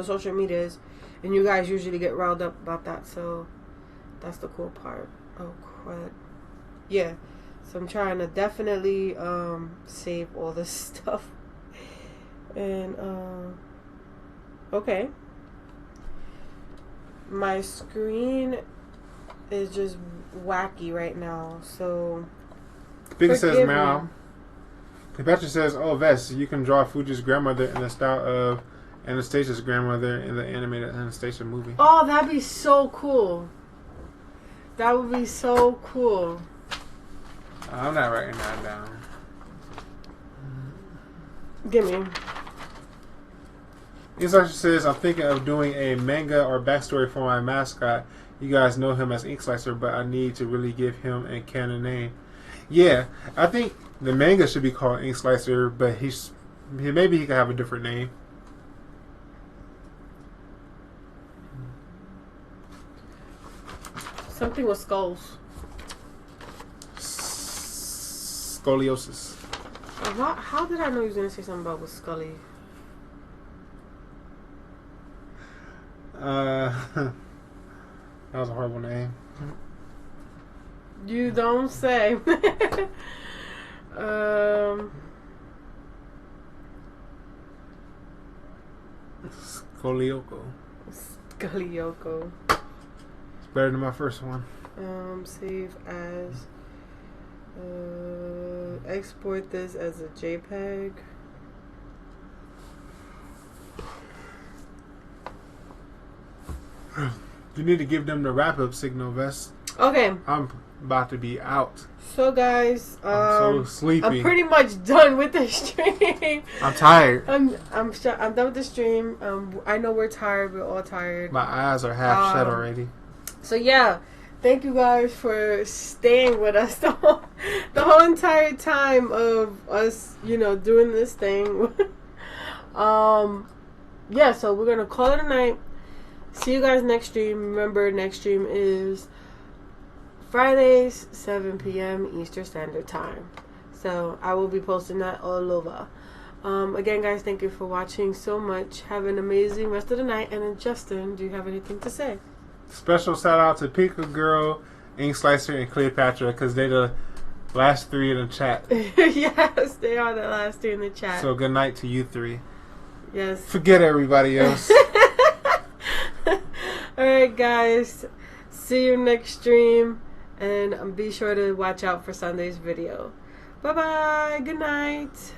social medias, and you guys usually get riled up about that, so that's the cool part. Oh crud. Yeah. So I'm trying to definitely save all this stuff. And okay. My screen is just wacky right now, so Big says, "Meow." Cleopatra says, "Oh, Vess, you can draw Fuji's grandmother in the style of Anastasia's grandmother in the animated Anastasia movie." Oh, that'd be so cool. That would be so cool. I'm not writing that down. Give me. Ink Slicer says, "I'm thinking of doing a manga or backstory for my mascot. You guys know him as Ink Slicer, but I need to really give him a canon name." Yeah, I think the manga should be called Ink Slicer, but maybe he could have a different name. Something with skulls. Scoliosis. How did I know he was going to say something about with Scully? That was a horrible name. You don't say. Scolioco. Scolioco. It's better than my first one. Save as. Export this as a JPEG. You need to give them the wrap up signal, Vest. Okay. I'm about to be out. So guys, I'm so sleepy. I'm pretty much done with the stream. I'm tired. I'm done with the stream. I know we're tired. We're all tired. My eyes are half shut already. So yeah, thank you guys for staying with us the whole entire time of us, doing this thing. Yeah. So we're gonna call it a night. See you guys next stream. Remember, next stream is Fridays, 7 p.m. Eastern Standard Time. So I will be posting that all over. Again, guys, thank you for watching so much. Have an amazing rest of the night. And then, Justin, do you have anything to say? Special shout out to Pika Girl, Ink Slicer, and Cleopatra because they're the last three in the chat. Yes, they are the last three in the chat. So good night to you three. Yes. Forget everybody else. Alright, guys. See you next stream. And be sure to watch out for Sunday's video. Bye-bye. Good night.